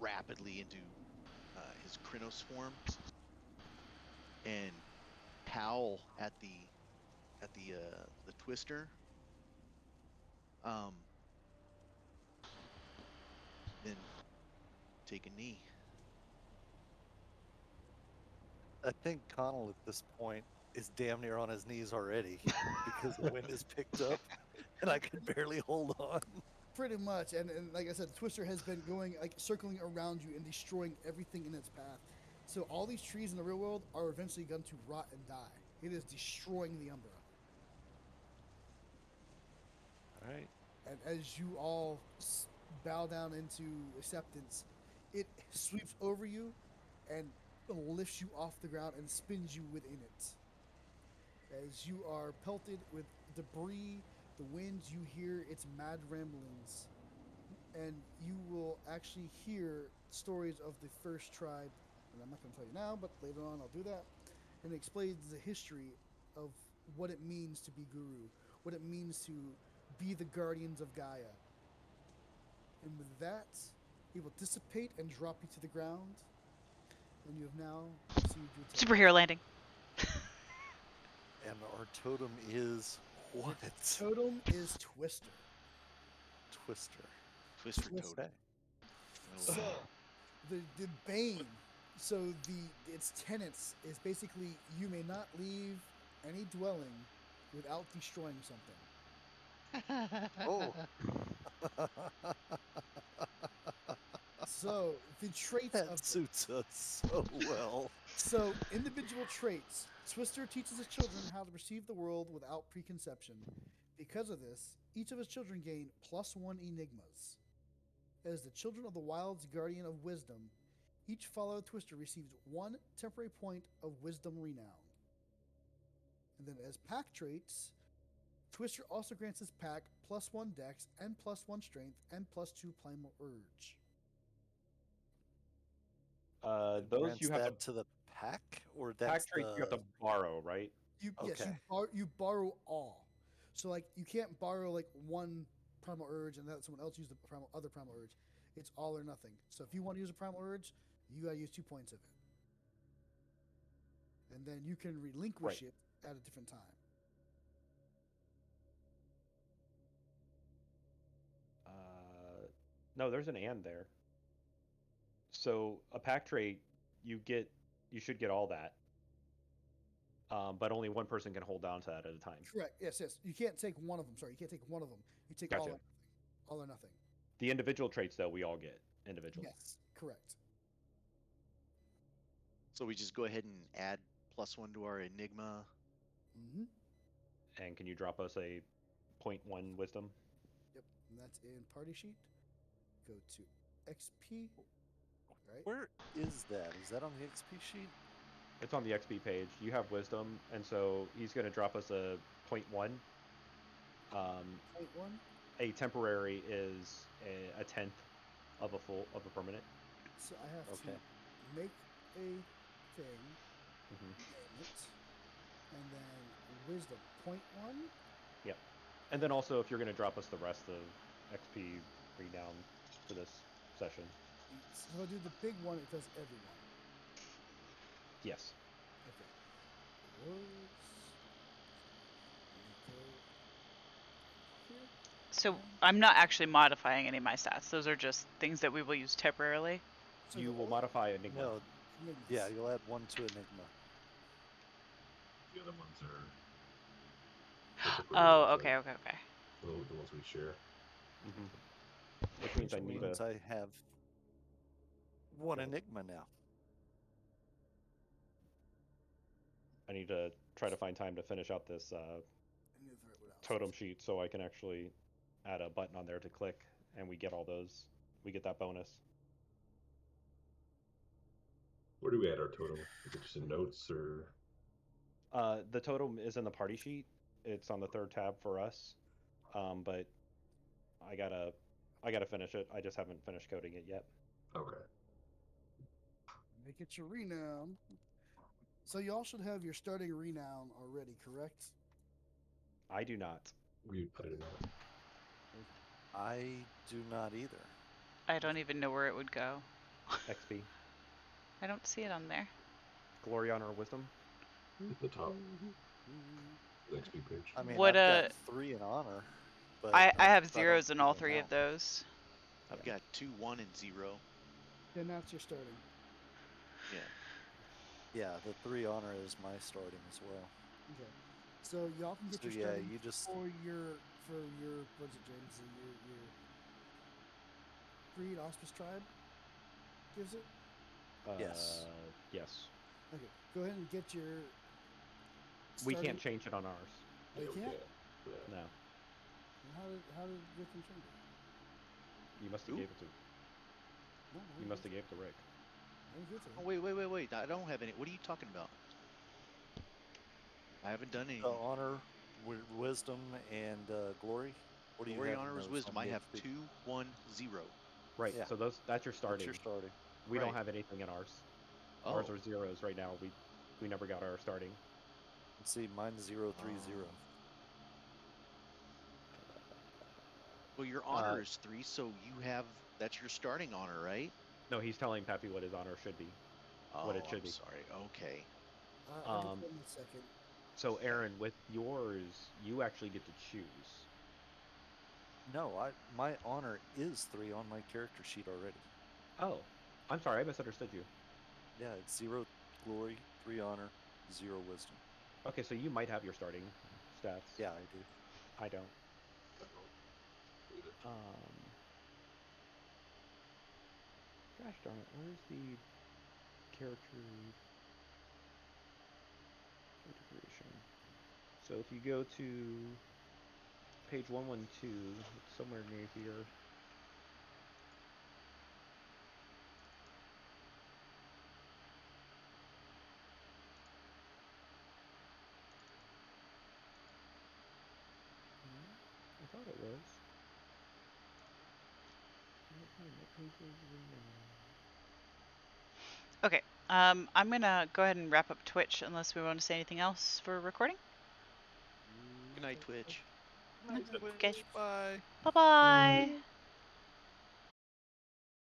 rapidly into his Krynos form and howl at the twister. Then take a knee. I think Connell at this point is damn near on his knees already because the wind has picked up and I can barely hold on. Pretty much, and like I said, the Twister has been going, like, circling around you and destroying everything in its path. So all these trees in the real world are eventually going to rot and die. It is destroying the Umbra. All right. And as you all bow down into acceptance, it sweeps over you and lifts you off the ground and spins you within it. As you are pelted with debris, the winds, you hear its mad ramblings. And you will actually hear stories of the first tribe. And I'm not going to tell you now, but later on I'll do that. And it explains the history of what it means to be Guru, what it means to be the guardians of Gaia. And with that, it will dissipate and drop you to the ground. And you have now received your totem. Superhero landing. And our totem is what? Totem is Twister. Twister. Twister Twister. totem. So, the Bane. So its tenets is basically you may not leave any dwelling without destroying something. Oh. So the traits That of suits us so well. So individual traits. Twister teaches his children how to perceive the world without preconception. Because of this, each of his children gain +1 enigmas. As the children of the wild's guardian of wisdom, each follow Twister receives 1 temporary point of wisdom renown. And then as pack traits, Twister also grants his pack +1 dex and +1 strength and +2 primal urge. Those Grants you have that to to the pack, or pack that's traits the you have to borrow, right? Yes, Okay. you borrow all. So like you can't borrow like 1 primal urge and let someone else use the other primal urge. It's all or nothing. So if you want to use a primal urge, you gotta use 2 points of it, and then you can relinquish it at a different time. No, there's an and there. So a pack trait, you should get all that, but only one person can hold on to that at a time. Correct. Yes. You can't take one of them. Sorry, you can't take one of them. You take Gotcha. all or nothing. The individual traits, though, we all get individually. Yes, correct. So we just go ahead and add +1 to our enigma. Mm-hmm. And can you drop us a 0.1 wisdom? Yep, and that's in party sheet. Go to XP. Right. Where is that? Is that on the XP sheet? It's on the XP page. You have wisdom, and so he's going to drop us a 0.1. 0.1. A temporary is a tenth of a permanent. So I have Okay. to make a thing, Mm-hmm. name it, and then wisdom 0.1. Yep. And then also, if you're going to drop us the rest of XP renown for this session. So if I do the big one, it does everyone. Yes. Okay. Words. Go here. So I'm not actually modifying any of my stats. Those are just things that we will use temporarily. So You the will order- modify Enigma. No. enigmas. Yeah, you'll add 1 to Enigma. The other ones are. Oh, okay. The ones we share. Mm-hmm. Which means I Which need means a. I have 1 Okay. Enigma now. I need to try to find time to finish out this I knew the right word out. totem sheet so I can actually add a button on there to click, and we get all those. We get that bonus. Where do we add our totem? Is it just in notes or? The totem is in the party sheet. It's on the 3rd tab for us, but I gotta finish it. I just haven't finished coding it yet. Okay. Make it your renown. So you all should have your starting renown already, correct? I do not. I didn't know. I do not either. I don't even know where it would go. XP. I don't see it on there. Glory, honor, or wisdom. At the top. The XP page. I mean, What, I've got 3 in honor, but I have don't zeros in see all the 3 of amount. those. I've got 2, 1, and 0. Then that's your starting. Yeah. Yeah, the 3 honor is my starting as well. Okay. So y'all can get So your yeah, starting you just for your what's it, James? Your Freed Auspice Tribe gives it? Yes. Yes. Okay. Go ahead and get your We starting. can't change it on ours. Oh, you can't? Yeah. No. How did Wickham change it? You must have Who? gave it to. No, I You didn't must get have gave it to Rick. I didn't get to Oh, him. wait. I don't have any. What are you talking about? I haven't done anything. honor, wisdom, and glory. What do you Glory, have in honor, is those wisdom. on I the have XP? 2, 1, 0. Right. Yeah. So that's your starting. That's your starting. We don't Right. have anything in ours. Oh. Ours are zeros right now. We never got our starting. Let's see, mine's 030. Well, your honor is 3, so that's your starting honor, right? No, he's telling Pappy what his honor should be. Oh, What it should I'm be. sorry. Okay. I'll get to him in a second. So Aaron, with yours, you actually get to choose. No, my honor is 3 on my character sheet already. Oh, I'm sorry, I misunderstood you. Yeah, it's 0 glory, 3 honor, 0 wisdom. Okay, so you might have your starting stats. Yeah, I do. I don't. Read it. Gosh darn it, where's the character integration? So if you go to page 112, it's somewhere near here. I thought it was. Okay. I'm gonna go ahead and wrap up Twitch unless we want to say anything else for recording. Good night, Twitch. Okay. Bye. Bye bye.